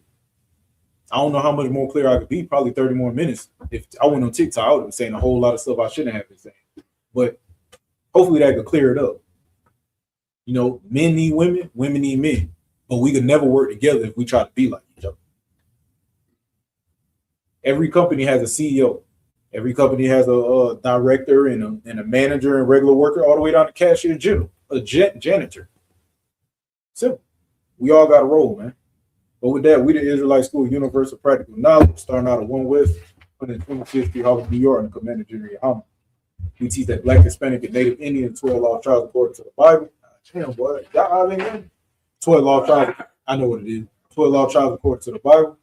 I don't know how much more clear I could be, probably 30 more minutes. If I went on TikTok, I would have been saying a whole lot of stuff I shouldn't have been saying. But hopefully that could clear it up. Men need women, women need men. But we could never work together if we try to be like each other. Every company has a CEO. Every company has a director and a manager and regular worker, all the way down to cashier, janitor. Simple. We all got a role, man. But with that, we the Israelite School of Universal Practical Knowledge, starting out of 1 West, 125th Street, Harlem, New York, and the Commander General Yahama. We teach that Black, Hispanic, and Native Indian 12 law tribes according to the Bible. Damn, boy. Y'all have anything? 12 law tribes. I know what it is. 12 law tribes according to the Bible.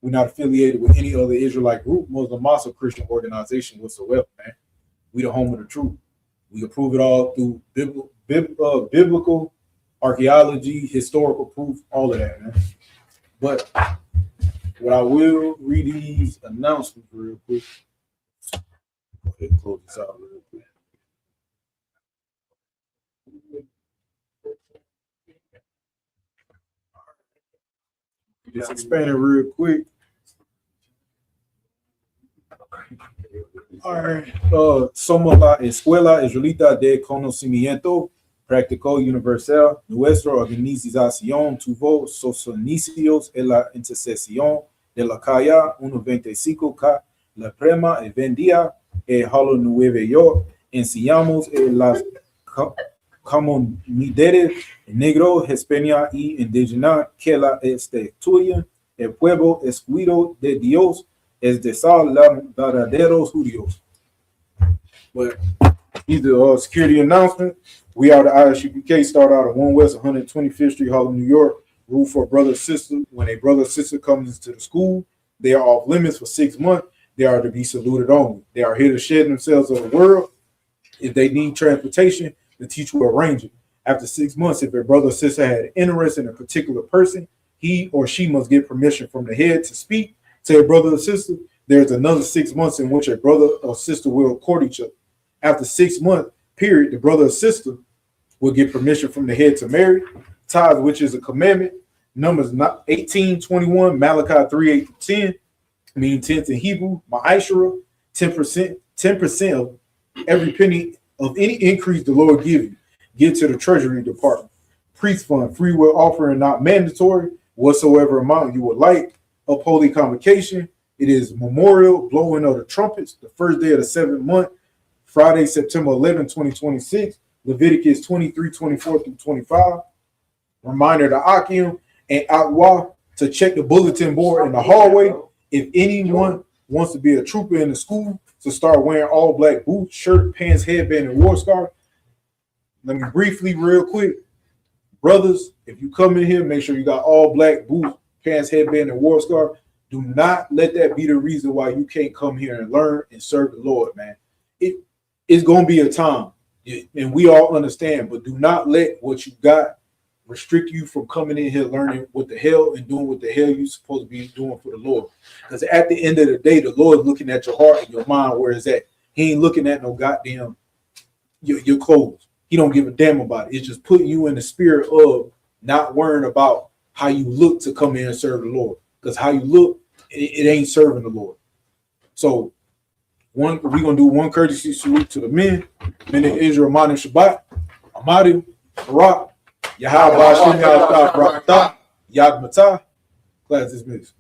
We're not affiliated with any other Israelite group, Muslim, Mosque, or Christian organization whatsoever, man. We the home of the truth. We can prove it all through biblical archaeology, historical proof, all of that, man. But what I will read these announcements real quick. Go ahead and close this out real quick. Just expanding real quick. All right. Somos la Escuela Israelita de Conocimiento Práctico Universal. Nuestra organización tuvo sus inicios en la intercesión de la calle 125 K. La Prema y vendía el Halo Nueva York. Enseñamos en las comunidades negro, hispana y indígena que la estudian. El pueblo excluido de Dios es de sal los verdaderos judíos. But these are security announcement. We are the ISUPK, start out at 1 West 125th Street, Harlem, New York. Rule for brother or sister. When a brother or sister comes into the school, they are off limits for 6 months. They are to be saluted only. They are here to shed themselves of the world. If they need transportation, the teacher will arrange it. After 6 months, if a brother or sister had interest in a particular person, he or she must get permission from the head to speak to a brother or sister. There's another 6 months in which a brother or sister will court each other. After 6 month period, the brother or sister will get permission from the head to marry. Tithe, which is a commandment. Numbers 18:21, Malachi 3:8-10, mean tenth in Hebrew, Ma'ashera, 10% of every penny of any increase the Lord give you. Give to the Treasury Department. Priest fund, free will offering not mandatory, whatsoever amount you would like. Upholy convocation. It is memorial, blowing of the trumpets, the first day of the 7th month, Friday, September 11, 2026. Leviticus 23:24-25. Reminder to Akim and Akwa to check the bulletin board in the hallway. If anyone wants to be a trooper in the school, to start wearing all black boots, shirt, pants, headband, and war scarf. Let me briefly, real quick. Brothers, if you come in here, make sure you got all black boots, pants, headband, and war scarf. Do not let that be the reason why you can't come here and learn and serve the Lord, man. it's gonna be a time, and we all understand. But do not let what you got restrict you from coming in here learning what the hell and doing what the hell you're supposed to be doing for the Lord. Because at the end of the day, the Lord is looking at your heart and your mind. Where is that? He ain't looking at no goddamn your clothes. He don't give a damn about it. It's just putting you in the spirit of not worrying about how you look to come in and serve the Lord. Because how you look, it ain't serving the Lord. So we're gonna do one courtesy salute to the men. Men of Israel, Manu Shabbat, Amadu, Barak, Yahweh Shem Yahweh Yad Matah. Class dismissed.